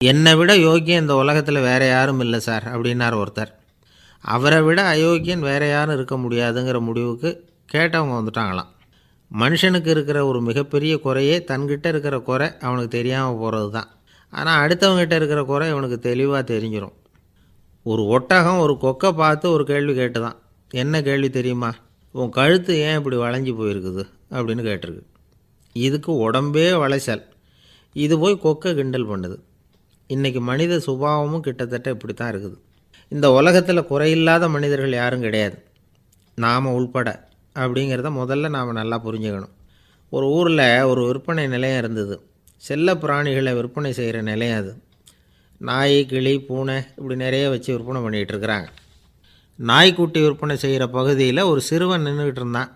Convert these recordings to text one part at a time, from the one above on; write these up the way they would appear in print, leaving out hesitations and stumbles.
என்னை விட யோக்கியம் இந்த உலகத்தில் வேறு யாரும் இல்லை சார் அப்படின்னார் ஒருத்தர். அவரை விட அயோக்கியன் வேறு யாரும் இருக்க முடியாதுங்கிற முடிவுக்கு கேட்டவங்க வந்துட்டாங்களாம். மனுஷனுக்கு இருக்கிற ஒரு மிகப்பெரிய குறையே தன்கிட்ட இருக்கிற குறை அவனுக்கு தெரியாமல் போகிறது தான். ஆனால் அடுத்தவங்ககிட்ட இருக்கிற குறை இவனுக்கு தெளிவாக தெரிஞ்சிடும். ஒரு ஒட்டகம் ஒரு கொக்கை பார்த்து ஒரு கேள்வி கேட்டுதான். என்ன கேள்வி தெரியுமா? உன் கழுத்து ஏன் இப்படி வளைஞ்சி போயிருக்குது அப்படின்னு கேட்டிருக்கு. இதுக்கு உடம்பே வளைச்சல். இது போய் கொக்கை கிண்டல் பண்ணுது. இன்றைக்கி மனித சுபாவமும் கிட்டத்தட்ட இப்படி தான் இருக்குது. இந்த உலகத்தில் குறையில்லாத மனிதர்கள் யாரும் கிடையாது, நாம் உள்பட அப்படிங்கிறத முதல்ல நாம் நல்லா புரிஞ்சுக்கணும். ஒரு ஊரில் ஒரு விற்பனை நிலையம் இருந்தது. செல்ல பிராணிகளை விற்பனை செய்கிற நிலையம் அது. நாய், கிளி, பூனை இப்படி நிறைய வச்சு விற்பனை பண்ணிகிட்டு இருக்கிறாங்க. நாய்க்குட்டி விற்பனை செய்கிற பகுதியில் ஒரு சிறுவன் நின்றுக்கிட்டு இருந்தான்.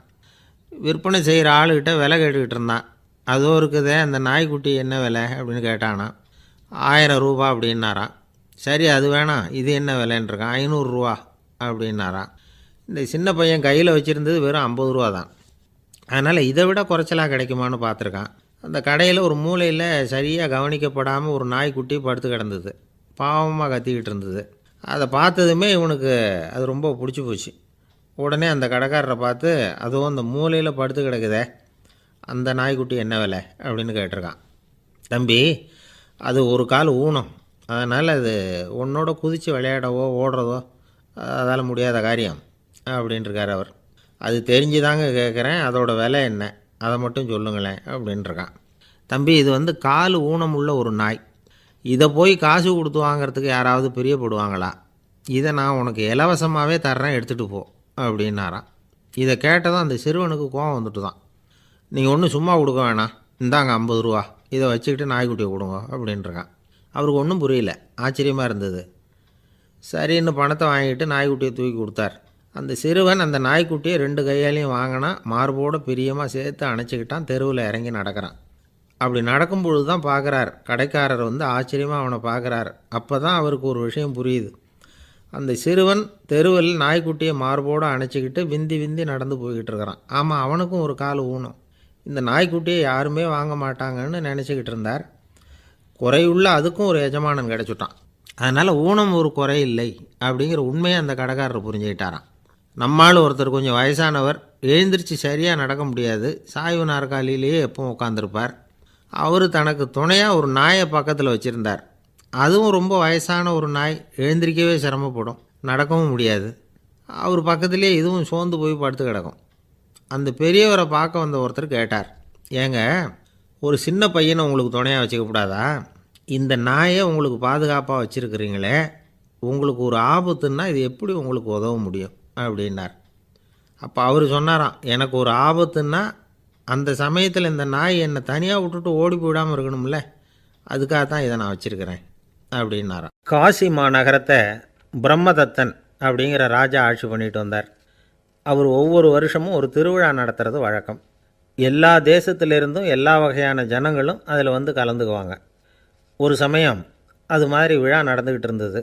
விற்பனை செய்கிற ஆளுக்கிட்ட விலை கேட்டுக்கிட்டு இருந்தான். அதோ இருக்குதே அந்த நாய்க்குட்டி என்ன விலை அப்படின்னு கேட்டானா. 1000 ரூபா அப்படின்னாரான். சரி அது வேணாம், இது என்ன விலைன்றிருக்கான். 500 ரூபா அப்படின்னாரான். இந்த சின்ன பையன் கையில் வச்சுருந்தது வெறும் 50 ரூபா தான். அதனால் இதை விட குறைச்சலாக கிடைக்குமான்னு பார்த்துருக்கான். அந்த கடையில் ஒரு மூலையில் சரியாக கவனிக்கப்படாமல் ஒரு நாய்க்குட்டி படுத்து கிடந்தது. பாவமாக கத்திக்கிட்டு இருந்தது. அதை பார்த்ததுமே இவனுக்கு அது ரொம்ப பிடிச்சி போச்சு. உடனே அந்த கடைக்காரரை பார்த்து, அதுவும் அந்த மூலையில் படுத்து கிடக்குதே அந்த நாய்க்குட்டி என்ன விலை அப்படின்னு கேட்டிருக்கான். தம்பி, அது ஒரு கால் ஊனம், அதனால் அது உன்னோட குதித்து விளையாடவோ ஓடுறதோ அதால் முடியாத காரியம் அப்படின்ட்டுருக்கார் அவர். அது தெரிஞ்சு தாங்க கேட்குறேன், அதோட விலை என்ன அதை மட்டும் சொல்லுங்களேன் அப்படின்ட்டுருக்கான். தம்பி, இது கால் ஊனம் உள்ள ஒரு நாய். இதை போய் காசு கொடுத்து வாங்கிறதுக்கு யாராவது பிரியப்படுவாங்களா? இதை நான் உனக்கு இலவசமாகவே தர்றேன், எடுத்துகிட்டு போ அப்படின்னாரான். இதை கேட்டதும் அந்த சிறுவனுக்கு கோபம் வந்துட்டு தான். நீங்கள் ஒன்றும் சும்மா கொடுக்க வேணாம், இந்தாங்க 50 ரூபா, இதை வச்சுக்கிட்டு நாய்க்குட்டியை கொடுங்க அப்படின்ட்டுருக்கான். அவருக்கு ஒன்றும் புரியல, ஆச்சரியமாக இருந்தது. சரின்னு பணத்தை வாங்கிட்டு நாய்க்குட்டியை தூக்கி கொடுத்தார். அந்த சிறுவன் அந்த நாய்க்குட்டியை 2 கையாலையும் வாங்கினா, மார்போடு பிரியமாக சேர்த்து அணைச்சிக்கிட்டான். தெருவில் இறங்கி நடக்கிறான். அப்படி நடக்கும்பொழுது தான் பார்க்குறார், கடைக்காரர் ஆச்சரியமாக அவனை பார்க்குறார். அப்போ தான் அவருக்கு ஒரு விஷயம் புரியுது. அந்த சிறுவன் தெருவில் நாய்க்குட்டியை மார்போடு அணைச்சிக்கிட்டு விந்தி விந்தி நடந்து போய்கிட்டு இருக்கிறான். ஆமாம், அவனுக்கும் ஒரு கால் ஊனம். இந்த நாய்க்குட்டியை யாருமே வாங்க மாட்டாங்கன்னு நினச்சிக்கிட்டு இருந்தார். குறையுள்ள அதுக்கும் ஒரு எஜமானன் கிடச்சிட்டான். அதனால் ஊனம் ஒரு குறை இல்லை அப்படிங்கிற உண்மையை அந்த கடைக்காரர் புரிஞ்சுக்கிட்டாரான். நம்மால் ஒருத்தர் கொஞ்சம் வயசானவர், எழுந்திரிச்சு சரியாக நடக்க முடியாது, சாய்வு நாற்காலியிலேயே எப்பவும் உட்காந்துருப்பார். அவர் தனக்கு துணையாக ஒரு நாயை பக்கத்தில் வச்சுருந்தார். அதுவும் ரொம்ப வயசான ஒரு நாய், எழுந்திரிக்கவே சிரமப்படும், நடக்கவும் முடியாது. அவர் பக்கத்துலேயே இதுவும் சோர்ந்து போய் படுத்து கிடக்கும். அந்த பெரியவரை பார்க்க வந்த ஒருத்தர் கேட்டார், ஏங்க, ஒரு சின்ன பையனை உங்களுக்கு துணையாக வச்சுக்கப்படாதா? இந்த நாயை உங்களுக்கு பாதுகாப்பாக வச்சுருக்கிறீங்களே, உங்களுக்கு ஒரு ஆபத்துன்னா இது எப்படி உங்களுக்கு உதவ முடியும் அப்படின்னார். அப்போ அவர் சொன்னாராம், எனக்கு ஒரு ஆபத்துன்னா அந்த சமயத்தில் இந்த நாய் என்னை தனியாக விட்டுட்டு ஓடி போயிடாமல் இருக்கணும்ல, அதுக்காக தான் இதை நான் வச்சுருக்கிறேன் அப்படின்னாராம். காசி மாநகரத்தை பிரம்மதத்தன் அப்படிங்கிற ராஜா ஆட்சி பண்ணிட்டு வந்தார். அவர் ஒவ்வொரு வருஷமும் ஒரு திருவிழா நடத்துறது வழக்கம். எல்லா தேசத்திலிருந்தும் எல்லா வகையான ஜனங்களும் அதில் கலந்துக்குவாங்க. ஒரு சமயம் அது மாதிரி விழா நடந்துக்கிட்டு இருந்தது.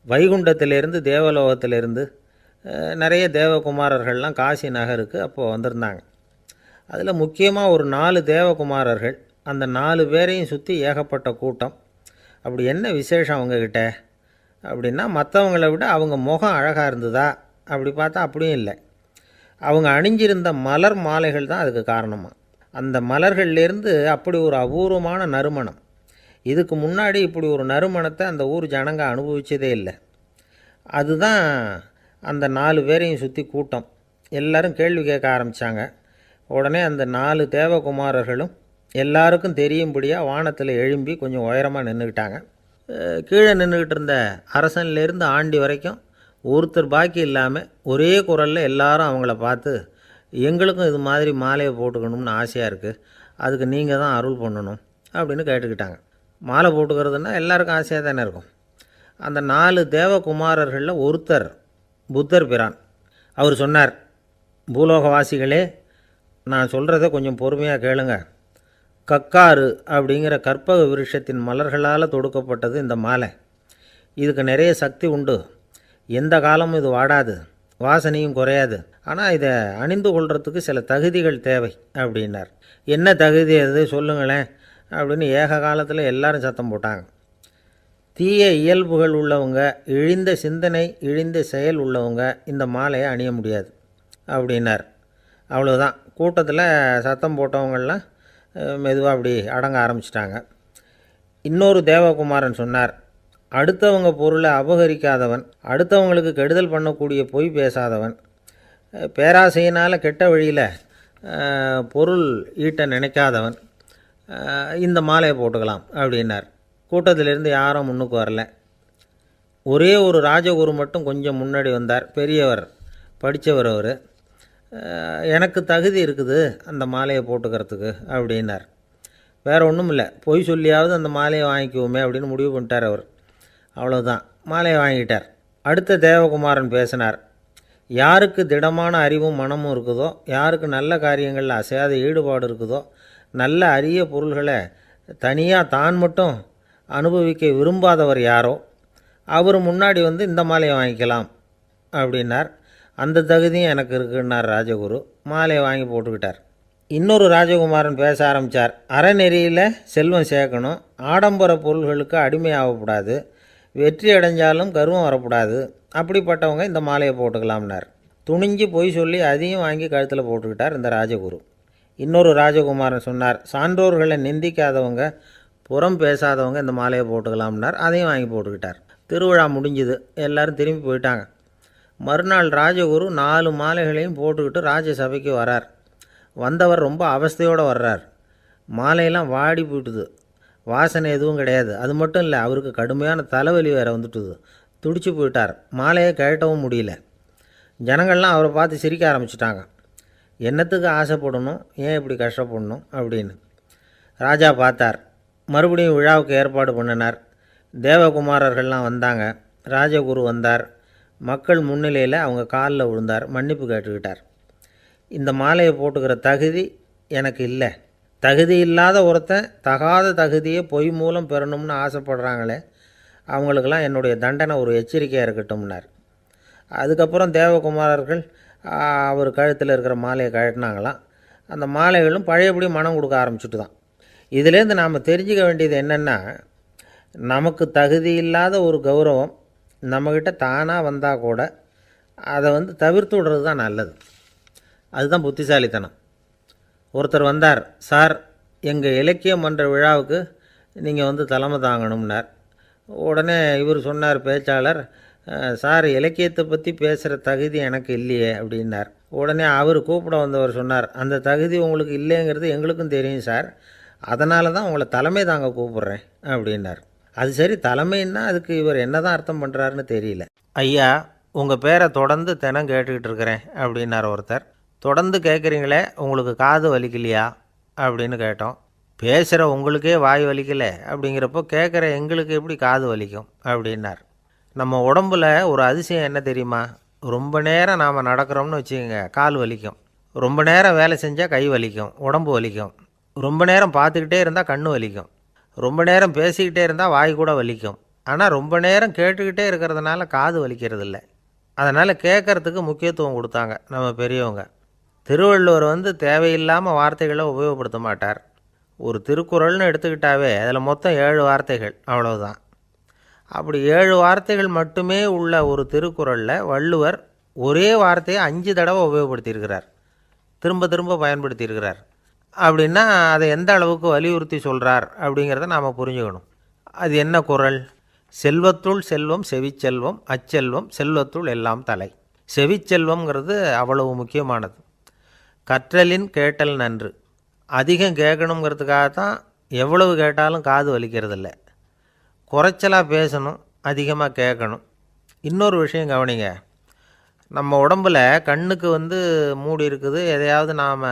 வைகுண்டத்திலேருந்து தேவலோகத்திலேருந்து நிறைய தேவகுமாரர்கள்லாம் காசி நகருக்கு அப்போது வந்திருந்தாங்க. அதில் முக்கியமாக ஒரு 4 தேவகுமாரர்கள், அந்த 4 பேரையும் சுற்றி ஏகப்பட்ட கூட்டம். அப்படி என்ன விசேஷம் அவங்கக்கிட்ட அப்படின்னா, மற்றவங்களை விட அவங்க முகம் அழகாக இருந்ததா அப்படி பார்த்தா அப்படியும் இல்லை. அவங்க அணிஞ்சிருந்த மலர் மாலைகள் தான் அதுக்கு காரணமாக. அந்த மலர்கள்லேருந்து அப்படி ஒரு அபூர்வமான நறுமணம். இதுக்கு முன்னாடி இப்படி ஒரு நறுமணத்தை அந்த ஊர் ஜனங்க அனுபவிச்சதே இல்லை. அதுதான் அந்த 4 பேரையும் சுற்றி கூட்டம். எல்லாரும் கேள்வி கேட்க ஆரம்பித்தாங்க. உடனே அந்த 4 தேவகுமாரர்களும் எல்லாருக்கும் தெரியும்படியாக வானத்தில் எழும்பி கொஞ்சம் உயரமாக நின்றுக்கிட்டாங்க. கீழே நின்றுக்கிட்டு இருந்த அரசன்லேருந்து ஆண்டி வரைக்கும் ஒருத்தர் பாக்கி இல்லாமல் ஒரே குரலில் எல்லாரும் அவங்கள பார்த்து, எங்களுக்கும் இது மாதிரி மாலையை போட்டுக்கணும்னு ஆசையாக இருக்குது, அதுக்கு நீங்கள் தான் அருள் பண்ணணும் அப்படின்னு கேட்டுக்கிட்டாங்க. மாலை போட்டுக்கிறதுனா எல்லாருக்கும் ஆசையாக தானே இருக்கும். அந்த 4 தேவகுமாரர்களில் ஒருத்தர் புத்தர் பிரான். அவர் சொன்னார், பூலோகவாசிகளே, நான் சொல்கிறத கொஞ்சம் பொறுமையாக கேளுங்க. கக்காரு அப்படிங்கிற கற்பக விருஷத்தின் மலர்களால் தொடுக்கப்பட்டது இந்த மாலை. இதுக்கு நிறைய சக்தி உண்டு. எந்த காலமும் இது வாடாது, வாசனையும் குறையாது. ஆனால் இதை அணிந்து கொள்கிறதுக்கு சில தகுதிகள் தேவை அப்படின்னார். என்ன தகுதி அது சொல்லுங்களேன் அப்படின்னு ஏக காலத்தில் எல்லாரும் சத்தம் போட்டாங்க. தீய இயல்புகள் உள்ளவங்க, இழிந்த சிந்தனை, இழிந்த செயல் உள்ளவங்க இந்த மாலையை அணிய முடியாது அப்படின்னார். அவ்வளோதான். கூட்டத்தில் சத்தம் போட்டவங்கள்லாம் மெதுவாக அப்படி அடங்க ஆரம்பிச்சிட்டாங்க. இன்னொரு தேவகுமாரன் சொன்னார், அடுத்தவங்க பொருளை அபகரிக்காதவன், அடுத்தவங்களுக்கு கெடுதல் பண்ணக்கூடிய பொய் பேசாதவன், பேராசையினால் கெட்ட வழியில் பொருள் ஈட்ட நினைக்காதவன் இந்த மாலையை போட்டுக்கலாம் அப்படின்னார். கூட்டத்திலிருந்து யாரும் முன்னுக்கு வரல. ஒரே ஒரு ராஜகுரு மட்டும் கொஞ்சம் முன்னாடி வந்தார். பெரியவர், படித்தவர் அவர். எனக்கு தகுதி இருக்குது அந்த மாலையை போட்டுக்கிறதுக்கு அப்படின்னார். வேறு ஒன்றும் இல்லை, பொய் சொல்லியாவது அந்த மாலையை வாங்கிக்குவோமே அப்படின்னு முடிவு பண்ணிட்டார் அவர். அவ்வளோதான், மாலையை வாங்கிட்டார். அடுத்த தேவகுமாரன் பேசினார். யாருக்கு திடமான அறிவும் மனமும் இருக்குதோ, யாருக்கு நல்ல காரியங்களில் அசையாத ஈடுபாடு இருக்குதோ, நல்ல அரிய பொருள்களை தனியாக தான் மட்டும் அனுபவிக்க விரும்பாதவர் யாரோ அவர் முன்னாடி வந்து இந்த மாலையை வாங்கிக்கலாம் அப்படின்னார். அந்த தகுதியும் எனக்கு இருக்குன்னார் ராஜகுரு. மாலையை வாங்கி போட்டுக்கிட்டார். இன்னொரு ராஜகுமாரன் பேச ஆரம்பித்தார். அறநெறியில் செல்வம் சேர்க்கணும், ஆடம்பர பொருள்களுக்கு அடிமையாகக்கூடாது, வெற்றி அடைஞ்சாலும் கர்வம் வரக்கூடாது, அப்படிப்பட்டவங்க இந்த மாலையை போட்டுக்கலாம்னார். துணிஞ்சு பொய் சொல்லி அதையும் வாங்கி கழுத்தில் போட்டுக்கிட்டார் இந்த ராஜகுரு. இன்னொரு ராஜகுமாரன் சொன்னார், சான்றோர்களை நிந்திக்காதவங்க, புறம் பேசாதவங்க இந்த மாலையை போட்டுக்கலாம்னார். அதையும் வாங்கி போட்டுக்கிட்டார். திருவிழா முடிஞ்சுது, எல்லோரும் திரும்பி போயிட்டாங்க. மறுநாள் ராஜகுரு 4 மாலைகளையும் போட்டுக்கிட்டு ராஜசபைக்கு வரார். வந்தவர் ரொம்ப அவஸ்தையோடு வர்றார். மாலையெல்லாம் வாடி போயிட்டுது, வாசனை எதுவும் கிடையாது. அது மட்டும் இல்லை, அவருக்கு கடுமையான தலைவலி வேறு வந்துட்டுது. துடிச்சு போயிட்டார். மாலையை கழட்டவும் முடியல. ஜனங்கள்லாம் அவரை பார்த்து சிரிக்க ஆரம்பிச்சிட்டாங்க. என்னத்துக்கு ஆசைப்படணும், ஏன் இப்படி கஷ்டப்படணும் அப்படின்னு. ராஜா பார்த்தார். மறுபடியும் விழாவுக்கு ஏற்பாடு பண்ணினார். தேவகுமாரர்கள்லாம் வந்தாங்க. ராஜகுரு வந்தார். மக்கள் முன்னிலையில் அவங்க காலில் விழுந்தார், மன்னிப்பு கேட்டுக்கிட்டார். இந்த மாலையை போட்டுக்கிற தகுதி எனக்கு இல்லை. தகுதி இல்லாத ஒருத்தன் தகாத தகுதியை பொய் மூலம் பெறணும்னு ஆசைப்படுறாங்களே, அவங்களுக்கெல்லாம் என்னுடைய தண்டனை ஒரு எச்சரிக்கையாக இருக்கட்டும்னார். அதுக்கப்புறம் தேவகுமாரர்கள் அவர் கழுத்தில் இருக்கிற மாலையை கழட்டினாங்களாம். அந்த மாலைகளும் பழையபடி மனம் கொடுக்க ஆரம்பிச்சுட்டு தான். இதுலேருந்து நாம் தெரிஞ்சுக்க வேண்டியது என்னென்னா, நமக்கு தகுதி இல்லாத ஒரு கௌரவம் நம்மக்கிட்ட தானாக வந்தால் கூட அதை தவிர்த்து விடுறது தான் நல்லது. அதுதான் புத்திசாலித்தனம். ஒருத்தர் வந்தார். சார், எங்கள் இலக்கிய மன்ற விழாவுக்கு நீங்கள் தலைமை தாங்கணும்னார். உடனே இவர் சொன்னார், பேச்சாளர், சார், இலக்கியத்தை பற்றி பேசுகிற தகுதி எனக்கு இல்லையே அப்படின்னார். உடனே அவர் கூப்பிட வந்தவர் சொன்னார், அந்த தகுதி உங்களுக்கு இல்லைங்கிறது எங்களுக்கும் தெரியும் சார், அதனால தான் உங்களை தலைமை தாங்க கூப்பிட்றேன் அப்படின்னார். அது சரி, தலைமைன்னா அதுக்கு இவர் என்ன தான் அர்த்தம் பண்ணுறாருன்னு தெரியல. ஐயா, உங்கள் பேரை தொடர்ந்து தினம் கேட்டுக்கிட்டு இருக்கிறேன் அப்படின்னார் ஒருத்தர். தொடர்ந்து கேட்குறீங்களே, உங்களுக்கு காது வலிக்கலையா அப்படின்னு கேட்டோம். பேசுகிற உங்களுக்கே வாய் வலிக்கலை அப்படிங்கிறப்போ கேட்குற எங்களுக்கு எப்படி காது வலிக்கும் அப்படின்னார். நம்ம உடம்பில் ஒரு அதிசயம் என்ன தெரியுமா? ரொம்ப நேரம் நாம் நடக்கிறோம்னு வச்சுக்கோங்க, கால் வலிக்கும். ரொம்ப நேரம் வேலை செஞ்சால் கை வலிக்கும், உடம்பு வலிக்கும். ரொம்ப நேரம் பார்த்துக்கிட்டே இருந்தால் கண்ணு வலிக்கும். ரொம்ப நேரம் பேசிக்கிட்டே இருந்தால் வாய் கூட வலிக்கும். ஆனால் ரொம்ப நேரம் கேட்டுக்கிட்டே இருக்கிறதுனால காது வலிக்கிறது இல்லை. அதனால் கேட்குறதுக்கு முக்கியத்துவம் கொடுத்தாங்க நம்ம பெரியவங்க. திருவள்ளுவர் தேவையில்லாமல் வார்த்தைகளை உபயோகப்படுத்த மாட்டார். ஒரு திருக்குறள்னு எடுத்துக்கிட்டாவே அதில் மொத்தம் 7 வார்த்தைகள், அவ்வளவுதான். அப்படி 7 வார்த்தைகள் மட்டுமே உள்ள ஒரு திருக்குறளில் வள்ளுவர் ஒரே வார்த்தையை 5 தடவை உபயோகப்படுத்தியிருக்கிறார், திரும்ப திரும்ப பயன்படுத்தியிருக்கிறார். அப்படின்னா அதை எந்த அளவுக்கு வலியுறுத்தி சொல்கிறார் அப்படிங்கிறத நாம் புரிஞ்சுக்கணும். அது என்ன குறள்? செல்வத்துள் செல்வம் செவிச்செல்வம், அச்செல்வம் செல்வத்துள் எல்லாம் தலை. செவிச்செல்வம்ங்கிறது அவ்வளவு முக்கியமானது. கற்றலின் கேட்டல் நன்று. அதிகம் கேட்கணுங்கிறதுக்காகத்தான் எவ்வளவு கேட்டாலும் காது வலிக்கிறதில்ல. குறைச்சலாக பேசணும், அதிகமாக கேட்கணும். இன்னொரு விஷயம் கவனிங்க, நம்ம உடம்பில் கண்ணுக்கு மூடி இருக்குது, எதையாவது நாம்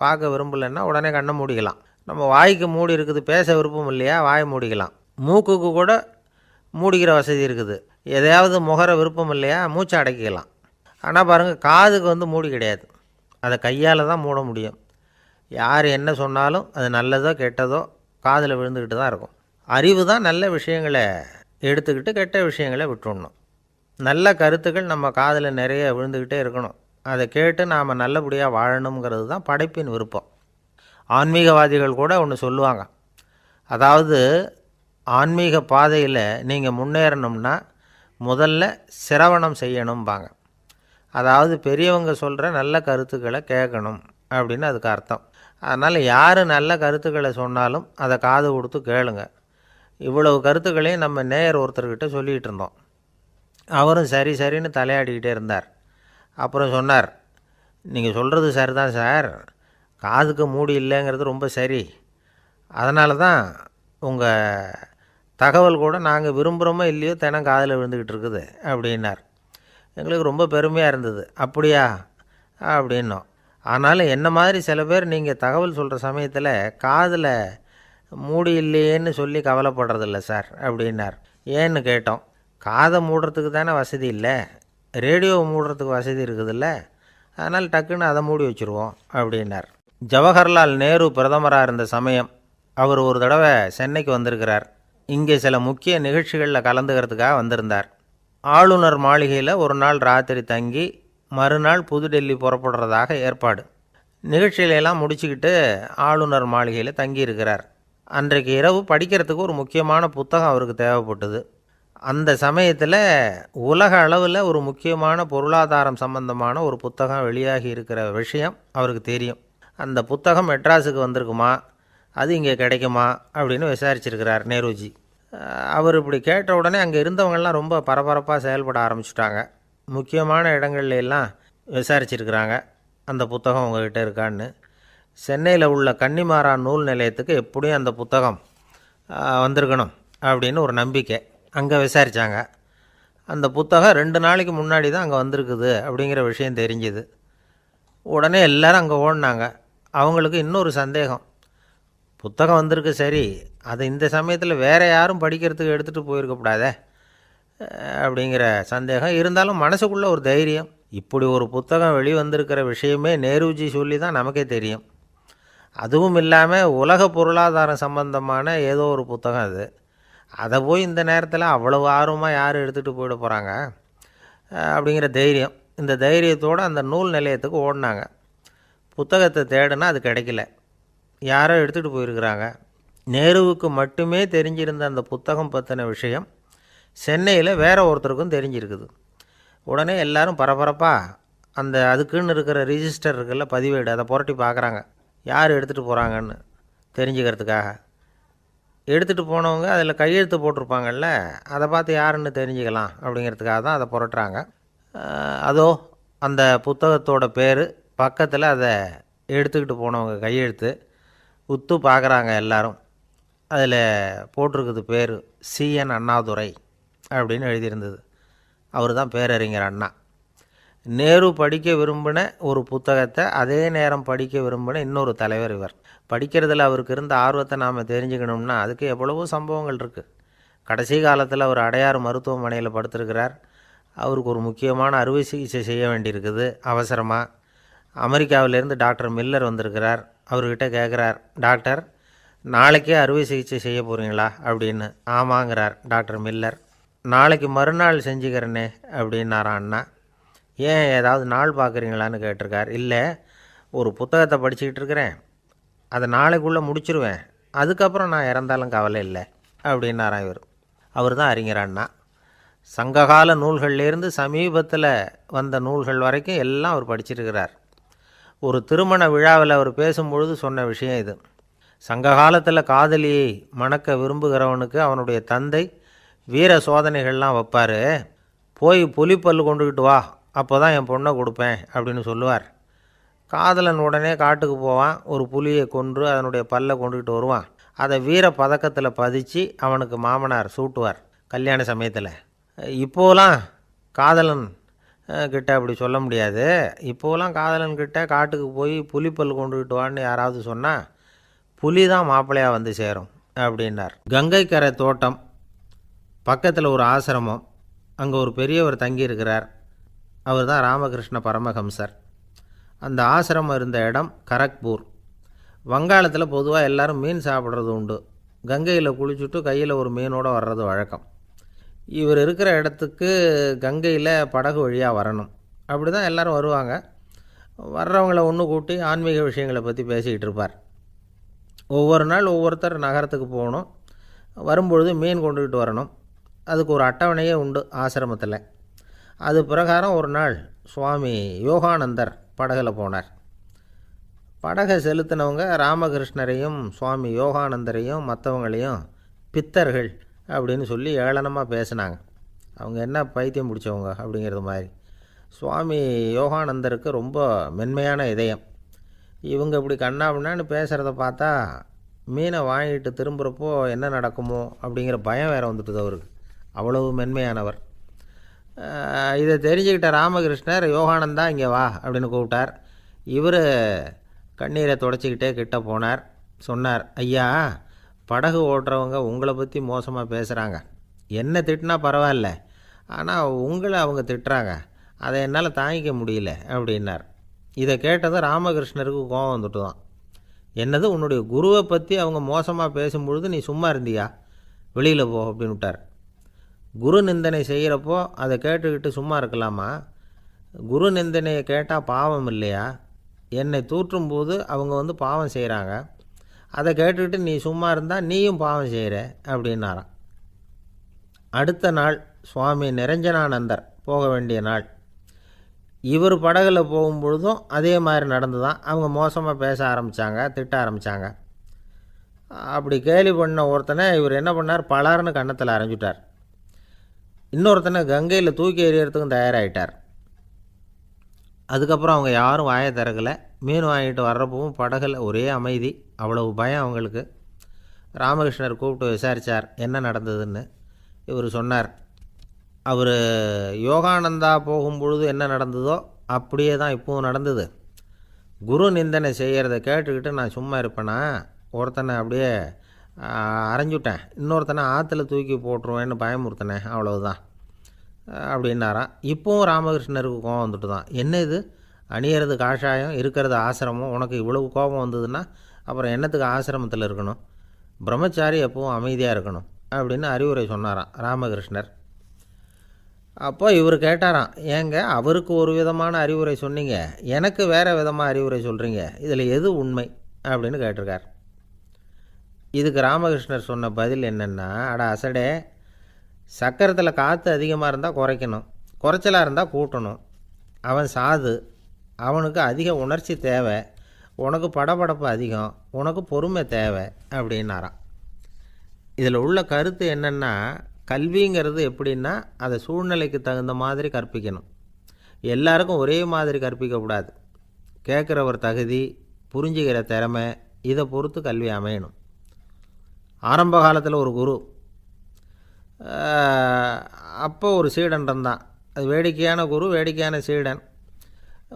பார்க்க விரும்பலைன்னா உடனே கண்ணை மூடிக்கலாம். நம்ம வாய்க்கு மூடி இருக்குது, பேச விருப்பம் இல்லையா, வாய் மூடிக்கலாம். மூக்குக்கு கூட மூடிக்கிற வசதி இருக்குது, எதையாவது முகர விருப்பம் இல்லையா, மூச்சை அடக்கிக்கலாம். ஆனால் பாருங்கள், காதுக்கு மூடி கிடையாது, அதை கையால் தான் மூட முடியும். யார் என்ன சொன்னாலும் அது நல்லதோ கெட்டதோ காதில் விழுந்துக்கிட்டு தான் இருக்கும். அறிவு தான் நல்ல விஷயங்களை எடுத்துக்கிட்டு கெட்ட விஷயங்களை விட்டுடணும். நல்ல கருத்துக்கள் நம்ம காதில் நிறைய விழுந்துக்கிட்டே இருக்கணும். அதை கேட்டு நாம் நல்லபடியாக வாழணுங்கிறது தான் படைப்பின் விருப்பம். ஆன்மீகவாதிகள் கூட ஒன்று சொல்லுவாங்க, அதாவது ஆன்மீக பாதையில் நீங்கள் முன்னேறணும்னா முதல்ல சிரவணம் செய்யணும்பாங்க. அதாவது பெரியவங்க சொல்கிற நல்ல கருத்துக்களை கேட்கணும் அப்படின்னு அதுக்கு அர்த்தம். அதனால் யார் நல்ல கருத்துக்களை சொன்னாலும் அதை காது கொடுத்து கேளுங்க. இவ்வளவு கருத்துக்களையும் நம்ம நேயர் ஒருத்தர்கிட்ட சொல்லிகிட்டு இருந்தோம். அவரும் சரி சரின்னு தலையாடிக்கிட்டே இருந்தார். அப்புறம் சொன்னார், நீங்கள் சொல்கிறது சரிதான் சார், காதுக்கு மூடி இல்லைங்கிறது ரொம்ப சரி. அதனால தான் உங்கள் தகவல் கூட நாங்கள் விரும்புகிறோமோ இல்லையோ தினம் காதில் விழுந்துக்கிட்டு இருக்குது அப்படின்னார். எங்களுக்கு ரொம்ப பெருமையாக இருந்தது. அப்படியா அப்படின்னோம். ஆனாலும் என்ன மாதிரி சில பேர் நீங்கள் தகவல் சொல்கிற சமயத்தில் காதில் மூடி இல்லையேன்னு சொல்லி கவலைப்படுறதில்ல சார் அப்படின்னார். ஏன்னு கேட்டோம். காதை மூடுறதுக்கு தானே வசதி இல்லை, ரேடியோவை மூடுறதுக்கு வசதி இருக்குதுல்ல, அதனால் டக்குன்னு அதை மூடி வச்சுருவோம் அப்படின்னார். ஜவஹர்லால் நேரு பிரதமராக இருந்த சமயம் அவர் ஒரு தடவை சென்னைக்கு வந்திருக்கிறார். இங்கே சில முக்கிய நிகழ்ச்சிகளில் கலந்துக்கிறதுக்காக வந்திருந்தார். ஆளுநர் மாளிகையில் ஒரு நாள் ராத்திரி தங்கி மறுநாள் புதுடெல்லி புறப்படுறதாக ஏற்பாடு. நிகழ்ச்சியிலெல்லாம் முடிச்சுக்கிட்டு ஆளுநர் மாளிகையில் தங்கியிருக்கிறார். அன்றைக்கு இரவு படிக்கிறதுக்கு ஒரு முக்கியமான புத்தகம் அவருக்கு தேவைப்பட்டது. அந்த சமயத்தில் உலக அளவில் ஒரு முக்கியமான பொருளாதாரம் சம்பந்தமான ஒரு புத்தகம் வெளியாகி இருக்கிற விஷயம் அவருக்கு தெரியும். அந்த புத்தகம் மெட்ராஸுக்கு வந்திருக்குமா, அது இங்கே கிடைக்குமா அப்படின்னு விசாரிச்சிருக்கிறார் நேருஜி. அவர் இப்படி கேட்ட உடனே அங்கே இருந்தவங்கள்லாம் ரொம்ப பரபரப்பாக செயல்பட ஆரம்பிச்சிட்டாங்க. முக்கியமான இடங்கள்ல எல்லாம் விசாரிச்சிருக்கிறாங்க அந்த புத்தகம் உங்கள்கிட்ட இருக்கான்னு. சென்னையில் உள்ள கன்னிமாரா நூல் நிலையத்துக்கு எப்படியும் அந்த புத்தகம் வந்திருக்கணும் அப்படின்னு ஒரு நம்பிக்கை. அங்கே விசாரித்தாங்க. அந்த புத்தகம் 2 நாளைக்கு முன்னாடி தான் அங்கே வந்திருக்குது அப்படிங்கிற விஷயம் தெரிஞ்சுது. உடனே எல்லோரும் அங்கே ஓடினாங்க. அவங்களுக்கு இன்னொரு சந்தேகம், புத்தகம் வந்திருக்கு சரி, அதை இந்த சமயத்தில் வேறு யாரும் படிக்கிறதுக்கு எடுத்துகிட்டு போயிருக்கக்கூடாதே அப்படிங்கிற சந்தேகம் இருந்தாலும் மனசுக்குள்ளே ஒரு தைரியம். இப்படி ஒரு புத்தகம் வெளிவந்திருக்கிற விஷயமே நேருஜி சொல்லி தான் நமக்கே தெரியும். அதுவும் இல்லாமல் உலக பொருளாதாரம் சம்பந்தமான ஏதோ ஒரு புத்தகம் அது. அதை போய் இந்த நேரத்தில் அவ்வளவு ஆர்வமாக யார் எடுத்துகிட்டு போயிட போகிறாங்க அப்படிங்கிற தைரியம். இந்த தைரியத்தோடு அந்த நூல் நிலையத்துக்கு ஓடினாங்க. புத்தகத்தை தேடினா அது கிடைக்கல. யாரோ எடுத்துகிட்டு போயிருக்கிறாங்க. நேருவுக்கு மட்டுமே தெரிஞ்சிருந்த அந்த புத்தகம் பற்றின விஷயம் சென்னையில் வேறு ஒருத்தருக்கும் தெரிஞ்சிருக்குது. உடனே எல்லோரும் பரபரப்பாக அந்த அதுக்குன்னு இருக்கிற ரிஜிஸ்டர் இருக்குல்ல, பதிவேடு, அதை புரட்டி பார்க்குறாங்க யார் எடுத்துகிட்டு போகிறாங்கன்னு தெரிஞ்சுக்கிறதுக்காக. எடுத்துகிட்டு போனவங்க அதில் கையெழுத்து போட்டிருப்பாங்கல்ல, அதை பார்த்து யாருன்னு தெரிஞ்சுக்கலாம் அப்படிங்கிறதுக்காக தான் அதை புரட்டுறாங்க. அதோ அந்த புத்தகத்தோட பேர் பக்கத்தில் அதை எடுத்துக்கிட்டு போனவங்க கையெழுத்து உத்து பார்க்குறாங்க எல்லாரும். அதில் போட்டிருக்குது பேர் CN அண்ணாதுரை அப்படின்னு எழுதியிருந்தது. அவர் தான் பேரறிஞர் அண்ணா. நேரு படிக்க விரும்பின ஒரு புத்தகத்தை அதே நேரம் படிக்க விரும்பின இன்னொரு தலைவர் இவர். படிக்கிறதுல அவருக்கு இருந்த ஆர்வத்தை நாம் தெரிஞ்சுக்கணும்னா அதுக்கு எவ்வளவோ சம்பவங்கள் இருக்குது. கடைசி காலத்தில் அவர் அடையாறு மருத்துவமனையில் படுத்திருக்கிறார். அவருக்கு ஒரு முக்கியமான அறுவை சிகிச்சை செய்ய வேண்டியிருக்குது அவசரமாக. அமெரிக்காவிலேருந்து டாக்டர் மில்லர் வந்திருக்கிறார். அவர்கிட்ட கேட்குறார், டாக்டர் நாளைக்கே அறுவை சிகிச்சை செய்ய போகிறீங்களா அப்படின்னு. ஆமாங்கிறார் டாக்டர் மில்லர். நாளைக்கு மறுநாள் செஞ்சுக்கிறேனே அப்படின்னாரான் அண்ணா. ஏன் ஏதாவது நாள் பார்க்குறீங்களான்னு கேட்டிருக்கார். இல்லை, ஒரு புத்தகத்தை படிச்சுக்கிட்டு இருக்கிறேன், அதை நாளைக்குள்ளே முடிச்சிருவேன், அதுக்கப்புறம் நான் இறந்தாலும் கவலை இல்லை அப்படின்னாரான் இவர். அவர் தான் அறிஞர் அண்ணா. சங்ககால நூல்கள்லேருந்து சமீபத்தில் வந்த நூல்கள் வரைக்கும் எல்லாம் அவர் படிச்சிருக்கிறார். ஒரு திருமண விழாவில் அவர் பேசும்பொழுது சொன்ன விஷயம் இது. சங்க காலத்தில் காதலியை மணக்க விரும்புகிறவனுக்கு அவனுடைய தந்தை வீர சோதனைகள்லாம் வைப்பார். போய் புலிப்பல் கொண்டுக்கிட்டு வா, அப்போ தான் என் பொண்ணை கொடுப்பேன் அப்படின்னு சொல்லுவார். காதலன் உடனே காட்டுக்கு போவான், ஒரு புலியை கொன்று அதனுடைய பல்லை கொண்டுக்கிட்டு வருவான். அதை வீர பதக்கத்தில் பதித்து அவனுக்கு மாமனார் சூட்டுவார் கல்யாண சமயத்தில். இப்போலாம் காதலன் கிட்ட அப்படி சொல்ல முடியாது. இப்போலாம் காதலன்கிட்ட காட்டுக்கு போய் புலிப்பல் கொண்டுக்கிட்டு வான்னு யாராவது சொன்னால் புலி தான் மாப்பிள்ளையாக வந்து சேரும் அப்படின்னார். கங்கை கரை தோட்டம் பக்கத்தில் ஒரு ஆசிரமம், அங்கே ஒரு பெரியவர் தங்கியிருக்கிறார். அவர் தான் ராமகிருஷ்ண பரமஹம்சர். அந்த ஆசிரமம் இருந்த இடம் கரக்பூர். வங்காளத்தில் பொதுவாக எல்லோரும் மீன் சாப்பிட்றது உண்டு. கங்கையில் குளிச்சுட்டு கையில் ஒரு மீனோடு வர்றது வழக்கம். இவர் இருக்கிற இடத்துக்கு கங்கையில் படகு வழியாக வரணும். அப்படி தான் எல்லோரும் வருவாங்க. வர்றவங்கள ஒன்று கூட்டி ஆன்மீக விஷயங்களை பற்றி பேசிக்கிட்டு இருப்பார். ஒவ்வொரு நாள் ஒவ்வொருத்தர் நகரத்துக்கு போகணும். வரும்பொழுது மீன் கொண்டுக்கிட்டு வரணும். அதுக்கு ஒரு அட்டவணையே உண்டு ஆசிரமத்தில். அது பிரகாரம் ஒரு நாள் சுவாமி யோகானந்தர் படகுல போனார். படகை செலுத்தினவங்க ராமகிருஷ்ணரையும் சுவாமி யோகானந்தரையும் மற்றவங்களையும் பித்தர்கள் அப்படின்னு சொல்லி ஏளனமாக பேசினாங்க. அவங்க என்ன பைத்தியம் பிடிச்சவங்க அப்படிங்கிறது மாதிரி. சுவாமி யோகானந்தருக்கு ரொம்ப மென்மையான இதயம். இவங்க இப்படி கண்ணாபின்னான்னு பேசுகிறத பார்த்தா மீனை வாங்கிட்டு திரும்புகிறப்போ என்ன நடக்குமோ அப்படிங்கிற பயம் வேறு வந்துட்டுது அவருக்கு. அவ்வளவு மென்மையானவர். இதை தெரிஞ்சுக்கிட்ட ராமகிருஷ்ணர், யோகானந்தா இங்கே வா அப்படின்னு கூப்பிட்டார். இவர் கண்ணீரை துடைச்சிக்கிட்டே கிட்ட போனார். சொன்னார், ஐயா, படகு ஓட்டுறவங்க உங்களை பற்றி மோசமாக பேசுகிறாங்க. என்ன திட்டினா பரவாயில்ல, ஆனால் உங்களை அவங்க திட்டுறாங்க. அதை என்னால் தாங்கிக்க முடியல அப்படின்னார். இதை கேட்டதும் ராமகிருஷ்ணருக்கு கோபம் வந்துட்டு தான். என்னது, உன்னுடைய குருவை பற்றி அவங்க மோசமாக பேசும்பொழுது நீ சும்மா இருந்தியா? வெளியில் போ அப்படின்னு விட்டார். குரு நிந்தனை செய்கிறப்போ அதை கேட்டுக்கிட்டு சும்மா இருக்கலாமா? குரு நிந்தனையை கேட்டால் பாவம் இல்லையா? என்னை தூற்றும்போது அவங்க பாவம் செய்கிறாங்க. அதை கேட்டுக்கிட்டு நீ சும்மா இருந்தால் நீயும் பாவம் செய்கிற அப்படின்னாராம். அடுத்த நாள் சுவாமி நிரஞ்சனானந்தர் போக வேண்டிய நாள். இவர் படகுல போகும்பொழுதும் அதே மாதிரி நடந்து தான். அவங்க மோசமாக பேச ஆரம்பித்தாங்க, திட்ட ஆரம்பித்தாங்க. அப்படி கேலி பண்ண ஒருத்தனை இவர் என்ன பண்ணார், பலார்னு கன்னத்தில் அரைஞ்சிட்டார். இன்னொருத்தனை கங்கையில் தூக்கி எறியறதுக்கும் தயாராகிட்டார். அதுக்கப்புறம் அவங்க யாரும் வாயை திறக்கலை. மீன் வாங்கிட்டு வர்றப்பவும் படகுல ஒரே அமைதி. அவ்வளவு பயம் அவங்களுக்கு. ராமகிருஷ்ணர் கூப்பிட்டு விசாரித்தார் என்ன நடந்ததுன்னு. இவர் சொன்னார், அவர் யோகானந்தா போகும்பொழுது என்ன நடந்ததோ அப்படியே தான் இப்போவும் நடந்தது. குரு நிந்தனை செய்கிறத கேட்டுக்கிட்டு நான் சும்மா இருப்பேனா? ஒருத்தனை அப்படியே அரைஞ்சுட்டேன், இன்னொருத்தனை ஆற்றுல தூக்கி போட்டுருவேன்னு பயமுறுத்தினேன், அவ்வளவுதான் அப்படின்னாராம். இப்போவும் ராமகிருஷ்ணருக்கு கோபம் வந்துட்டு தான். என்ன இது, அணியறது காஷாயம், இருக்கிறது ஆசிரமம், உனக்கு இவ்வளவு கோபம் வந்ததுன்னா அப்புறம் என்னத்துக்கு ஆசிரமத்தில் இருக்கணும்? பிரம்மச்சாரி எப்பவும் அமைதியாக இருக்கணும் அப்படின்னு அறிவுரை சொன்னாராம் ராமகிருஷ்ணர். அப்போ இவர் கேட்டாராம், ஏங்க அவருக்கு ஒரு விதமான அறிவுரை சொன்னீங்க, எனக்கு வேறு விதமாக அறிவுரை சொல்கிறீங்க, இதில் எது உண்மை அப்படின்னு கேட்டிருக்கார். இதுக்கு ராமகிருஷ்ணர் சொன்ன பதில் என்னென்னா, அட அசடே, சக்கரத்தில் காற்று அதிகமாக இருந்தால் குறைக்கணும், குறைச்சலாக இருந்தால் கூட்டணும். அவன் சாது, அவனுக்கு அதிக உணர்ச்சி தேவை, உனக்கு படபடப்பு அதிகம், உனக்கு பொறுமை தேவை அப்படின்னாராம். இதில் உள்ள கருத்து என்னென்னா, கல்விங்கிறது எப்படின்னா அதை சூழ்நிலைக்கு தகுந்த மாதிரி கற்பிக்கணும். எல்லாருக்கும் ஒரே மாதிரி கற்பிக்கக்கூடாது. கேட்குறவர் தகுதி, புரிஞ்சுக்கிற திறமை, இதை பொறுத்து கல்வி அமையணும். ஆரம்ப காலத்தில் ஒரு குரு, அப்போ ஒரு சீடன் இருந்தான். அது வேடிக்கையான குரு, வேடிக்கையான சீடன்.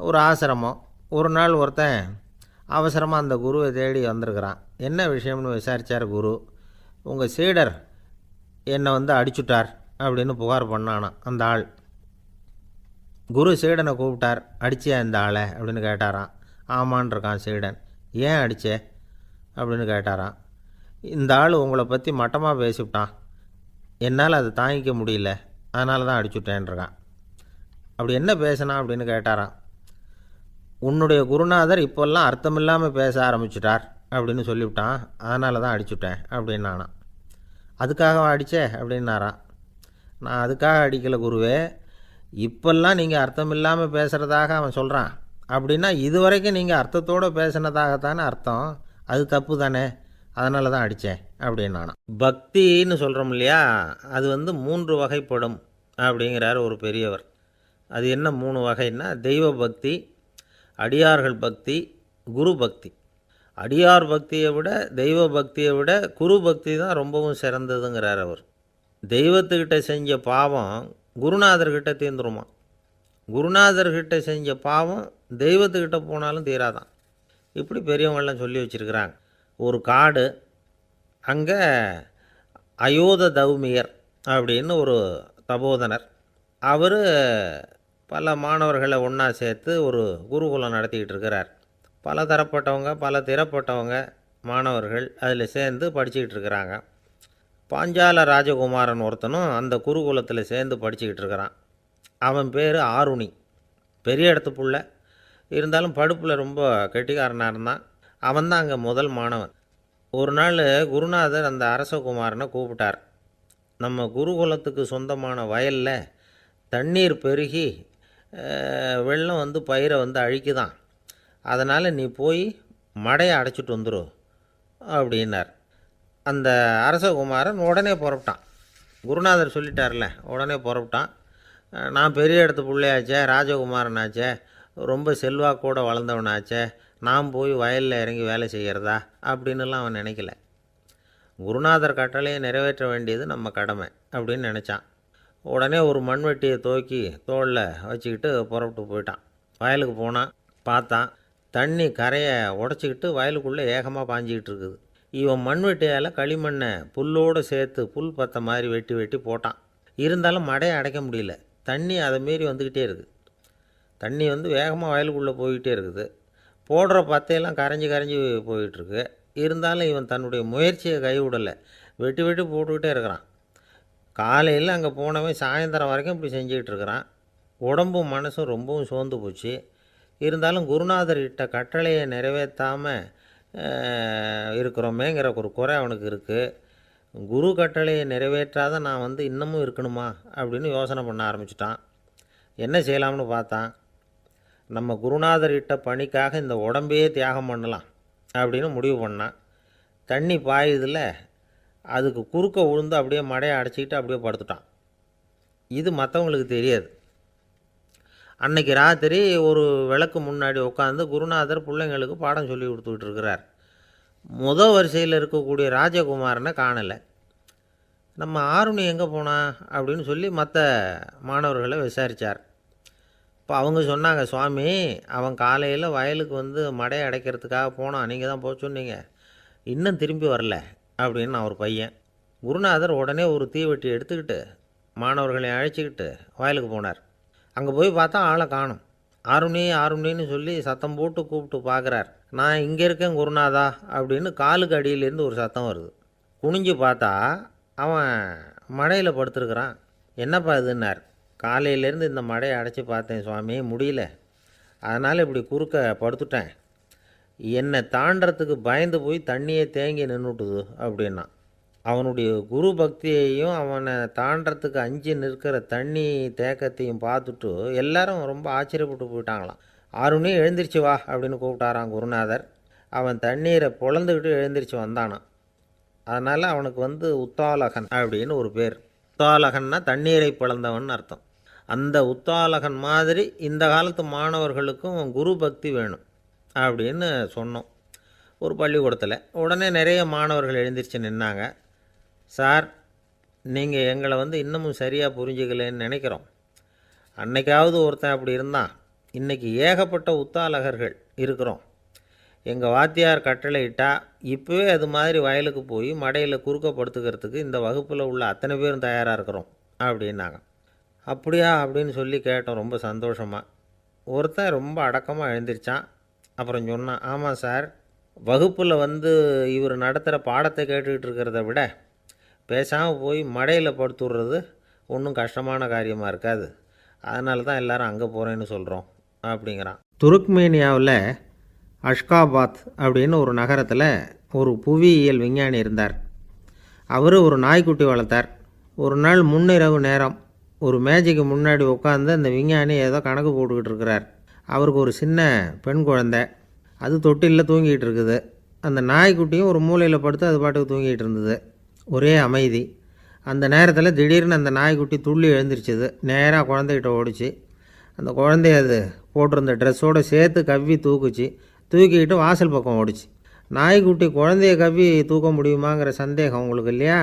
ஒரு ஆசிரமம். ஒரு நாள் ஒருத்தன் அவசரமாக அந்த குருவை தேடி வந்திருக்கிறான். என்ன விஷயம்னு விசாரித்தார் குரு. உங்கள் சீடர் என்னை அடிச்சுட்டார் அப்படின்னு புகார் பண்ணானா அந்த ஆள். குரு சீடனை கூப்பிட்டார். அடிச்சியா இந்த ஆளை அப்படின்னு கேட்டாராம். ஆமான் இருக்கான் சீடன். ஏன் அடித்தே அப்படின்னு கேட்டாராம். இந்த ஆள் உங்களை பற்றி மட்டமாக பேசிவிட்டான், என்னால் அதை தாங்கிக்க முடியல, அதனால தான் அடிச்சுட்டேன்ருக்கான். அப்படி என்ன பேசினா அப்படின்னு கேட்டாராம். உன்னுடைய குருநாதர் இப்போல்லாம் அர்த்தமில்லாமல் பேச ஆரம்பிச்சிட்டார் அப்படின்னு சொல்லிவிட்டான், அதனால தான் அடிச்சுட்டேன் அப்படின்னானா. அதுக்காக அடித்தே அப்படின்னாராம். நான் அதுக்காக அடிக்கலை குருவே, இப்போல்லாம் நீங்கள் அர்த்தம் இல்லாமல் பேசுகிறதாக அவன் சொல்கிறான், அப்படின்னா இதுவரைக்கும் நீங்கள் அர்த்தத்தோடு பேசினதாகத்தானே அர்த்தம், அது தப்பு தானே, அதனால தான் அடித்தேன் அப்படின்னானா. பக்தின்னு சொல்கிறோம் இல்லையா, அது 3 வகைப்படும் அப்படிங்கிறார் ஒரு பெரியவர். அது என்ன 3 வகைன்னா, தெய்வ பக்தி, அடியார்கள் பக்தி, குரு பக்தி. அடியார் பக்தியை விட, தெய்வ பக்தியை விட குரு பக்தி தான் ரொம்பவும் சிறந்ததுங்கிறார் அவர். தெய்வத்துக்கிட்ட செஞ்ச பாவம் குருநாதர்கிட்ட தீர்ந்துருமா, குருநாதர்கிட்ட செஞ்ச பாவம் தெய்வத்துக்கிட்ட போனாலும் தீராதான். இப்படி பெரியவங்கள்லாம் சொல்லி வச்சுருக்கிறாங்க. ஒரு காடு, அங்கே அயோத தௌமியர் அப்படின்னு ஒரு தபோதனர். அவர் பல மாணவர்களை ஒன்றா சேர்த்து ஒரு குருகுலம் நடத்திக்கிட்டு இருக்கிறார். பல தரப்பட்டவங்க, பல திறப்பட்டவங்க மாணவர்கள் அதில் சேர்ந்து படிச்சுக்கிட்டு இருக்கிறாங்க. பாஞ்சால ராஜகுமாரன் ஒருத்தனும் அந்த குருகுலத்தில் சேர்ந்து படிச்சுக்கிட்டு இருக்கிறான். அவன் பேர் ஆருணி. பெரிய இடத்து புள்ள, இருந்தாலும் படுப்பில் ரொம்ப கெட்டிக்காரனாக இருந்தான். அவன் தான் அங்கே முதல் மாணவன். ஒரு நாள் குருநாதர் அந்த அரசகுமாரனை கூப்பிட்டார். நம்ம குருகுலத்துக்கு சொந்தமான வயலில் தண்ணீர் பெருகி வெள்ளம் வந்து பயிரை வந்து அழிக்குதான். அதனால் நீ போய் மடையை அடைச்சிட்டு வந்துரு அப்படின்னார். அந்த அரசகுமாரன் உடனே புறப்பட்டான். குருநாதர் சொல்லிட்டார்ல, உடனே புறப்பட்டான். நான் பெரிய இடத்து பிள்ளையாச்சே, ராஜகுமாரனாச்சே, ரொம்ப செல்வாக்கோடு வளர்ந்தவனாச்சே, நான் போய் வயலில் இறங்கி வேலை செய்கிறதா அப்படின்னுலாம் அவன் நினைக்கல. குருநாதர் கட்டளையை நிறைவேற்ற வேண்டியது நம்ம கடமை அப்படின்னு நினச்சான். உடனே ஒரு மண்வெட்டியை தூக்கி தோளில் வச்சுக்கிட்டு புறப்பட்டு போயிட்டான். வயலுக்கு போனான். பார்த்தான், தண்ணி கரையை உடச்சிக்கிட்டு வயலுக்குள்ளே ஏகமாக பாஞ்சிக்கிட்டு இருக்குது. இவன் மண்வெட்டியால் களிமண்ணை புல்லோடு சேர்த்து புல் பற்ற மாதிரி வெட்டி வெட்டி போட்டான். இருந்தாலும் மடையை அடைக்க முடியல. தண்ணி அதை மீறி வந்துக்கிட்டே இருக்குது. தண்ணி வந்து வேகமாக வயலுக்குள்ளே போய்கிட்டே இருக்குது. போடுற பத்தையெல்லாம் கரைஞ்சி கரைஞ்சி போயிட்டுருக்கு. இருந்தாலும் இவன் தன்னுடைய முயற்சியை கைவிடலை. வெட்டி வெட்டி போட்டுக்கிட்டே இருக்கிறான். காலையில் அங்கே போனவன் சாயந்தரம் வரைக்கும் இப்படி செஞ்சுக்கிட்டு இருக்கிறான். உடம்பும் மனசும் ரொம்பவும் சோர்ந்து போச்சு. இருந்தாலும் குருநாதர் இட்ட கட்டளையை நிறைவேற்றாமல் இருக்கிறோமேங்கிற ஒரு குறை அவனுக்கு இருக்குது. குரு கட்டளையை நிறைவேற்றாத நான் வந்து இன்னமும் இருக்கணுமா அப்படின்னு யோசனை பண்ண ஆரம்பிச்சிட்டான். என்ன செய்யலாம்னு பார்த்தான். நம்ம குருநாதர் இட்ட பணிக்காக இந்த உடம்பையே தியாகம் பண்ணலாம் அப்படின்னு முடிவு பண்ணான். தண்ணி பாயுதில் அதுக்கு குறுக்க விழுந்து அப்படியே மடையை அடைச்சிக்கிட்டு அப்படியே படுத்துட்டான். இது மற்றவங்களுக்கு தெரியாது. அன்னைக்கு ராத்திரி ஒரு விளக்கு முன்னாடி உட்காந்து குருநாதர் பிள்ளைங்களுக்கு பாடம் சொல்லி கொடுத்துக்கிட்டு இருக்கிறார். வரிசையில் இருக்கக்கூடிய ராஜகுமாரனை காணலை. நம்ம ஆருணி எங்கே போனா அப்படின்னு சொல்லி மற்ற மாணவர்களை விசாரித்தார். இப்போ அவங்க சொன்னாங்க, சுவாமி அவன் காலையில் வயலுக்கு வந்து மடையை அடைக்கிறதுக்காக போனான், நீங்கள் தான் போக சொன்னீங்க, இன்னும் திரும்பி வரல அப்படின்னு அவர் பையன். குருநாதர் உடனே ஒரு தீவெட்டி எடுத்துக்கிட்டு மாணவர்களை அழைச்சிக்கிட்டு வயலுக்கு போனார். அங்கே போய் பார்த்தா ஆளை காணும். ஆருணி ஆருணின்னு சொல்லி சத்தம் போட்டு கூப்பிட்டு பார்க்குறார். நான் இங்கே இருக்கேன் குருநாதா அப்படின்னு காலுக்கு அடியிலேருந்து ஒரு சத்தம் வருது. குனிஞ்சு பார்த்தா அவன் மடையில் படுத்துருக்குறான். என்னப்பா இதுன்னார். காலையிலேருந்து இந்த மடையை அடைச்சி பார்த்தேன் சுவாமி, முடியல, அதனால் இப்படி குறுக்க படுத்துட்டேன். என்னை தாண்டறதுக்கு பயந்து போய் தண்ணியே தேங்கி நின்றுட்டுது அப்படின்னா. அவனுடைய குரு பக்தியையும் அவனை தாண்டறதுக்கு அஞ்சு நிற்கிற தண்ணி தேக்கத்தையும் பார்த்துட்டு எல்லாரும் ரொம்ப ஆச்சரியப்பட்டு போயிட்டாங்களாம். ஆருணி எழுந்திரிச்சு வா அப்படின்னு கூப்பிட்டாரான் குருநாதர். அவன் தண்ணீரை பொழந்துக்கிட்டு எழுந்திரிச்சு வந்தானான். அதனால் அவனுக்கு வந்து உத்தாலகன் அப்படின்னு ஒரு பேர். உத்தாலகன்னா தண்ணீரை பிளந்தவன் அர்த்தம். அந்த உத்தாலகன் மாதிரி இந்த காலத்து மாணவர்களுக்கும் குரு பக்தி வேணும் அப்படின்னு சொன்னோம் ஒரு பள்ளிக்கூடத்தில். உடனே நிறைய மாணவர்கள் எழுந்திரிச்சு நின்னாங்க. சார், நீங்கள் எங்களை வந்து இன்னமும் சரியாக புரிஞ்சுக்கலன்னு நினைக்கிறோம். அன்னைக்காவது ஒருத்தன் அப்படி இருந்தான், இன்றைக்கி ஏகப்பட்ட உத்தாலகர்கள் இருக்கிறோம். எங்கள் வாத்தியார் கட்டளை இட்டால் இப்போவே அது மாதிரி வயலுக்கு போய் மடையில் குறுக்கப்படுத்துக்கிறதுக்கு இந்த வகுப்பில் உள்ள அத்தனை பேரும் தயாராக இருக்கிறோம் அப்படின்னாங்க. அப்படியா அப்படின்னு சொல்லி கேட்டோம் ரொம்ப சந்தோஷமாக. ஒருத்தன் ரொம்ப அடக்கமாக எழுந்திரிச்சான். அப்புறம் சொன்னான், ஆமாம் சார், வகுப்பில் வந்து இவர் நடத்துகிற பாடத்தை கேட்டுக்கிட்டு இருக்கிறத விட பேசாமல் போய் மடையில் படுத்துடுறது ஒன்றும் கஷ்டமான காரியமாக இருக்காது, அதனால தான் எல்லோரும் அங்கே போகிறேன்னு சொல்கிறோம் அப்படிங்கிறான். துருக்மேனியாவில் அஷ்காபாத் அப்படின்னு ஒரு நகரத்தில் ஒரு புவியியல் விஞ்ஞானி இருந்தார். அவர் ஒரு நாய்க்குட்டி வளர்த்தார். ஒரு நாள் முன்னிரவு நேரம் ஒரு மேஜைக்கு முன்னாடி உட்காந்து அந்த விஞ்ஞானி ஏதோ கணக்கு போட்டுக்கிட்டு இருக்கிறார். அவருக்கு ஒரு சின்ன பெண் குழந்தை, அது தொட்டிலில் தூங்கிட்டு இருக்குது. அந்த நாய்க்குட்டியும் ஒரு மூலையில் படுத்து அது பாட்டுக்கு தூங்கிட்டு இருந்தது. ஒரே அமைதி. அந்த நேரத்தில் திடீர்னு அந்த நாய்க்குட்டி துள்ளி எழுந்திரிச்சிது. நேராக குழந்தைகிட்ட ஓடிச்சு. அந்த குழந்தைய அது போட்டிருந்த ட்ரெஸ்ஸோடு சேர்த்து கவ்வி தூக்குச்சு. தூக்கிக்கிட்டு வாசல் பக்கம் ஓடிச்சு. நாய்க்குட்டி குழந்தைய கவ்வி தூக்க முடியுமாங்கிற சந்தேகம் உங்களுக்கு இல்லையா?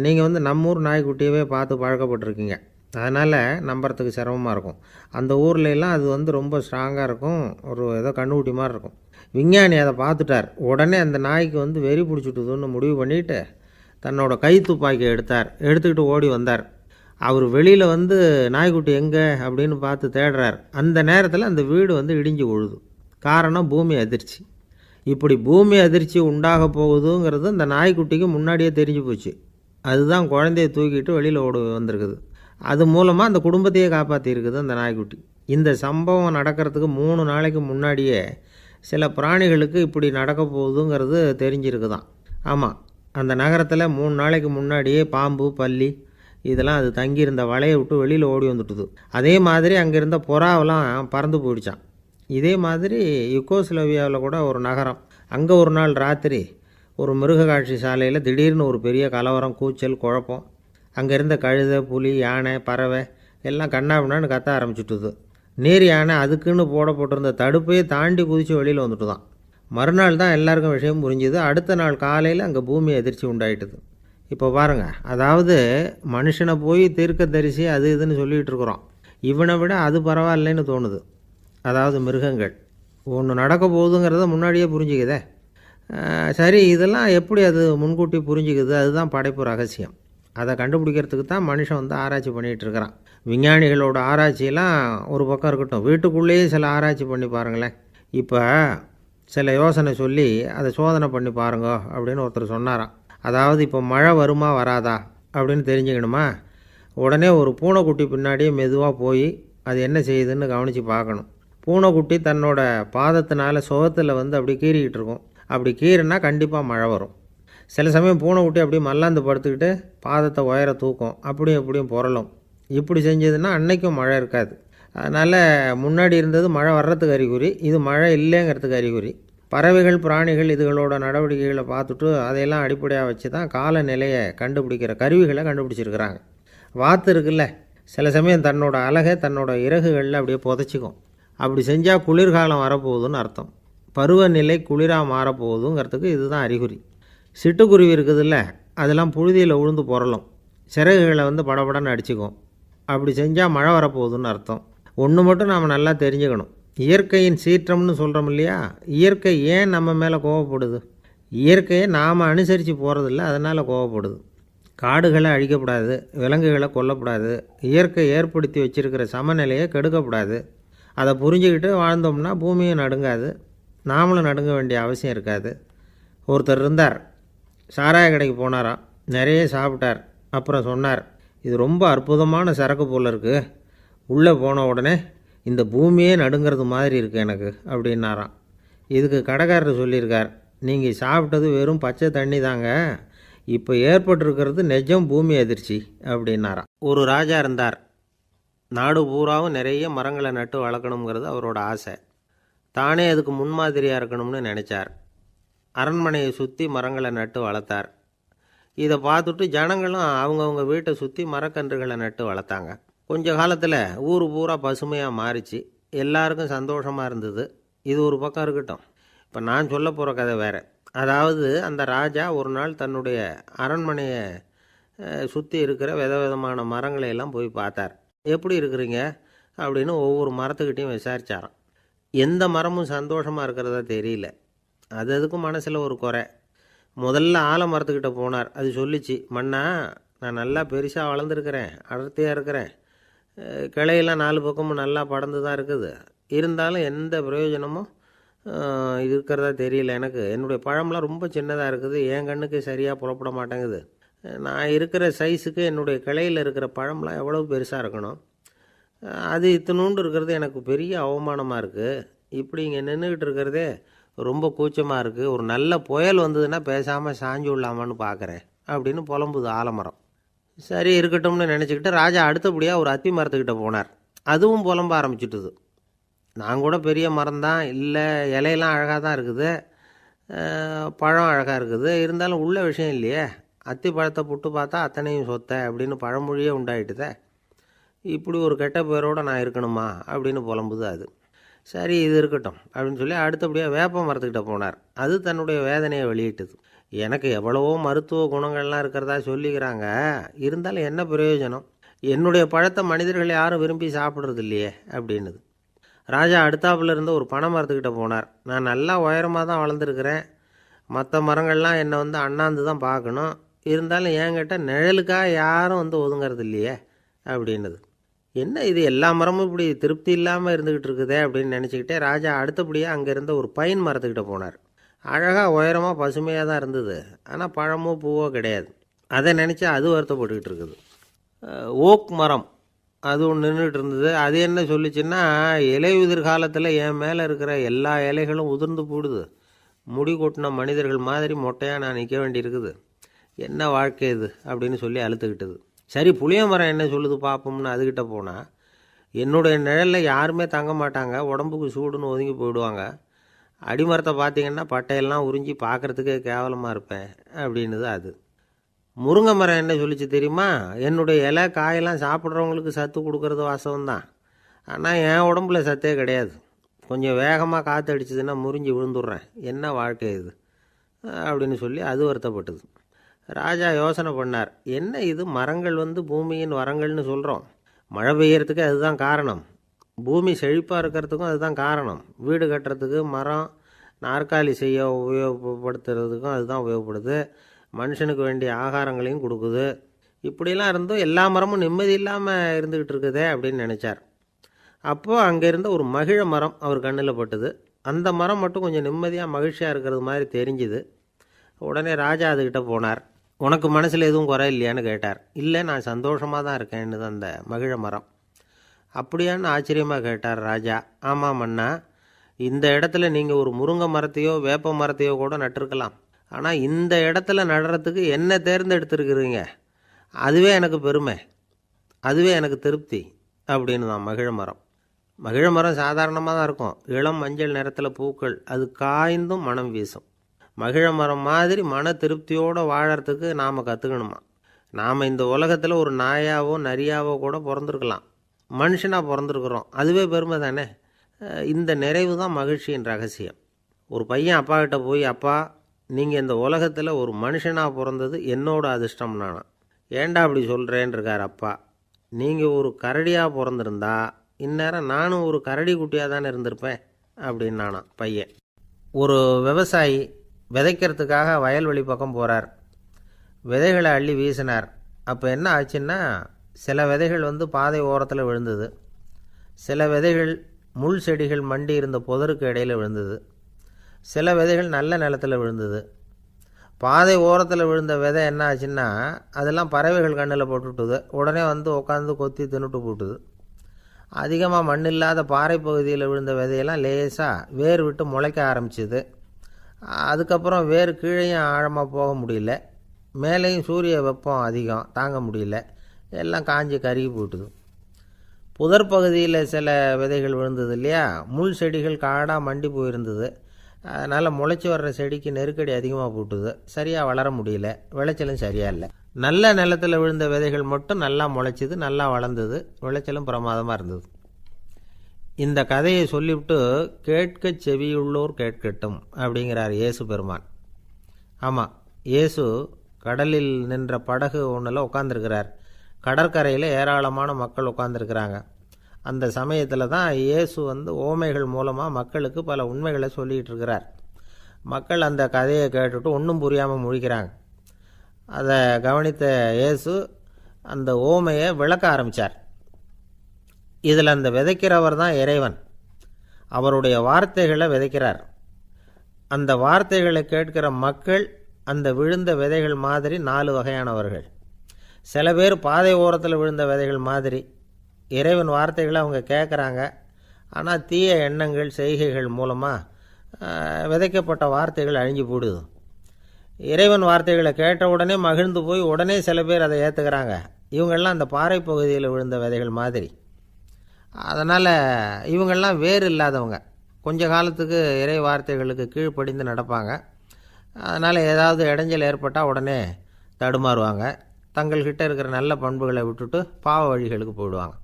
நீங்கள் வந்து நம்ம ஊர் நாய்க்குட்டியவே பார்த்து பழக்கப்பட்டிருக்கீங்க, அதனால் நம்புறதுக்கு சிரமமாக இருக்கும். அந்த ஊர்லெலாம் அது வந்து ரொம்ப ஸ்ட்ராங்காக இருக்கும், ஒரு ஏதோ கண்ணுக்குட்டி மாதிரி இருக்கும். விஞ்ஞானி அதை பார்த்துட்டார். உடனே அந்த நாய்க்கு வந்து வெறி பிடிச்சிட்டுதுன்னு முடிவு பண்ணிவிட்டு தன்னோட கை துப்பாக்கி எடுத்துக்கிட்டு ஓடி வந்தார். அவர் வெளியில் வந்து நாய்க்குட்டி எங்கே அப்படின்னு பார்த்து தேடுறார். அந்த நேரத்தில் அந்த வீடு வந்து இடிஞ்சு விழுது. காரணம் பூமி அதிர்ச்சி. இப்படி பூமி அதிர்ச்சி உண்டாக போகுதுங்கிறது அந்த நாய்க்குட்டிக்கு முன்னாடியே தெரிஞ்சு போச்சு. அதுதான் குழந்தைய தூக்கிட்டு வெளியில் வந்திருக்குது. அது மூலமாக அந்த குடும்பத்தையே காப்பாற்றிருக்குது அந்த நாய்க்குட்டி. இந்த சம்பவம் நடக்கிறதுக்கு 3 நாளைக்கு முன்னாடியே சில பிராணிகளுக்கு இப்படி நடக்க போகுதுங்கிறது தெரிஞ்சிருக்குதான். ஆமாம், அந்த நகரத்தில் 3 நாளைக்கு முன்னாடியே பாம்பு, பல்லி இதெல்லாம் அது தங்கியிருந்த வலையை விட்டு வெளியில் ஓடி வந்துட்டுது. அதே மாதிரி அங்கே இருந்த புறாவெல்லாம் பறந்து போயிடுச்சான். இதே மாதிரி யுகோஸ்லோவியாவில் கூட ஒரு நகரம், அங்கே ஒரு நாள் ராத்திரி ஒரு மிருக காட்சி சாலையில் திடீர்னு ஒரு பெரிய கலவரம், கூச்சல், குழப்பம். அங்கே இருந்த கழுதை, புலி, யானை, பறவை எல்லாம் கண்ணாபின்னான்னு கத்த ஆரம்பிச்சுட்டுது. நேர் யானை அதுக்குன்னு போடப்பட்டிருந்த தடுப்பையே தாண்டி குதித்து வெளியில் வந்துட்டு தான். மறுநாள் தான் எல்லாருக்கும் விஷயம் புரிஞ்சுது. அடுத்த நாள் காலையில் அங்கே பூமி அதிர்ச்சி உண்டாயிட்டுது. இப்போ பாருங்கள், அதாவது மனுஷனை போய் தீர்க்கதரிசி அது இதுன்னு சொல்லிகிட்டு இருக்கிறோம். இவனை விட அது பரவாயில்லைன்னு தோணுது. அதாவது மிருகங்கள் ஒன்று நடக்க போகுதுங்கிறத முன்னாடியே புரிஞ்சுக்குதே. சரி, இதெல்லாம் எப்படி அது முன்கூட்டி புரிஞ்சுக்குது? அதுதான் படைப்பு ரகசியம். அதை கண்டுபிடிக்கிறதுக்கு தான் மனுஷன் வந்து ஆராய்ச்சி பண்ணிகிட்டு இருக்கிறான். விஞ்ஞானிகளோட ஆராய்ச்சியெல்லாம் ஒரு பக்கம் இருக்கட்டும், வீட்டுக்குள்ளேயே சில ஆராய்ச்சி பண்ணி பாருங்களேன். இப்போ சில யோசனை சொல்லி அதை சோதனை பண்ணி பாருங்க அப்படின்னு ஒருத்தர் சொன்னாராம். அதாவது இப்போ மழை வருமா வராதா அப்படின்னு தெரிஞ்சுக்கணுமா, உடனே ஒரு பூனைக்குட்டி பின்னாடியே மெதுவாக போய் அது என்ன செய்யுதுன்னு கவனித்து பார்க்கணும். பூனைக்குட்டி தன்னோட பாதத்தினால சுகத்தில் வந்து அப்படி கீறிக்கிட்டு இருக்கும். அப்படி கீறினா கண்டிப்பாக மழை வரும். சில சமயம் பூனைக்குட்டி அப்படியே மல்லாந்து படுத்துக்கிட்டு பாதத்தை உயர தூக்கும், அப்படியும் எப்படியும் புரளும். இப்படி செஞ்சதுன்னா அன்னைக்கும் மழை இருக்காது. அதனால் முன்னாடி இருந்தது மழை வர்றதுக்கு அறிகுறி, இது மழை இல்லைங்கிறதுக்கு அறிகுறி. பறவைகள், பிராணிகள் இதுகளோட நடவடிக்கைகளை பார்த்துட்டு அதையெல்லாம் அடிப்படையாக வச்சு தான் காலநிலையை கண்டுபிடிக்கிற கருவிகளை கண்டுபிடிச்சிருக்கிறாங்க. வாத்து இருக்குல்ல, சில சமயம் தன்னோட அழகை தன்னோட இறகுகளில் அப்படியே புதைச்சிக்கும். அப்படி செஞ்சால் குளிர்காலம் வரப்போகுதுன்னு அர்த்தம். பருவநிலை குளிராக மாறப்போகுதுங்கிறதுக்கு இதுதான் அறிகுறி. சிட்டுக்குருவி இருக்குதுல்ல, அதெல்லாம் புழுதியில் உழுந்து புரளும், சிறகுகளை வந்து படபடன்னு அடிச்சுக்கும். அப்படி செஞ்சால் மழை வரப்போகுதுன்னு அர்த்தம். ஒன்று மட்டும் நாம் நல்லா தெரிஞ்சுக்கணும், இயற்கையின் சீற்றம்னு சொல்கிறோம் இல்லையா, இயற்கை ஏன் நம்ம மேலே கோவப்படுது? இயற்கையை நாம் அனுசரித்து போகிறதில்ல, அதனால் கோவப்படுது. காடுகளை அழிக்கப்படாது, விலங்குகளை கொல்லக்கூடாது, இயற்கை ஏற்படுத்தி வச்சுருக்கிற சமநிலையை கெடுக்கக்கூடாது. அதை புரிஞ்சுக்கிட்டு வாழ்ந்தோம்னா பூமியும் நடுங்காது, நாமளும் நடுங்க வேண்டிய அவசியம் இருக்காது. ஒருத்தர் இருந்தார், சாராய கடைக்கு போனாராம், நிறைய சாப்பிட்டார். அப்புறம் சொன்னார், இது ரொம்ப அற்புதமான சரக்கு போல் இருக்குது, உள்ளே போன உடனே இந்த பூமியே நடுங்கிறது மாதிரி இருக்குது எனக்கு அப்படின்னாராம். இதுக்கு கடைக்காரர் சொல்லியிருக்கார், நீங்கள் சாப்பிட்டது வெறும் பச்சை தண்ணி தாங்க, இப்போ ஏற்பட்டிருக்கிறது நிஜம் பூமி அதிர்ச்சி அப்படின்னாராம். ஒரு ராஜா இருந்தார், நாடு பூராவும் நிறைய மரங்களை நட்டு வளர்க்கணுங்கிறது அவரோட ஆசை. தானே அதுக்கு முன்மாதிரியாக இருக்கணும்னு நினச்சார். அரண்மனையை சுற்றி மரங்களை நட்டு வளர்த்தார். இதை பார்த்துட்டு ஜனங்களும் அவங்கவுங்க வீட்டை சுற்றி மரக்கன்றுகளை நட்டு வளர்த்தாங்க. கொஞ்ச காலத்தில் ஊர் பூரா பசுமையாக மாறிச்சு, எல்லாருக்கும் சந்தோஷமாக இருந்தது. இது ஒரு பக்கம் இருக்கட்டும், இப்போ நான் சொல்ல போகிற கதை வேறு. அதாவது அந்த ராஜா ஒரு நாள் தன்னுடைய அரண்மனையை சுற்றி இருக்கிற விதவிதமான மரங்களை எல்லாம் போய் பார்த்தார். எப்படி இருக்கிறீங்க அப்படின்னு ஒவ்வொரு மரத்துக்கிட்டையும் விசாரித்தாராம். எந்த மரமும் சந்தோஷமாக இருக்கிறதா தெரியல. அது அதுக்கும் மனசில் ஒரு குறை. முதல்ல ஆலமரத்துக்கிட்ட போனார். அது சொல்லிச்சு, மண்ணா நான் நல்லா பெருசாக வளர்ந்துருக்கிறேன், அடர்த்தியாக இருக்கிறேன், கிளையெல்லாம் 4 பக்கமும் நல்லா படர்ந்து தான் இருக்குது, இருந்தாலும் எந்த பிரயோஜனமும் இருக்கிறதா தெரியல எனக்கு. என்னுடைய பழம்லாம் ரொம்ப சின்னதாக இருக்குது, என் கண்ணுக்கு சரியாக புறப்பட மாட்டேங்குது. நான் இருக்கிற சைஸுக்கு என்னுடைய கிளையில் இருக்கிற பழம்லாம் எவ்வளோ பெருசாக இருக்கணும், அது இத்தினூண்டு இருக்கிறது எனக்கு பெரிய அவமானமாக இருக்குது. இப்படி இங்கே நின்றுக்கிட்டு இருக்கிறதே ரொம்ப கூச்சமாக இருக்குது. ஒரு நல்ல புயல் வந்ததுன்னா பேசாமல் சாஞ்சு விடலாமான்னு பார்க்குறேன் அப்படின்னு புலம்புது ஆலமரம். சரி இருக்கட்டும்னு நினச்சிக்கிட்டு ராஜா அடுத்தபடியாக ஒரு அத்தி மரத்துக்கிட்ட போனார். அதுவும் புலம்ப ஆரம்பிச்சுட்டுது. நான் கூட பெரிய மரம் தான், இல்லை இலையெல்லாம் அழகாக தான் இருக்குது, பழம் அழகாக இருக்குது, இருந்தாலும் உள்ள விஷயம் இல்லையே, அத்தி பழத்தை புட்டு பார்த்தா அத்தனையும் சொத்தை அப்படின்னு பழமொழியே உண்டாயிட்டுதே, இப்படி ஒரு கெட்ட பேரோடு நான் இருக்கணுமா அப்படின்னு புலம்புது அது. சரி இது இருக்கட்டும் அப்படின்னு சொல்லி அடுத்தபடியாக வேப்ப மரத்துக்கிட்ட போனார். அது தன்னுடைய வேதனையை வெளியிட்டது. எனக்கு எவ்வளவோ மருத்துவ குணங்கள்லாம் இருக்கிறதா சொல்லிக்கிறாங்க, இருந்தாலும் என்ன பிரயோஜனம், என்னுடைய பழத்தை மனிதர்கள் யாரும் விரும்பி சாப்பிட்றது இல்லையே அப்படின்னுது. ராஜா அடுத்தாப்புல இருந்த ஒரு பனை மரத்துக்கிட்ட போனார். நான் நல்லா உயரமாக தான் வளர்ந்துருக்கிறேன், மற்ற மரங்கள்லாம் என்னை வந்து அண்ணாந்து தான் பார்க்கணும், இருந்தாலும் என்கிட்ட நிழலுக்காக யாரும் வந்து ஒதுங்கிறது இல்லையே அப்படின்னுது. என்ன இது எல்லா மரமும் இப்படி திருப்தி இல்லாமல் இருந்துக்கிட்டு இருக்குதே அப்படின்னு நினச்சிக்கிட்டே ராஜா அடுத்தபடியாக அங்கே இருந்த ஒரு பைன் மரத்துக்கிட்ட போனார். அழகாக உயரமாக பசுமையாக தான் இருந்தது, ஆனால் பழமோ பூவோ கிடையாது. அதை நினச்சா அது வருத்தப்பட்டுக்கிட்டு இருக்குது. ஓக் மரம் அது ஒன்று நின்றுட்டு இருந்தது. அது என்ன சொல்லிச்சுன்னா, இலையுதிர் காலத்தில் என் மேலே இருக்கிற எல்லா இலைகளும் உதிர்ந்து போடுது, முடி கொட்டின மனிதர்கள் மாதிரி மொட்டையாக நான் நிற்க வேண்டியிருக்குது, என்ன வாழ்க்கை இது அப்படின்னு சொல்லி அழுத்துக்கிட்டது. சரி, புளிய மரம் என்ன சொல்லுது பார்ப்போம்னு அதுக்கிட்ட போனால், என்னுடைய நிழலில் யாருமே தங்க மாட்டாங்க, உடம்புக்கு சூடுன்னு ஒதுங்கி போயிடுவாங்க, அடிமரத்தை பார்த்தீங்கன்னா பட்டையெல்லாம் உறிஞ்சி பார்க்குறதுக்கே கேவலமாக இருப்பேன் அப்படின்னுது அது. முருங்கை மரம் என்ன சொல்லிச்சு தெரியுமா, என்னுடைய இலை காயெல்லாம் சாப்பிட்றவங்களுக்கு சத்து கொடுக்கறது வாசம்தான், ஆனால் என் உடம்புல சத்தே கிடையாது, கொஞ்சம் வேகமாக காற்று அடிச்சதுன்னா முறிஞ்சி விழுந்துடுறேன், என்ன வாழ்க்கை இது அப்படின்னு சொல்லி அது வருத்தப்பட்டது. ராஜா யோசனை பண்ணார், என்ன இது மரங்கள் பூமியின் வரங்கள்னு சொல்கிறோம், மழை பெய்யறதுக்கு அதுதான் காரணம், பூமி செழிப்பாக இருக்கிறதுக்கும் அதுதான் காரணம், வீடு கட்டுறதுக்கு மரம், நாற்காலி செய்ய உபயோகப்படுத்துறதுக்கும் அதுதான் உபயோகப்படுது, மனுஷனுக்கு வேண்டிய ஆகாரங்களையும் கொடுக்குது, இப்படிலாம் இருந்தும் எல்லா மரமும் நிம்மதி இல்லாமல் இருந்துக்கிட்டு இருக்குதே அப்படின்னு நினச்சார். அப்போது அங்கே இருந்த ஒரு மகிழ மரம் அவர் கண்ணில் பட்டுது. அந்த மரம் மட்டும் கொஞ்சம் நிம்மதியாக மகிழ்ச்சியாக இருக்கிறது மாதிரி தெரிஞ்சுது. உடனே ராஜா அதுக்கிட்ட போனார். உனக்கு மனசில் எதுவும் குறை இல்லையான்னு கேட்டார். இல்லை, நான் சந்தோஷமாக தான் இருக்கேன்னு அந்த மகிழ மரம். அப்படியான்னு ஆச்சரியமாக கேட்டார் ராஜா. ஆமாம் மன்னா, இந்த இடத்துல நீங்கள் ஒரு முருங்கை மரத்தையோ வேப்ப மரத்தையோ கூட நட்டிருக்கலாம், ஆனால் இந்த இடத்துல நடுறதுக்கு என்ன தேர்ந்தெடுத்துருக்குறீங்க, அதுவே எனக்கு பெருமை, அதுவே எனக்கு திருப்தி அப்படின்னு தான் மகிழ மரம். மகிழ மரம் சாதாரணமாக தான் இருக்கும், இளம் மஞ்சள் நிறத்தில் பூக்கள், அது காய்ந்தும் மனம் வீசும். மகிழ மரம் மாதிரி மன திருப்தியோடு வாழறதுக்கு நாம் கற்றுக்கணுமா. நாம் இந்த உலகத்தில் ஒரு நாயாவோ நரியாவோ கூட பிறந்திருக்கலாம், மனுஷனாக பிறந்திருக்கிறோம், அதுவே பெருமை தானே. இந்த நிறைவு தான் மகிழ்ச்சியின் ரகசியம். ஒரு பையன் அப்பா கிட்ட போய், அப்பா நீங்கள் இந்த உலகத்தில் ஒரு மனுஷனாக பிறந்தது என்னோட அதிர்ஷ்டம் நானா. ஏண்டா அப்படி சொல்கிறேன்னு இருக்கார் அப்பா. நீங்கள் ஒரு கரடியாக பிறந்திருந்தா இந்நேரம் நானும் ஒரு கரடி குட்டியாக தானே இருந்திருப்பேன் அப்படின்னு நானா பையன். ஒரு விவசாயி விதைக்கிறதுக்காக வயல்வெளி பக்கம் போகிறார். விதைகளை அள்ளி வீசினார். அப்போ என்ன ஆச்சுன்னா, சில விதைகள் பாதை ஓரத்தில் விழுந்தது, சில விதைகள் முள் செடிகள் மண்டி இருந்த புதருக்கு இடையில் விழுந்தது, சில விதைகள் நல்ல நிலத்தில் விழுந்தது. பாதை ஓரத்தில் விழுந்த விதை என்ன ஆச்சுன்னா, அதெல்லாம் பறவைகள் கண்ணில் போட்டுவிட்டுது, உடனே உட்காந்து கொத்தி தின்னுட்டு போட்டுது. அதிகமாக மண் இல்லாத பாறை பகுதியில் விழுந்த விதையெல்லாம் லேசாக வேர் விட்டு முளைக்க ஆரம்பிச்சிது. அதுக்கப்புறம் வேர் கீழேயும் ஆழமாக போக முடியல, மேலேயும் சூரிய வெப்பம் அதிகம் தாங்க முடியல, எல்லாம் காஞ்சி கருகி போட்டுது. புதர் பகுதியில் சில விதைகள் விழுந்தது இல்லையா, முள் செடிகள் காடாக மண்டி போயிருந்தது, அதனால் முளைச்சி வர்ற செடிக்கு நெருக்கடி அதிகமாக போட்டுது, சரியாக வளர முடியல, விளைச்சலும் சரியாக இல்லை. நல்ல நிலத்தில் விழுந்த விதைகள் மட்டும் நல்லா முளைச்சிது, நல்லா வளர்ந்தது, விளைச்சலும் பிரமாதமாக இருந்தது. இந்த கதையை சொல்லிவிட்டு கேட்க செவியுள்ளோர் கேட்கட்டும் அப்படிங்கிறார் இயேசு பெருமான். ஆமாம், இயேசு கடலில் நின்ற படகு ஒன்றில் உட்காந்துருக்கிறார். கடற்கரையில் ஏராளமான மக்கள் உட்காந்துருக்கிறாங்க. அந்த சமயத்தில் தான் இயேசு ஓமைகள் மூலமாக மக்களுக்கு பல உண்மைகளை சொல்லிகிட்டு இருக்கிறார். மக்கள் அந்த கதையை கேட்டுட்டு ஒன்றும் புரியாமல் முழிக்கிறாங்க. அதை கவனித்த இயேசு அந்த ஓமையை விளக்க ஆரம்பித்தார். இதில் அந்த விதைக்கிறவர் தான் இறைவன், அவருடைய வார்த்தைகளை விதைக்கிறார். அந்த வார்த்தைகளை கேட்கிற மக்கள் அந்த விழுந்த விதைகள் மாதிரி 4 வகையானவர்கள். சில பேர் பாதை ஓரத்தில் விழுந்த விதைகள் மாதிரி, இறைவன் வார்த்தைகளை அவங்க கேட்குறாங்க, ஆனால் தீய எண்ணங்கள் செய்கைகள் மூலமாக விதைக்கப்பட்ட வார்த்தைகள் அழிஞ்சு போடுது. இறைவன் வார்த்தைகளை கேட்ட உடனே மகிழ்ந்து போய் உடனே சில பேர் அதை ஏற்றுக்கிறாங்க. இவங்கெல்லாம் அந்த பாறை பகுதியில் விழுந்த விதைகள் மாதிரி. அதனால் இவங்கெல்லாம் வேறு இல்லாதவங்க, கொஞ்ச காலத்துக்கு இறை வார்த்தைகளுக்கு கீழ்ப்படிந்து நடப்பாங்க. அதனால் ஏதாவது இடைஞ்சல் ஏற்பட்டால் உடனே தடுமாறுவாங்க, தங்கள்கிட்ட இருக்கிற நல்ல பண்புகளை விட்டுட்டு பாவ வழிகளுக்கு போயிடுவாங்க.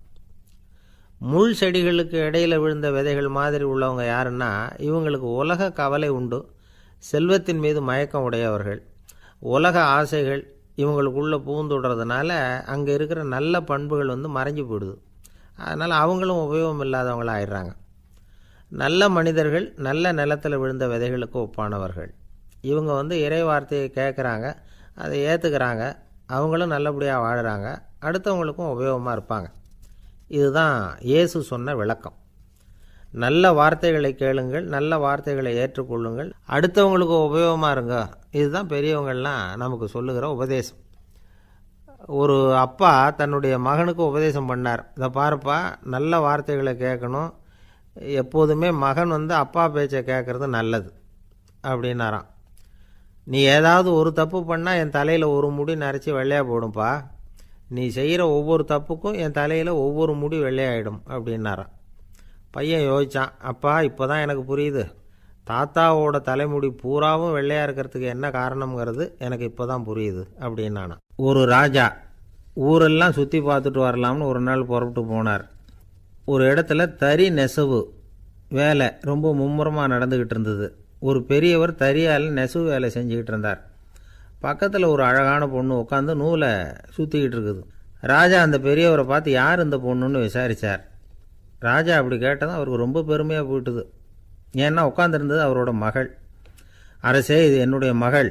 முள் செடிகளுக்கு இடையில் விழுந்த விதைகள் மாதிரி உள்ளவங்க யாருன்னா, இவங்களுக்கு உலக கவலை உண்டு, செல்வத்தின் மீது மயக்கம் உடையவர்கள், உலக ஆசைகள் இவங்களுக்குள்ளே பூந்துடுறதுனால அங்கே இருக்கிற நல்ல பண்புகள் மறைஞ்சு போயிடுது. அதனால் அவங்களும் உபயோகம் இல்லாதவங்களாக ஆயிடுறாங்க. நல்ல மனிதர்கள் நல்ல நிலத்தில் விழுந்த விதைகளுக்கு ஒப்பானவர்கள். இவங்க இறை வார்த்தையை கேட்குறாங்க, அதை ஏற்றுக்கிறாங்க, அவங்களும் நல்லபடியாக வாழுறாங்க, அடுத்தவங்களுக்கும் உபயோகமாக இருப்பாங்க. இதுதான் இயேசு சொன்ன விளக்கம். நல்ல வார்த்தைகளை கேளுங்கள், நல்ல வார்த்தைகளை ஏற்றுக்கொள்ளுங்கள், அடுத்தவங்களுக்கு உபயோகமாக இருங்க. இதுதான் பெரியவங்கள்லாம் நமக்கு சொல்லுகிற உபதேசம். ஒரு அப்பா தன்னுடைய மகனுக்கு உபதேசம் பண்ணார். இதை பாருப்பா, நல்ல வார்த்தைகளை கேட்கணும், எப்போதுமே மகன் அப்பா பேச்சை கேட்குறது நல்லது அப்படின்னாராம். நீ ஏதாவது ஒரு தப்பு பண்ணால் என் தலையில் ஒரு முடி நரைச்சி வெள்ளையாக போடும்பா, நீ செய்கிற ஒவ்வொரு தப்புக்கும் என் தலையில் ஒவ்வொரு முடி வெள்ளையாயிடும் அப்படின்னாராம். பையன் யோசித்தான், அப்பா இப்போ தான் எனக்கு புரியுது, தாத்தாவோட தலைமுடி பூராவும் வெள்ளையாக இருக்கிறதுக்கு என்ன காரணங்கிறது எனக்கு இப்போ தான் புரியுது அப்படின்னானா. ஒரு ராஜா ஊரெல்லாம் சுற்றி பார்த்துட்டு வரலாம்னு ஒரு நாள் புறப்பட்டு போனார். ஒரு இடத்துல தறி நெசவு வேலை ரொம்ப மும்முரமாக நடந்துக்கிட்டு இருந்தது. ஒரு பெரியவர் தறியால் நெசவு வேலை செஞ்சுக்கிட்டு இருந்தார். பக்கத்தில் ஒரு அழகான பொண்ணு உட்காந்து நூலை சுற்றிக்கிட்டு இருக்குது. ராஜா அந்த பெரியவரை பார்த்து யார் இந்த பொண்ணுன்னு விசாரித்தார். ராஜா அப்படி கேட்டதும் அவருக்கு ரொம்ப பெருமையாக போயிட்டுது. ஏன்னா உட்காந்துருந்தது அவரோட மகள். அரசே, இது என்னுடைய மகள்,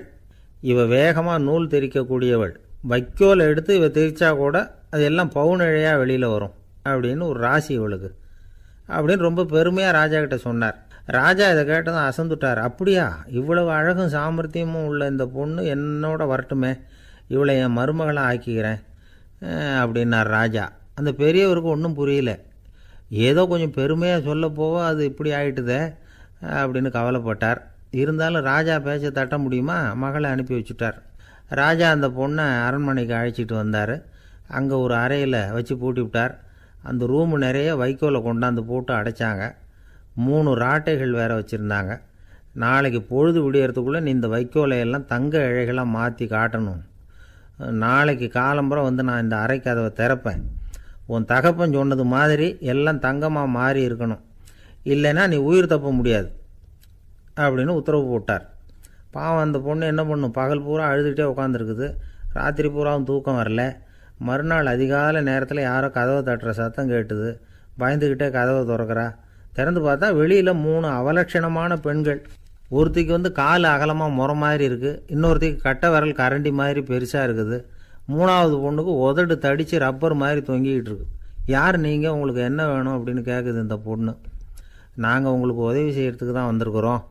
இவ வேகமாக நூல் திரிக்கக்கூடியவள், வைக்கோலை எடுத்து இவ திரிச்சா கூட அது எல்லாம் பவுனிழையாக வெளியில் வரும் அப்படின்னு ஒரு ராசி இவளுக்கு அப்படின்னு ரொம்ப பெருமையாக ராஜா கிட்ட சொன்னார். ராஜா இதை கேட்டதும் அசந்துட்டார். அப்படியா, இவ்வளவு அழகும் சாமர்த்தியமும் உள்ள இந்த பொண்ணு என்னோட வரட்டுமே, இவளை என் மருமகளாக ஆக்கிக்கிறேன் அப்படின்னார் ராஜா. அந்த பெரியவருக்கு ஒன்றும் புரியல. ஏதோ கொஞ்சம் பெருமையாக சொல்ல போக அது இப்படி ஆயிட்டுதே அப்படின்னு கவலைப்பட்டார். இருந்தாலும் ராஜா பேச்ச தட்ட முடியுமா, மகளை அனுப்பி வச்சுட்டார். ராஜா அந்த பொண்ணை அரண்மனைக்கு அழைச்சிட்டு வந்தார். அங்கே ஒரு அறையில் வச்சு பூட்டி விட்டார். அந்த ரூமு நிறைய வைக்கோலை கொண்டாந்து போட்டு அடைச்சாங்க. 3 ராட்டைகள் வேறு வச்சுருந்தாங்க. நாளைக்கு பொழுது விடியறதுக்குள்ளே நீ இந்த வைக்கோலையெல்லாம் தங்க இழைகளாக மாற்றி காட்டணும். நாளைக்கு காலம்புறம் நான் இந்த அறை கதவை திறப்பேன். உன் தகப்பன் சொன்னது மாதிரி எல்லாம் தங்கமாக மாறி இருக்கணும், இல்லைன்னா நீ உயிர் தப்ப முடியாது அப்படின்னு உத்தரவு போட்டார். பாவம் அந்த பொண்ணு என்ன பண்ணும், பகல் பூரா அழுதுகிட்டே உட்காந்துருக்குது. ராத்திரி பூராவும் தூக்கம் வரல. மறுநாள் அதிகாலை நேரத்தில் யாரோ கதவை தட்டுற சத்தம் கேட்டுது. பயந்துக்கிட்டே கதவை திறக்கிறா. திறந்து பார்த்தா வெளியில் 3 அவலட்சணமான பெண்கள். ஒருத்திக்கு கால் அகலமாக முறை மாதிரி இருக்குது, இன்னொருத்திக்கு கட்டை விரல் கரண்டி மாதிரி பெருசாக இருக்குது, 3ஆவது பொண்ணுக்கு உதடு தடித்து ரப்பர் மாதிரி தொங்கிக்கிட்டு இருக்கு. யார் நீங்கள், உங்களுக்கு என்ன வேணும் அப்படின்னு கேட்குது இந்த பொண்ணு. நாங்கள் உங்களுக்கு உதவி செய்கிறதுக்கு தான் வந்திருக்கிறோம்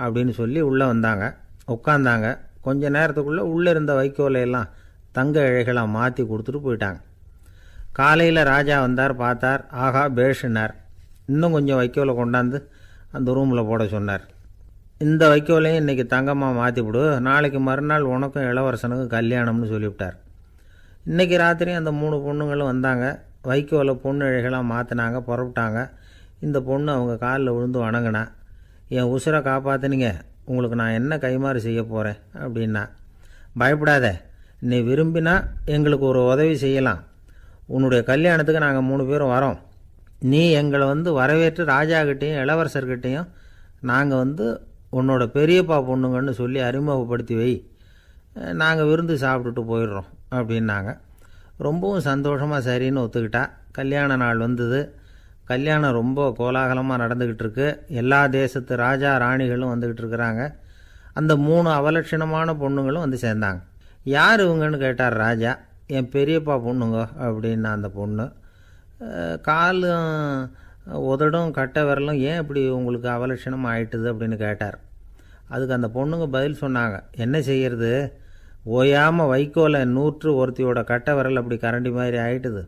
அப்படின்னு சொல்லி உள்ளே வந்தாங்க. உட்காந்தாங்க. கொஞ்ச நேரத்துக்குள்ளே உள்ளே இருந்த வைக்கோலையெல்லாம் தங்க இழைகளாக மாற்றி கொடுத்துட்டு போயிட்டாங்க. காலையில் ராஜா வந்தார், பார்த்தார். ஆகா பேஷுனார். இன்னும் கொஞ்சம் வைக்கோலை கொண்டாந்து அந்த ரூமில் போட சொன்னார். இந்த வைக்கோலையும் இன்றைக்கி தங்கமாக மாற்றிவிடு, நாளைக்கு மறுநாள் உனக்கும் இளவரசனுக்கும் கல்யாணம்னு சொல்லிவிட்டார். இன்றைக்கி ராத்திரி அந்த 3 பொண்ணுங்களும் வந்தாங்க. வைக்கோலை பொண்ணு இழைகளாக மாற்றினாங்க, புறப்பட்டாங்க. இந்த பொண்ணு அவங்க காலில் விழுந்து வணங்கினா. என் உசுரை காப்பாற்றினீங்க, உங்களுக்கு நான் என்ன கைமாறு செய்ய போகிறேன் அப்படின்னா. பயப்படாத, நீ விரும்பினா எங்களுக்கு ஒரு உதவி செய்யலாம். உன்னுடைய கல்யாணத்துக்கு நாங்கள் 3 பேரும் வரோம். நீ எங்களை வரவேற்று ராஜாக்கிட்டேயும் இளவரசர்கிட்டையும் நாங்கள் உன்னோட பெரியப்பா பொண்ணுங்கன்னு சொல்லி அறிமுகப்படுத்தி வை, நாங்கள் விருந்து சாப்பிட்டுட்டு போயிடுறோம் அப்படின்னாங்க. ரொம்பவும் சந்தோஷமாக சரின்னு ஒத்துக்கிட்டா. கல்யாண நாள் வந்தது. கல்யாணம் ரொம்ப கோலாகலமாக நடந்துக்கிட்டு இருக்கு. எல்லா தேசத்து ராஜா ராணிகளும் வந்துக்கிட்டு இருக்கிறாங்க. அந்த 3 அவலட்சணமான பொண்ணுங்களும் சேர்ந்தாங்க. யார் இவங்கன்னு கேட்டார் ராஜா. என் பெரியப்பா பொண்ணுங்க அப்படின்னா அந்த பொண்ணு. காலும் உதடும் கட்டை விரலும் ஏன் இப்படி உங்களுக்கு அவலட்சணம் ஆயிட்டுது அப்படின்னு கேட்டார். அதுக்கு அந்த பொண்ணுங்க பதில் சொன்னாங்க. என்ன செய்யறது, ஓயாமல் வைக்கோலை நூற்று ஒருத்தியோட கட்டை விரல் அப்படி கரண்டி மாதிரி ஆயிட்டுது,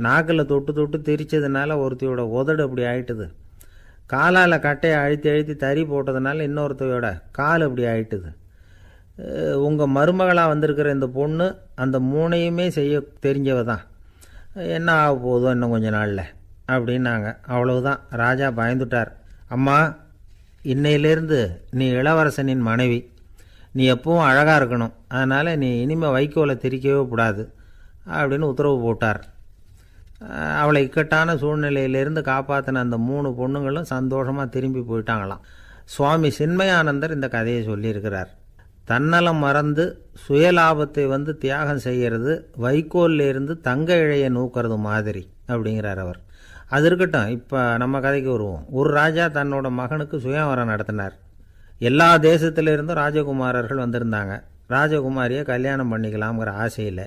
நாக்கில் தொட்டு தொட்டு திரிச்சதுனால ஒருத்தியோட உதடு அப்படி ஆயிட்டுது, காலால் கட்டையை அழுத்தி அழுத்தி தறி போட்டதுனால இன்னொருத்தையோட கால் அப்படி ஆயிட்டுது. உங்கள் மருமகளாக வந்திருக்கிற இந்த பொண்ணு அந்த 3ஐயுமே செய்ய தெரிஞ்சவ தான். என்ன ஆக போதோ இன்னும் கொஞ்ச நாளில் அப்படின்னாங்க. அவ்வளவுதான். ராஜா பயந்துட்டார். அம்மா, இன்னையிலேருந்து நீ இளவரசனின் மனைவி, நீ எப்பவும் அழகாக இருக்கணும், அதனால் நீ இனிமேல் வைக்கோலை திரிக்கவே கூடாது அப்படின்னு உத்தரவு போட்டார். அவளை இக்கட்டான சூழ்நிலையிலேருந்து காப்பாற்றின அந்த 3 பொண்ணுங்களும் சந்தோஷமாக திரும்பி போயிட்டாங்களாம். சுவாமி சின்மயானந்தர் இந்த கதையை சொல்லியிருக்கிறார். தன்னலம் மறந்து சுயலாபத்தை தியாகம் செய்கிறது வைக்கோல்லேருந்து தங்க இழையை நூக்கிறது மாதிரி அப்படிங்கிறார் அவர். அது இருக்கட்டும், இப்போ நம்ம கதைக்கு வருவோம். ஒரு ராஜா தன்னோட மகனுக்கு சுயவரம் நடத்தினார். எல்லா தேசத்திலிருந்தும் ராஜகுமாரர்கள் வந்திருந்தாங்க. ராஜகுமாரியை கல்யாணம் பண்ணிக்கலாம்ங்கிற ஆசையில்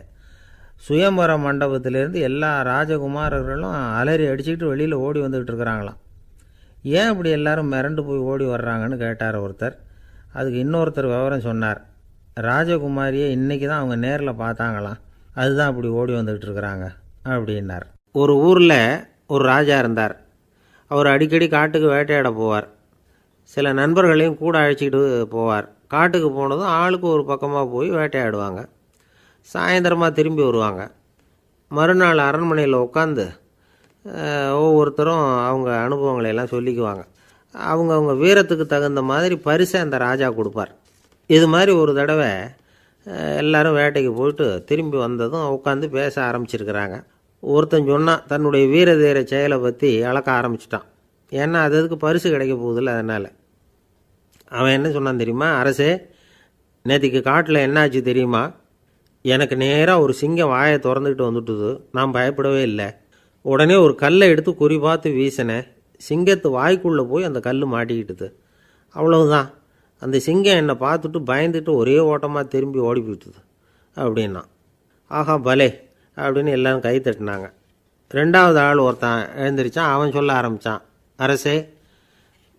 சுயம்பர மண்டபத்திலேருந்து எல்லா ராஜகுமாரர்களும் அலறி அடிச்சுக்கிட்டு வெளியில் ஓடி வந்துக்கிட்டு இருக்கிறாங்களாம். ஏன் இப்படி எல்லாரும் மிரண்டு போய் ஓடி வர்றாங்கன்னு கேட்டார் ஒருத்தர். அதுக்கு இன்னொருத்தர் விவரம் சொன்னார். ராஜகுமாரியை இன்றைக்கி தான் அவங்க நேரில் பார்த்தாங்களாம். அதுதான் அப்படி ஓடி வந்துக்கிட்டு இருக்கிறாங்க அப்படின்னார். ஒரு ஊரில் ஒரு ராஜா இருந்தார். அவர் அடிக்கடி காட்டுக்கு வேட்டையாட போவார். சில நண்பர்களையும் கூட அழைச்சிக்கிட்டு போவார். காட்டுக்கு போனதும் ஆளுக்கு ஒரு பக்கமாக போய் வேட்டையாடுவாங்க. சாயந்தரமாக திரும்பி வருவாங்க. மறுநாள் அரண்மனையில் உட்காந்து ஒவ்வொருத்தரும் அவங்க அனுபவங்களை எல்லாம் சொல்லிக்குவாங்க. அவங்க வீரத்துக்கு தகுந்த மாதிரி பரிசை அந்த ராஜா கொடுப்பார். இது மாதிரி ஒரு தடவை எல்லாரும் வேட்டைக்கு போயிட்டு திரும்பி வந்ததும் உட்காந்து பேச ஆரம்பிச்சிருக்கிறாங்க. ஒருத்தன் சொன்னான், தன்னுடைய வீர தீர செயலை பற்றி அளக்க ஆரம்பிச்சிட்டான். ஏன்னா அதுக்கு பரிசு கிடைக்க போகுதில்ல, அதனால். அவன் என்ன சொன்னான் தெரியுமா? அரசே, நேற்றுக்கு காட்டில் என்னாச்சு தெரியுமா? எனக்கு நேராக ஒரு சிங்கம் வாயை திறந்துக்கிட்டு வந்துட்டுது. நான் பயப்படவே இல்லை. உடனே ஒரு கல்லை எடுத்து குறி பார்த்து வீசினேன். சிங்கத்து வாய்க்குள்ளே போய் அந்த கல் மாட்டிக்கிட்டுது. அவ்வளவுதான். அந்த சிங்கம் என்னை பார்த்துட்டு பயந்துட்டு ஒரே ஓட்டமாக திரும்பி ஓடி போயிட்டுது அப்படின்னா. ஆஹா பலே அப்படின்னு எல்லாரும் கை தட்டினாங்க. ரெண்டாவது ஆள் ஒருத்தன் எழுந்திரிச்சான். அவன் சொல்ல ஆரம்பித்தான், அரசே,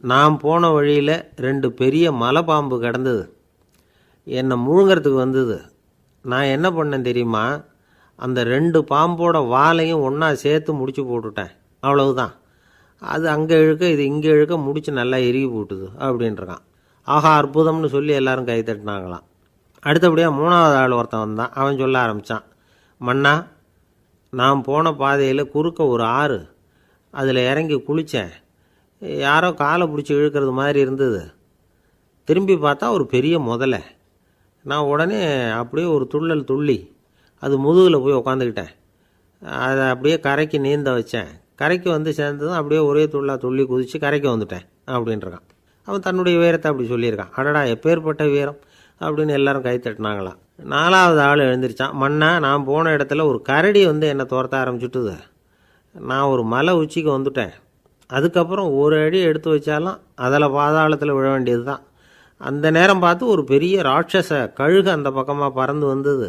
நான் போன வழியில் 2 பெரிய மலைப்பாம்பு கிடந்தது. என்னை முழுங்கிறதுக்கு வந்தது. நான் என்ன பண்ணேன் தெரியுமா? அந்த 2 பாம்போட வாலையும் ஒன்றா சேர்த்து முடிச்சு போட்டுட்டேன். அவ்வளவுதான். அது அங்கே இழுக்க இது இங்கே இழுக்க முடிச்சு நல்லா இறுகி போட்டுது அப்படின்றான். ஆஹா அற்புதம்னு சொல்லி எல்லாரும் கை தட்டினாங்களாம். அடுத்தபடியாக 3வது ஆள் ஒருத்தன் வந்தான். அவன் சொல்ல ஆரம்பித்தான், மன்னா, நான் போன பாதையில் குறுக்க ஒரு ஆறு. அதில் இறங்கி குளித்தேன். யாரோ காலை பிடிச்சி இழுக்கிறது மாதிரி இருந்தது. திரும்பி பார்த்தா ஒரு பெரிய முதலை. நான் உடனே அப்படியே ஒரு துள்ளல் துள்ளி அது முதுகில் போய் உக்காந்துக்கிட்டேன். அதை அப்படியே கரைக்கு நீந்த வச்சேன். கரைக்கு வந்து சேர்ந்ததும் அப்படியே ஒரே துள்ளி குதித்து கரைக்கு வந்துட்டேன் அப்படின்றான். அவன் தன்னுடைய வீரத்தை அப்படி சொல்லியிருக்கான். அடடா எப்பேற்பட்ட வீரம் அப்படின்னு எல்லாரும் கை தட்டினாங்களாம். 4வது ஆள் எழுந்திரிச்சான். மன்னா, நான் போன இடத்துல ஒரு கரடி வந்து என்னை துரத்த ஆரம்பிச்சுட்டுது. நான் ஒரு மலை உச்சிக்கு வந்துட்டேன். அதுக்கப்புறம் ஒரு அடி எடுத்து வச்சாலும் அதில் பாதாளத்தில் விழ வேண்டியது தான். அந்த நேரம் பார்த்து ஒரு பெரிய ராட்சச கழுகு அந்த பக்கமாக பறந்து வந்தது.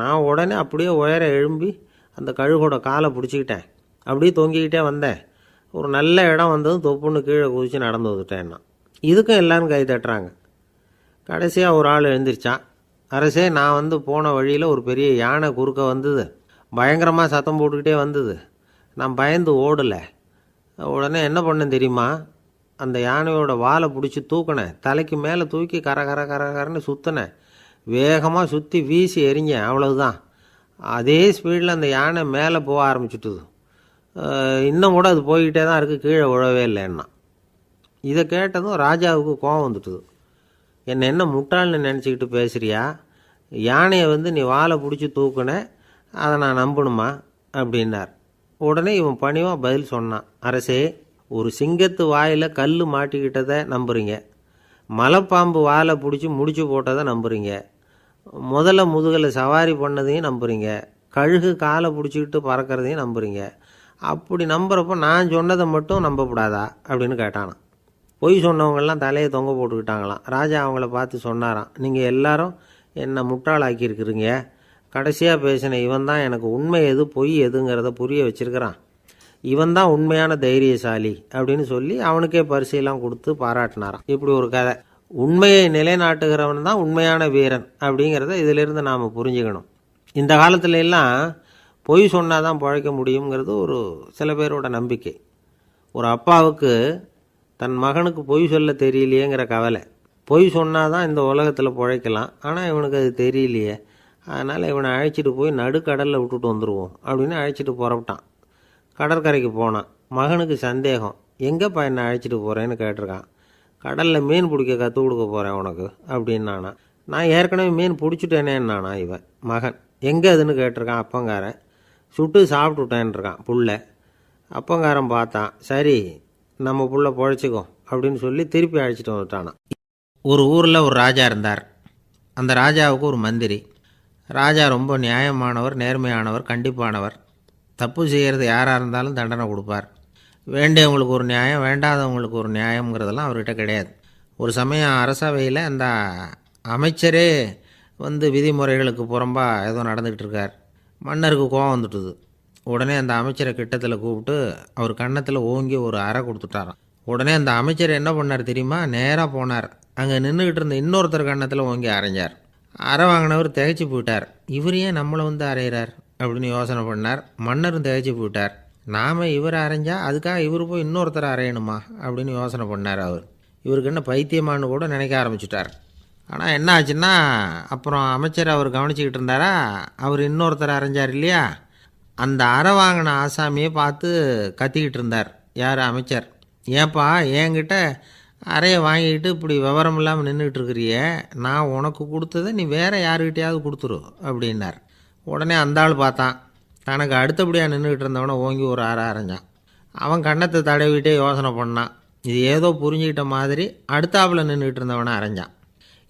நான் உடனே அப்படியே உயர எழும்பி அந்த கழுகோட காலை பிடிச்சிக்கிட்டேன். அப்படியே தொங்கிக்கிட்டே வந்தேன். ஒரு நல்ல இடம் வந்ததும் தொப்புன்னு கீழே குதித்து நடந்து வந்துட்டேன்னா. இதுக்கும் எல்லோரும் கை தட்டுறாங்க. கடைசியாக ஒரு ஆள் எழுந்திரிச்சான். அரசே, நான் வந்து போன வழியில் ஒரு பெரிய யானை குறுக்க வந்தது. பயங்கரமாக சத்தம் போட்டுக்கிட்டே வந்தது. நான் பயந்து ஓடலை. உடனே என்ன பண்ணேன் தெரியுமா? அந்த யானையோட வாலை பிடிச்சி தூக்கினேன். தலைக்கு மேலே தூக்கி கரன்னு சுற்றினேன். வேகமாக சுற்றி வீசி எறிஞ்சேன். அவ்வளவுதான். அதே ஸ்பீடில் அந்த யானை மேலே போக ஆரம்பிச்சுட்டுது. இன்னும் கூட அது போய்கிட்டே தான் இருக்குது, கீழே விழவே இல்லைன்னா. இதை கேட்டதும் ராஜாவுக்கு கோபம் வந்துட்டுது. என்ன முட்டாள்னு நினச்சிக்கிட்டு பேசுகிறியா? யானையை வந்து நீ வாலை பிடிச்சி தூக்குன, அதை நான் நம்பணுமா அப்படின்னார். உடனே இவன் பணிவாக பதில் சொன்னான். அரசே, ஒரு சிங்கத்து வாயில் கல் மாட்டிக்கிட்டதை நம்புறீங்க. மலைப்பாம்பு வாலை பிடிச்சி முடிச்சு போட்டதை நம்புறீங்க. முதல்ல முதுகில் சவாரி பண்ணதையும் நம்புறீங்க. கழுகு காலை பிடிச்சிக்கிட்டு பறக்கிறதையும் நம்புறீங்க. அப்படி நம்புறப்போ நான் சொன்னதை மட்டும் நம்பக்கூடாதா அப்படின்னு கேட்டானான். பொய் சொன்னவங்கெல்லாம் தலையை தொங்க போட்டுக்கிட்டாங்களாம். ராஜா அவங்கள பார்த்து சொன்னாராம், நீங்கள் எல்லாரும் என்னை முட்டாளாக்கியிருக்கிறீங்க. கடைசியாக பேசின இவன் தான் எனக்கு உண்மை எது பொய் எதுங்கிறத புரிய வச்சிருக்கிறான். இவன் தான் உண்மையான தைரியசாலி அப்படின்னு சொல்லி அவனுக்கே பரிசையெல்லாம் கொடுத்து பாராட்டினாராம். இப்படி ஒரு கதை. உண்மையை நிலைநாட்டுகிறவன் தான் உண்மையான வீரன் அப்படிங்கிறத இதிலிருந்து நாம் புரிஞ்சுக்கணும். இந்த காலத்துல எல்லாம் பொய் சொன்னால் தான் பிழைக்க முடியுங்கிறது ஒரு சில பேரோட நம்பிக்கை. ஒரு அப்பாவுக்கு தன் மகனுக்கு பொய் சொல்ல தெரியலையேங்கிற கவலை. பொய் சொன்னால் தான் இந்த உலகத்தில் பிழைக்கலாம், ஆனால் இவனுக்கு அது தெரியலையே, அதனால் இவனை அழைச்சிட்டு போய் நடுக்கடலில் விட்டுட்டு வந்துடுவோம் அப்படின்னு அழைச்சிட்டு புறப்பட்டான். கடற்கரைக்கு போனான். மகனுக்கு சந்தேகம். எங்கேப்பா என்னை அழைச்சிட்டு போகிறேன்னு கேட்டிருக்கான். கடலில் மீன் பிடிக்க கற்றுக் கொடுக்க போகிறேன் உனக்கு அப்படின்னானா. நான் ஏற்கனவே மீன் பிடிச்சிட்டேனேன்னானா இவன் மகன். எங்கே அதுன்னு கேட்டிருக்கான் அப்பங்காரன். சுட்டு சாப்பிட்டுட்டேன்ருக்கான் புள்ள. அப்பங்காரன் பார்த்தான். சரி, நம்ம புள்ள பொழைச்சிக்கோ அப்படின்னு சொல்லி திருப்பி அழைச்சிட்டு வந்துட்டானான். ஒரு ஊரில் ஒரு ராஜா இருந்தார். அந்த ராஜாவுக்கு ஒரு மந்திரி. ராஜா ரொம்ப நியாயமானவர், நேர்மையானவர், கண்டிப்பானவர். தப்பு செய்கிறது யாராக இருந்தாலும் தண்டனை கொடுப்பார். வேண்டியவங்களுக்கு ஒரு நியாயம், வேண்டாதவங்களுக்கு ஒரு நியாயங்கிறதெல்லாம் அவர்கிட்ட கிடையாது. ஒரு சமயம் அரசவையில் அந்த அமைச்சரே வந்து விதிமுறைகளுக்கு புறம்பாக ஏதோ நடந்துக்கிட்டு இருக்கார். மன்னருக்கு கோபம் வந்துட்டுது. உடனே அந்த அமைச்சரை கிட்டத்தில் கூப்பிட்டு அவர் கன்னத்தில் ஓங்கி ஒரு அறை கொடுத்துட்டாராம். உடனே அந்த அமைச்சர் என்ன பண்ணார் தெரியுமா? நேராக போனார். அங்கே நின்றுக்கிட்டு இருந்த இன்னொருத்தர் கன்னத்தில் ஓங்கி அரைஞ்சார். அறை வாங்கினவர் திகைச்சு போயிட்டார். இவர் ஏன் நம்மளை வந்து அறையிறார் அப்படின்னு யோசனை பண்ணார். மன்னரும் திகைச்சு போயிட்டார். நாம் இவரை அரைஞ்சா அதுக்காக இவர் போய் இன்னொருத்தரை அரையணுமா அப்படின்னு யோசனை பண்ணார். இவருக்கு என்ன பைத்தியமானு கூட நினைக்க ஆரம்பிச்சிட்டார். ஆனால் என்ன ஆச்சுன்னா, அப்புறம் அமைச்சர் அவர் கவனிச்சிக்கிட்டு இருந்தாரா, அவர் இன்னொருத்தரை அரைஞ்சார் இல்லையா, அந்த அறை வாங்கின ஆசாமியை பார்த்து கத்திக்கிட்டு இருந்தார். யார்? அமைச்சர். ஏன்பா என்கிட்ட அறையை வாங்கிக்கிட்டு இப்படி விவரம் இல்லாமல் நின்றுக்கிட்டு இருக்கிறியே, நான் உனக்கு கொடுத்ததை நீ வேறு யாருக்கிட்டையாவது கொடுத்துரு அப்படின்னார். உடனே அந்த ஆள் பார்த்தான். தனக்கு அடுத்தபடியாக நின்றுக்கிட்டு இருந்தவனை ஓங்கி ஒரு அறை அரைஞ்சான். அவன் கன்னத்தை தடவிட்டே யோசனை பண்ணான். இது ஏதோ புரிஞ்சுக்கிட்ட மாதிரி அடுத்தாப்பில் நின்றுக்கிட்டு இருந்தவனை அரைஞ்சான்.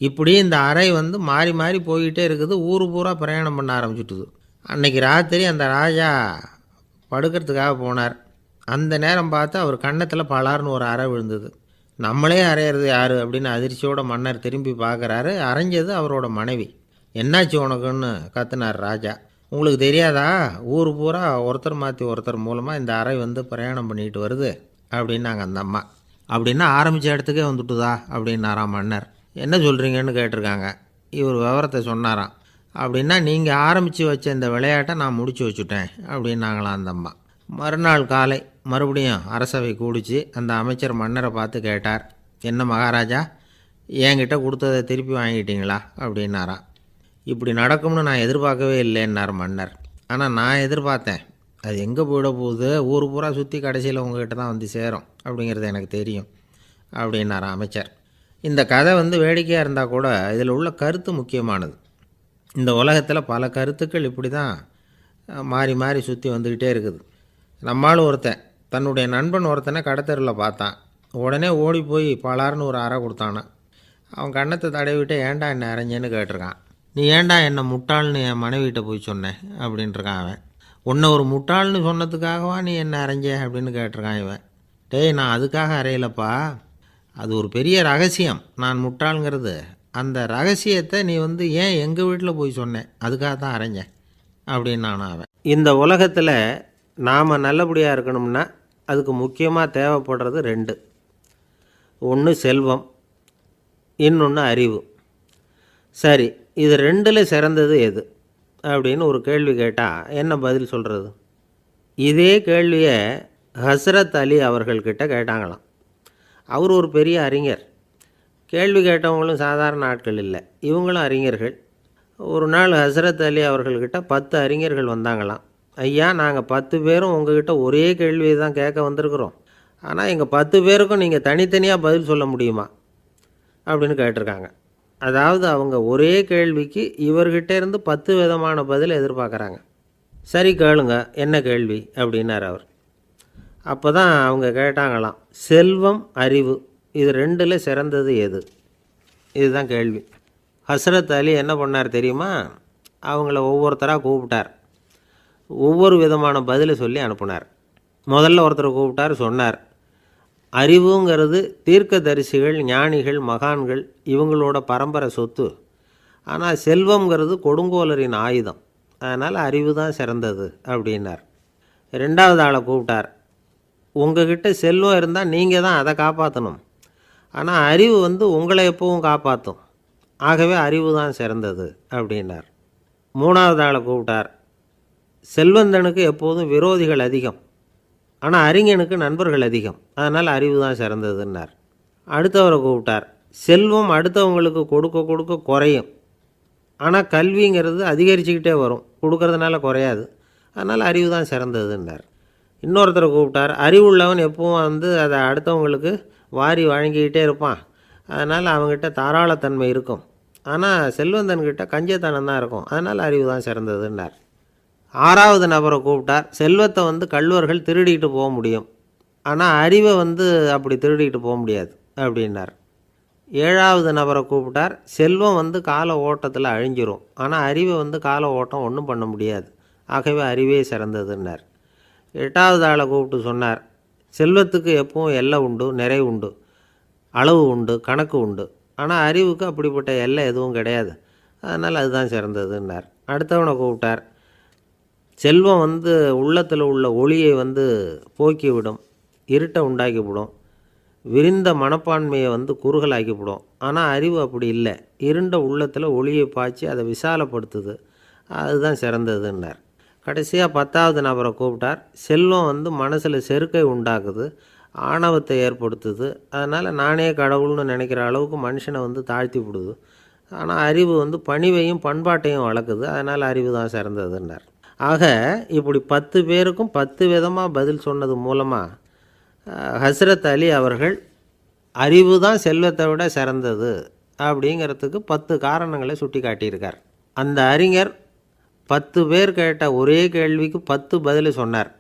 இப்படி இந்த அறை வந்து மாறி மாறி போய்கிட்டே இருக்குது. ஊர் பூரா பிரயாணம் பண்ண ஆரம்பிச்சுட்டுது. அன்றைக்கி ராத்திரி அந்த ராஜா படுக்கிறதுக்காக போனார். அந்த நேரம் பார்த்து அவர் கன்னத்தில் பலார்னு ஒரு அறை விழுந்தது. நம்மளே அரையிறது யார் அப்படின்னு அதிர்ச்சியோட மன்னர் திரும்பி பார்க்குறாரு. அரைஞ்சது அவரோட மனைவி. என்னாச்சு உனக்குன்னு கத்துனார் ராஜா. உங்களுக்கு தெரியாதா, ஊர் பூரா ஒருத்தர் மாற்றி ஒருத்தர் மூலமாக இந்த அறை வந்து பிரயாணம் பண்ணிட்டு வருது அப்படின்னாங்க அந்த அம்மா. அப்படின்னா ஆரம்பித்த இடத்துக்கே வந்துட்டுதா அப்படின்னாராம் மன்னர். என்ன சொல்கிறீங்கன்னு கேட்டிருக்காங்க. இவர் விவரத்தை சொன்னாராம். அப்படின்னா நீங்கள் ஆரம்பித்து வச்ச இந்த விளையாட்டை நான் முடித்து வச்சுட்டேன் அப்படின்னாங்களாம் அந்த அம்மா. மறுநாள் காலை மறுபடியும் அரசவை கூடிச்சு. அந்த அமைச்சர் மன்னரை பார்த்து கேட்டார், என்ன மகாராஜா, என்கிட்ட கொடுத்ததை திருப்பி வாங்கிட்டீங்களா அப்படின்னாராம். இப்படி நடக்கும்னு நான் எதிர்பார்க்கவே இல்லைன்னார் மன்னர். ஆனால் நான் எதிர்பார்த்தேன். அது எங்கே போயிட போகுது, ஊர் பூரா சுற்றி கடைசியில் உங்ககிட்ட தான் வந்து சேரும் அப்படிங்கிறது எனக்கு தெரியும் அப்படின்னாராம் அமைச்சர். இந்த கதை வந்து வேடிக்கையாக இருந்தால் கூட இதில் உள்ள கருத்து முக்கியமானது. இந்த உலகத்தில் பல கருத்துக்கள் இப்படி தான் மாறி மாறி சுற்றி வந்துக்கிட்டே இருக்குது. நம்மால் ஒருத்தன் தன்னுடைய நண்பன் ஒருத்தனை கடத்தெருவில் பார்த்தான். உடனே ஓடி போய் பலார்னு ஒரு அறை கொடுத்தானான். அவன் கன்னத்தை தடவிட்டு ஏன்டா என்னை அரைஞ்சேன்னு கேட்டிருக்கான். நீ ஏன்டா என்னை முட்டாள்னு என் மனைவிட்ட போய் சொன்னேன் அப்படின்ட்டுருக்கான் அவன். உன்னை ஒரு முட்டாள்னு சொன்னதுக்காகவா நீ என்னை அரைஞ்ச அப்படின்னு கேட்டிருக்கான் இவன். டேய், நான் அதுக்காக அறையலப்பா, அது ஒரு பெரிய ரகசியம். நான் முட்டாளுங்கிறது அந்த ரகசியத்தை நீ வந்து ஏன் எங்கள் வீட்டில் போய் சொன்னேன், அதுக்காக தான் அரைஞ்சேன் அப்படின்னு நான் அவன். இந்த உலகத்தில் நாம் நல்லபடியாக இருக்கணும்னா அதுக்கு முக்கியமாக தேவைப்படுறது ரெண்டு. ஒன்று செல்வம், இன்னொன்று அறிவு. சரி, இது ரெண்டில் சிறந்தது எது அப்படின்னு ஒரு கேள்வி கேட்டால் என்ன பதில் சொல்கிறது? இதே கேள்வியை ஹஸ்ரத் அலி அவர்கள்கிட்ட கேட்டாங்களாம். அவர் ஒரு பெரிய அறிஞர். கேள்வி கேட்டவங்களும் சாதாரண ஆட்கள் இல்லை, இவங்களும் அறிஞர்கள். ஒரு நாள் ஹஸ்ரத் அலி அவர்கள்கிட்ட 10 அறிஞர்கள் வந்தாங்களாம். ஐயா, நாங்கள் 10 பேரும் உங்ககிட்ட ஒரே கேள்வியை தான் கேட்க வந்திருக்கிறோம். ஆனால் எங்கள் 10 பேருக்கும் நீங்கள் தனித்தனியாக பதில் சொல்ல முடியுமா அப்படின்னு கேட்டிருக்காங்க. அதாவது அவங்க ஒரே கேள்விக்கு இவர்கிட்ட இருந்து 10 விதமான பதில் எதிர்பார்க்குறாங்க. சரி கேளுங்க, என்ன கேள்வி அப்படின்னார் அவர். அப்போ தான் அவங்க கேட்டாங்களாம், செல்வம், அறிவு, இது ரெண்டில் சிறந்தது எது? இதுதான் கேள்வி. ஹஸ்ரத் அலி என்ன பண்ணார் தெரியுமா? அவங்கள ஒவ்வொருத்தராக கூப்பிட்டார். ஒவ்வொரு விதமான பதிலை சொல்லி அனுப்புனார். முதல்ல ஒருத்தரை கூப்பிட்டார். சொன்னார், அறிவுங்கிறது தீர்க்கதரிசிகள், ஞானிகள், மகான்கள் இவங்களோட பரம்பரை சொத்து. ஆனால் செல்வங்கிறது கொடுங்கோலரின் ஆயுதம். அதனால் அறிவு தான் சிறந்தது அப்படின்னார். ரெண்டாவது ஆளை கூப்பிட்டார். உங்ககிட்ட செல்வம் இருந்தால் நீங்கள் தான் அதை காப்பாற்றணும். ஆனால் அறிவு வந்து உங்களை எப்பவும் காப்பாற்றும். ஆகவே அறிவு தான் சிறந்தது அப்படின்னார். மூணாவது ஆளை கூப்பிட்டார். செல்வந்தனுக்கு எப்போதும் விரோதிகள் அதிகம், ஆனால் அறிஞனுக்கு நண்பர்கள் அதிகம். அதனால் அறிவு தான் சிறந்ததுன்னார். அடுத்தவரை கூப்பிட்டார். செல்வம் அடுத்தவங்களுக்கு கொடுக்க கொடுக்க குறையும், ஆனால் கல்விங்கிறது அதிகரிச்சுக்கிட்டே வரும், கொடுக்கறதுனால குறையாது. அதனால் அறிவு தான் சிறந்ததுன்னார். இன்னொருத்தரை கூப்பிட்டார். அறிவுள்ளவன் எப்பவும் வந்து அதை அடுத்தவங்களுக்கு வாரி வழங்கிக்கிட்டே இருப்பான். அதனால் அவங்ககிட்ட தாராளத்தன்மை இருக்கும். ஆனால் செல்வந்தன்கிட்ட கஞ்சத்தனம் தான் இருக்கும். அதனால் அறிவு தான் சிறந்ததுன்னார். ஆறாவது நபரை கூப்பிட்டார். செல்வத்தை வந்து கள்வர்கள் திருடிக்கிட்டு போக முடியும், ஆனால் அறிவை வந்து அப்படி திருடிக்கிட்டு போக முடியாது அப்படின்னார். ஏழாவது நபரை கூப்பிட்டார். செல்வம் வந்து கால ஓட்டத்தில் அழிஞ்சிரும், ஆனால் அறிவை வந்து கால ஓட்டம் ஒன்றும் பண்ண முடியாது. ஆகவே அறிவே சிறந்ததுன்னார். எட்டாவது ஆளை கூப்பிட்டு சொன்னார், செல்வத்துக்கு எப்பவும் எல்லை உண்டு, நிறை உண்டு, அளவு உண்டு, கணக்கு உண்டு. ஆனால் அறிவுக்கு அப்படிப்பட்ட எல்லை எதுவும் கிடையாது. அதனால் அதுதான் சிறந்ததுன்னார். அடுத்தவனை கூப்பிட்டார். செல்வம் வந்து உள்ளத்தில் உள்ள ஒளியை வந்து போக்கிவிடும், இருட்டை உண்டாக்கிவிடும். விரிந்த மனப்பான்மையை குறுகலாக்கிவிடும். ஆனால் அறிவு அப்படி இல்லை. இருண்ட உள்ளத்தில் ஒளியை பாய்ச்சி அதை விசாலப்படுத்துது. அதுதான் சிறந்ததுன்னார். கடைசியாக 10வது நபரை கூப்பிட்டார். செல்வம் மனசில் செருக்கை உண்டாக்குது, ஆணவத்தை ஏற்படுத்துது. அதனால் நானே கடவுள்னு நினைக்கிற அளவுக்கு மனுஷனை தாழ்த்தி விடுது. ஆனால் அறிவு பணிவையும் பண்பாட்டையும் வளர்க்குது. அதனால் அறிவு தான் சிறந்ததுன்னார். ஆக இப்படி 10 பேருக்கும் 10 விதமாக பதில் சொன்னது மூலமாக ஹஸ்ரத் அலி அவர்கள் அறிவு தான் செல்வத்தை விட சிறந்தது அப்படிங்கிறதுக்கு 10 காரணங்களை சுட்டி காட்டியிருக்கார். அந்த அறிஞர் 10 பேர் கேட்ட ஒரே கேள்விக்கு 10 பதில் சொன்னார்.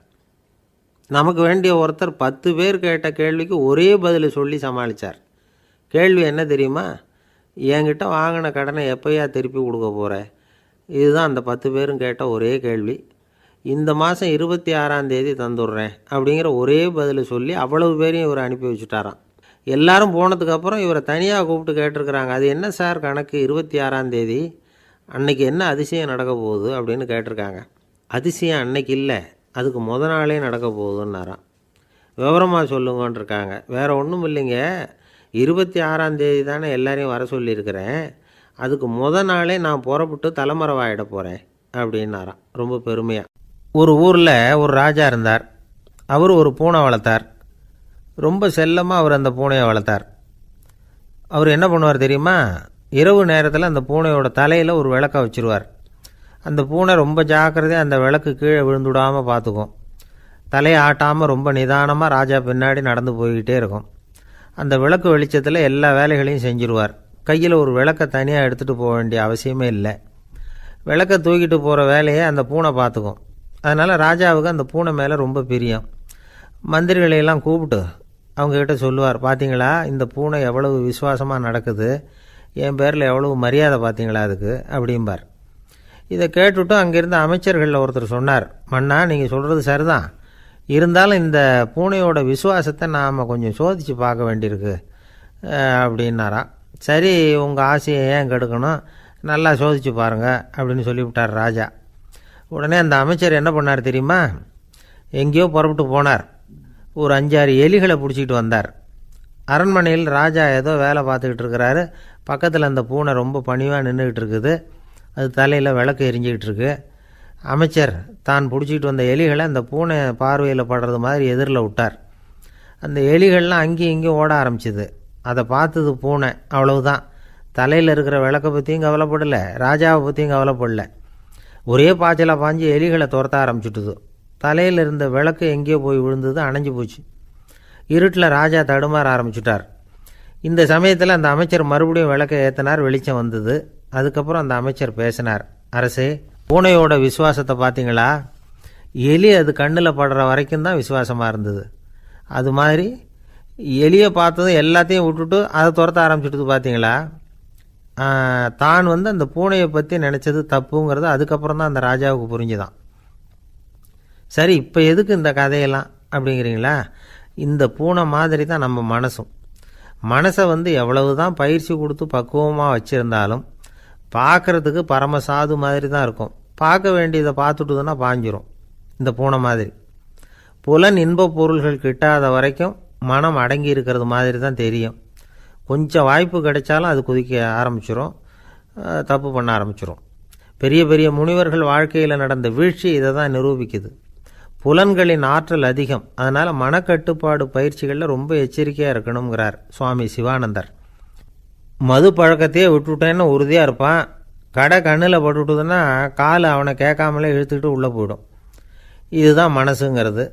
நமக்கு வேண்டிய ஒருத்தர் 10 பேர் கேட்ட கேள்விக்கு ஒரே பதில் சொல்லி சமாளித்தார். கேள்வி என்ன தெரியுமா? என்கிட்ட வாங்கின கடனை எப்போயா திருப்பி கொடுக்க போகிற? இதுதான் அந்த 10 பேரும் கேட்ட ஒரே கேள்வி. இந்த மாதம் 26ஆம் தேதி தந்துடுறேன் அப்படிங்கிற ஒரே பதில் சொல்லி அவ்வளவு பேரையும் இவர் அனுப்பி வச்சுட்டாராம். எல்லாரும் போனதுக்கப்புறம் இவரை தனியாக கூப்பிட்டு கேட்டிருக்கிறாங்க. அது என்ன சார் கணக்கு, 26ஆம் தேதி அன்னைக்கு என்ன அதிசயம் நடக்க போகுது அப்படின்னு கேட்டிருக்காங்க. அதிசயம் அன்னைக்கு இல்லை, அதுக்கு நாளே நடக்க போகுதுன்னாராம். விவரமாக சொல்லுங்கன்னு இருக்காங்க. வேறு ஒன்றும் இல்லைங்க, 26ஆம் தேதி தானே எல்லாரையும் வர சொல்லியிருக்கிறேன், அதுக்கு நாளே நான் புறப்பட்டு தலைமறைவாயிட போகிறேன் அப்படின்னாராம் ரொம்ப பெருமையாக. ஒரு ஊரில் ஒரு ராஜா இருந்தார். அவர் ஒரு பூனை வளர்த்தார். ரொம்ப செல்லமாக அவர் அந்த பூனையை வளர்த்தார். அவர் என்ன பண்ணுவார் தெரியுமா? இரவு நேரத்தில் அந்த பூனையோட தலையில் ஒரு விளக்கை வச்சுருவார். அந்த பூனை ரொம்ப ஜாக்கிரதையாக அந்த விளக்கு கீழே விழுந்துடாமல் பார்த்துக்கும். தலையை ஆட்டாமல் ரொம்ப நிதானமாக ராஜா பின்னாடி நடந்து போய்கிட்டே இருக்கும். அந்த விளக்கு வெளிச்சத்தில் எல்லா வேலைகளையும் செஞ்சுருவார். கையில் ஒரு விளக்கை தனியாக எடுத்துகிட்டு போக வேண்டிய அவசியமே இல்லை. விளக்கை தூக்கிட்டு போகிற வேலையை அந்த பூனை பார்த்துக்கும். அதனால் ராஜாவுக்கு அந்த பூனை மேலே ரொம்ப பிரியம். மந்திரிகளையெல்லாம் கூப்பிட்டு அவங்கக்கிட்ட சொல்லுவார், பார்த்தீங்களா இந்த பூனை எவ்வளவு விசுவாசமாக நடக்குது, என் பேரில் எவ்வளவு மரியாதை பார்த்தீங்களா அதுக்கு அப்படிம்பார். இதை கேட்டுவிட்டு அங்கேருந்து அமைச்சர்களில் ஒருத்தர் சொன்னார், மன்னா நீங்கள் சொல்கிறது சரிதான், இருந்தாலும் இந்த பூனையோட விசுவாசத்தை நாம் கொஞ்சம் சோதித்து பார்க்க வேண்டியிருக்கு அப்படின்னாராம். சரி, உங்கள் ஆசையை ஏன் கெடுக்கணும், நல்லா சோதித்து பாருங்கள் அப்படின்னு சொல்லிவிட்டார் ராஜா. உடனே அந்த அமைச்சர் என்ன பண்ணார் தெரியுமா? எங்கேயோ புறப்பட்டு போனார். ஒரு 5-6 எலிகளை பிடிச்சிக்கிட்டு வந்தார். அரண்மனையில் ராஜா ஏதோ வேலை பார்த்துக்கிட்டு இருக்கிறாரு. பக்கத்தில் அந்த பூனை ரொம்ப பணிவாக நின்றுக்கிட்டு இருக்குது. அது தலையில் விளக்கு எரிஞ்சிக்கிட்டு இருக்கு. அமைச்சர் தான் பிடிச்சிக்கிட்டு வந்த எலிகளை அந்த பூனை பார்வையில் படுறது மாதிரி எதிரில் விட்டார். அந்த எலிகள்லாம் அங்கேயும் இங்கேயும் ஓட ஆரம்பிச்சிது. அதை பார்த்தது பூனை, அவ்வளவுதான். தலையில் இருக்கிற விளக்கை பற்றியும் கவலைப்படலை, ராஜாவை பற்றியும் கவலைப்படலை. ஒரே பாய்ச்சலாக பாஞ்சு எலிகளை துரத்த ஆரம்பிச்சுட்டுது. தலையில் இருந்த விளக்கு எங்கேயோ போய் விழுந்தது, அணைஞ்சு போச்சு. இருட்டில் ராஜா தடுமாற ஆரம்பிச்சுட்டார். இந்த சமயத்தில் அந்த அமைச்சர் மறுபடியும் விளக்கை ஏற்றினார். வெளிச்சம் வந்தது. அதுக்கப்புறம் அந்த அமைச்சர் பேசினார், அரசே, பூனையோட விசுவாசத்தை பார்த்தீங்களா? எலி அது கண்ணில் படுற வரைக்கும் தான் விசுவாசமாக இருந்தது. அது மாதிரி எலியை பார்த்ததும் எல்லாத்தையும் விட்டுட்டு அதை துரத்த ஆரம்பிச்சுட்டு பார்த்தீங்களா? தான் அந்த பூனையை பற்றி நினச்சது தப்புங்கிறது அதுக்கப்புறம் தான் அந்த ராஜாவுக்கு புரிஞ்சுதான். சரி, இப்போ எதுக்கு இந்த கதையெல்லாம் அப்படிங்கிறீங்களா? இந்த பூனை மாதிரி தான் நம்ம மனசும். மனசை எவ்வளவு தான் பயிற்சி கொடுத்து பக்குவமாக வச்சுருந்தாலும் பார்க்குறதுக்கு பரமசாது மாதிரி தான் இருக்கும். பார்க்க வேண்டியதை பார்த்துட்டுதுன்னா பாஞ்சிரும். இந்த பூனை மாதிரி புலன் இன்பப் பொருள்கள் கிட்டாத வரைக்கும் மனம் அடங்கி இருக்கிறது மாதிரி தான் தெரியும். கொஞ்சம் வாய்ப்பு கிடைச்சாலும் அது குதிக்க ஆரம்பிச்சிரும், தப்பு பண்ண ஆரம்பிச்சிரும். பெரிய பெரிய முனிவர்கள் வாழ்க்கையில் நடந்த வீழ்ச்சி இதை தான் நிரூபிக்குது. புலன்களின் ஆற்றல் அதிகம். அதனால் மனக்கட்டுப்பாடு பயிற்சிகளில் ரொம்ப எச்சரிக்கையாக இருக்கணுங்கிறார் சுவாமி சிவானந்தர். மது பழக்கத்தையே விட்டுவிட்டேன்னு உறுதியாக இருப்பான். கடை கண்ணில் பட்டுவிட்டுதுன்னா கால் அவனை கேட்காமலே இழுத்துக்கிட்டு உள்ளே போயிடும். இதுதான் மனசுங்கிறது.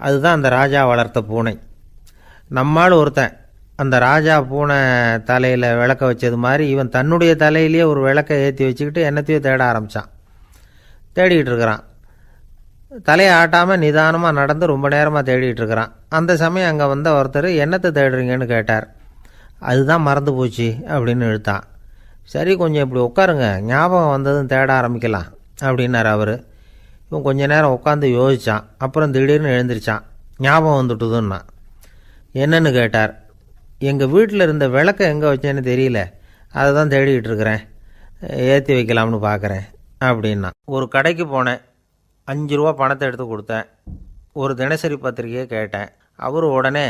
அதுதான் அந்த ராஜா வளர்த்த பூனை. நம்மால் ஒருத்தன் அந்த ராஜா பூனை தலையில் விளக்க வச்சது மாதிரி இவன் தன்னுடைய தலையிலேயே ஒரு விளக்கை ஏற்றி வச்சுக்கிட்டு என்னத்தையோ தேட ஆரம்பித்தான். தேடிக்கிட்டு இருக்கிறான். தலையை ஆட்டாமல் நிதானமாக நடந்து ரொம்ப நேரமாக தேடிகிட்டு இருக்கிறான். அந்த சமயம் அங்கே வந்த ஒருத்தர், என்னத்தை தேடுறீங்கன்னு கேட்டார். அதுதான் மறந்து போச்சு அப்படின்னு இழுத்தான். சரி, கொஞ்சம் இப்படி உட்காருங்க, ஞாபகம் வந்ததும் தேட ஆரம்பிக்கலாம் அப்படின்னார் அவர். இவன் கொஞ்ச நேரம் உட்காந்து யோசித்தான். அப்புறம் திடீர்னு எழுந்திரிச்சான். ஞாபகம் வந்துட்டுதுன்னா. என்னன்னு கேட்டார். எங்கள் வீட்டில் இருந்த விளக்கை எங்கே வச்சேன்னு தெரியல, அதை தான் தேடிக்கிட்டு இருக்கிறேன், ஏற்றி வைக்கலாம்னு பார்க்குறேன் அப்படின்னா. ஒரு கடைக்கு போனேன், 5 ரூபா பணத்தை எடுத்து கொடுத்தேன். ஒரு தினசரி பத்திரிக்கையை கேட்டேன். அவர் உடனே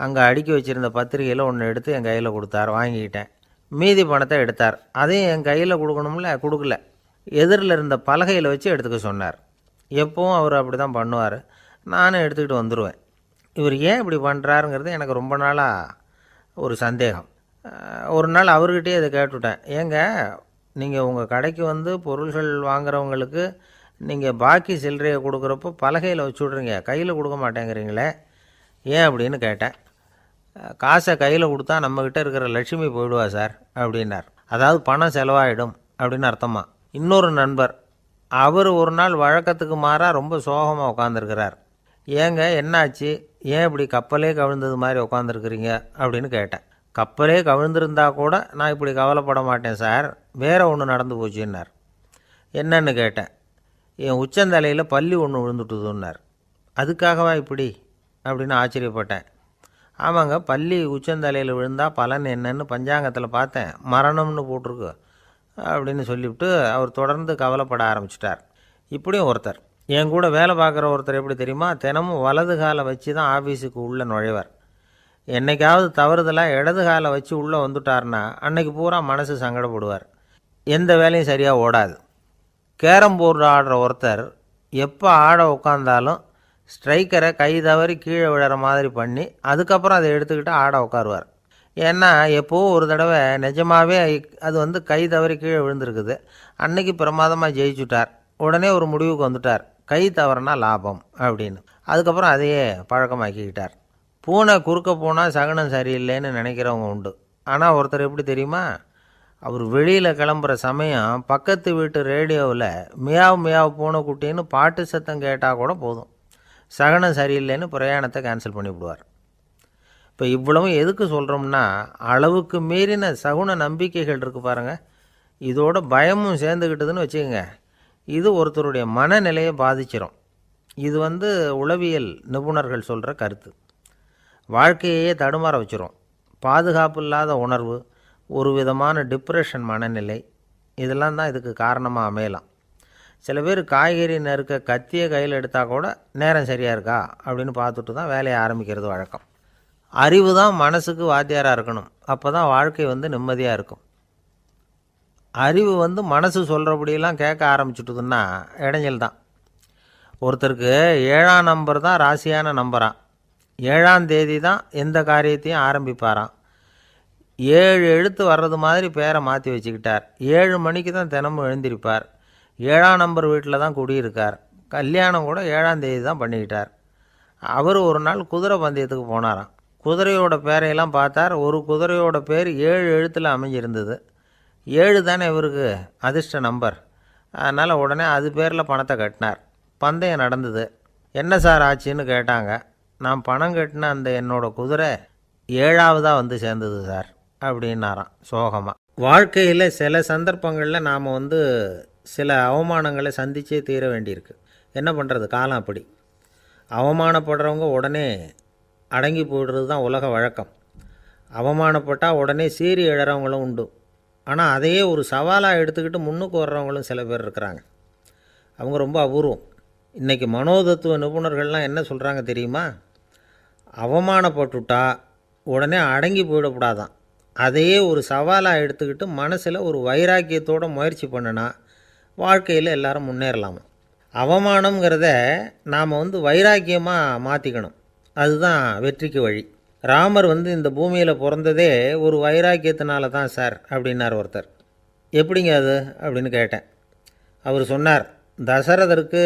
அங்கே அடுக்கி வச்சுருந்த பத்திரிகையில் ஒன்று எடுத்து என் கையில் கொடுத்தார், வாங்கிக்கிட்டேன். மீதி பணத்தை எடுத்தார். அதையும் என் கையில் கொடுக்கணும்ல, கொடுக்கல. எதிரில் இருந்த பலகையில் வச்சு எடுத்துக்க சொன்னார். எப்போவும் அவர் அப்படி தான் பண்ணுவார். நானும் எடுத்துக்கிட்டு வந்துடுவேன். இவர் ஏன் இப்படி பண்ணுறாருங்கிறது எனக்கு ரொம்ப நாளாக ஒரு சந்தேகம். ஒரு நாள் அவர்கிட்டயே இதை கேட்டுவிட்டேன். ஏங்க, நீங்கள் உங்கள் கடைக்கு வந்து பொருள்கள் வாங்குறவங்களுக்கு நீங்கள் பாக்கி சில்லறையை கொடுக்குறப்போ பலகையில் வச்சு விட்றீங்க, கையில் கொடுக்க மாட்டேங்கிறீங்களே, ஏன் அப்படின்னு கேட்டேன். காசை கையில் கொடுத்தா நம்மக்கிட்ட இருக்கிற லட்சுமி போயிடுவா சார் அப்படின்னார். அதாவது பணம் செலவாயிடும் அப்படின்னு அர்த்தமா. இன்னொரு நண்பர், அவர் ஒரு நாள் வழக்கத்துக்கு மாறாக ரொம்ப சோகமாக உட்காந்துருக்கிறார். ஏங்க என்னாச்சு, ஏன் இப்படி கப்பலே கவிழ்ந்தது மாதிரி உட்காந்துருக்குறீங்க அப்படின்னு கேட்டேன். கப்பலே கவிழ்ந்திருந்தா கூட நான் இப்படி கவலைப்பட மாட்டேன் சார், வேறு ஒன்று நடந்து போச்சுன்னார். என்னன்னு கேட்டேன். என் உச்சந்தலையில் பல்லி ஒன்று விழுந்துட்டுதுன்னார். அதுக்காகவா இப்படி அப்படின்னு ஆச்சரியப்பட்டேன். ஆமாங்க, பல்லி உச்சந்தலையில் விழுந்தால் பலன் என்னன்னு பஞ்சாங்கத்தில் பார்த்தேன், மரணம்னு போட்டிருக்கு அப்படின்னு சொல்லிவிட்டு அவர் தொடர்ந்து கவலைப்பட ஆரம்பிச்சிட்டார். இப்படியும் ஒருத்தர், என் கூட வேலை பார்க்குற ஒருத்தர் எப்படி தெரியுமா, தினமும் வலது காலை வச்சு தான் ஆஃபீஸுக்கு உள்ளே நுழைவார். என்னைக்காவது தவறுதலாக இடது காலை வச்சு உள்ளே வந்துட்டார்னா அன்னைக்கு பூரா மனசு சங்கடப்படுவார், எந்த வேலையும் சரியாக ஓடாது. கேரம் போர்டு ஆடுற ஒருத்தர் எப்போ ஆட உட்காந்தாலும் ஸ்ட்ரைக்கரை கை தவறி கீழே விழுற மாதிரி பண்ணி அதுக்கப்புறம் அதை எடுத்துக்கிட்டு ஆட உட்காருவார். ஏன்னா எப்போவோ ஒரு தடவை நிஜமாகவே அது வந்து கை தவறி கீழே விழுந்திருக்குது. அன்னைக்கு பிரமாதமாக ஜெயிச்சுட்டார். உடனே ஒரு முடிவுக்கு வந்துட்டார், கை தவறுனா லாபம் அப்படின்னு. அதுக்கப்புறம் அதையே பழக்கமாக்கிக்கிட்டார். பூனை குறுக்க போனால் சகுனம் சரியில்லைன்னு நினைக்கிறவங்க உண்டு. ஆனால் ஒருத்தர் எப்படி தெரியுமா, அவர் வெளியில் கிளம்புற சமயம் பக்கத்து வீட்டு ரேடியோவில் மியாவ் மியாவ் பூனை குட்டின்னு பாட்டு சத்தம் கேட்டால் கூட போதும், சகனம் சரியில்லைன்னு பிரயாணத்தை கேன்சல் பண்ணிவிடுவார். இப்போ இவ்வளவும் எதுக்கு சொல்கிறோம்னா, அளவுக்கு மீறின சகுன நம்பிக்கைகள் இருக்குது பாருங்கள், இதோட பயமும் சேர்ந்துக்கிட்டதுன்னு வச்சுக்கோங்க, இது ஒருத்தருடைய மனநிலையை பாதிச்சிடும். இது வந்து உளவியல் நிபுணர்கள் சொல்கிற கருத்து. வாழ்க்கையே தடுமாற வச்சிரும். பாதுகாப்பு இல்லாத உணர்வு, ஒரு விதமான டிப்ரெஷன் மனநிலை, இதெல்லாம் தான் இதுக்கு காரணமாக அமையலாம். சில பேர் காய்கறி நறுக்க கத்தியை கையில் எடுத்தால் கூட நேரம் சரியாக இருக்கா அப்படின்னு பார்த்துட்டு தான் வேலையை ஆரம்பிக்கிறது வழக்கம். அறிவு தான் மனசுக்கு வாத்தியாராக இருக்கணும், அப்போ தான் வாழ்க்கை வந்து நிம்மதியாக இருக்கும். அறிவு வந்து மனசு சொல்கிறபடியெல்லாம் கேட்க ஆரம்பிச்சுட்டுதுன்னா இடைஞ்சல் தான். ஒருத்தருக்கு 7ஆம் நம்பர் தான் ராசியான நம்பரான், 7ஆம் தேதி தான் எந்த காரியத்தையும் ஆரம்பிப்பாராம். 7 எழுத்து வர்றது மாதிரி பேரை மாற்றி வச்சுக்கிட்டார். 7 மணிக்கு தான் தினமும் எழுந்திருப்பார். 7ஆம் நம்பர் வீட்டில் தான் குடியிருக்கார். கல்யாணம் கூட 7ஆம் தேதி தான் பண்ணிக்கிட்டார். அவர் ஒரு நாள் குதிரை பந்தயத்துக்கு போனாராம். குதிரையோட பேரையெல்லாம் பார்த்தார். ஒரு குதிரையோட பேர் 7 எழுத்தில் அமைஞ்சிருந்தது. 7 தானே இவருக்கு அதிர்ஷ்ட நம்பர். அதனால் உடனே அது பேரில் பணத்தை கட்டினார். பந்தயம் நடந்தது. என்ன சார் ஆச்சுன்னு கேட்டாங்க. நான் பணம் கட்டின அந்த என்னோடய குதிரை 7ஆவதாக வந்து சேர்ந்தது சார் அப்படின்னாராம் சோகமாக. வாழ்க்கையில் சில சந்தர்ப்பங்களில் நாம் வந்து சில அவமானங்களை சந்தித்தே தீர வேண்டியிருக்கு. என்ன பண்ணுறது, காலம் அப்படி. அவமானப்படுறவங்க உடனே அடங்கி போய்டுறது தான் உலக வழக்கம். அவமானப்பட்டால் உடனே சீறி எழறவங்களும் உண்டு. ஆனால் அதையே ஒரு சவாலாக எடுத்துக்கிட்டு முன்னுக்கு வர்றவங்களும் சில பேர் இருக்கிறாங்க. அவங்க ரொம்ப அபூர்வம். இன்றைக்கி மனோதத்துவ நிபுணர்கள்லாம் என்ன சொல்கிறாங்க தெரியுமா, அவமானப்பட்டுட்டா உடனே அடங்கி போயிடக்கூடாதான், அதையே ஒரு சவாலாக எடுத்துக்கிட்டு மனசில் ஒரு வைராக்கியத்தோடு முயற்சி பண்ணினா வாழ்க்கையில் எல்லாரும் முன்னேறலாமா. அவமானங்கிறத நாம் வந்து வைராக்கியமாக மாற்றிக்கணும், அதுதான் வெற்றிக்கு வழி. ராமர் வந்து இந்த பூமியில் பிறந்ததே ஒரு வைராக்கியத்தினால தான் சார் அப்படின்னார் ஒருத்தர். எப்படிங்க அது அப்படின்னு கேட்டேன். அவர் சொன்னார், தசரதருக்கு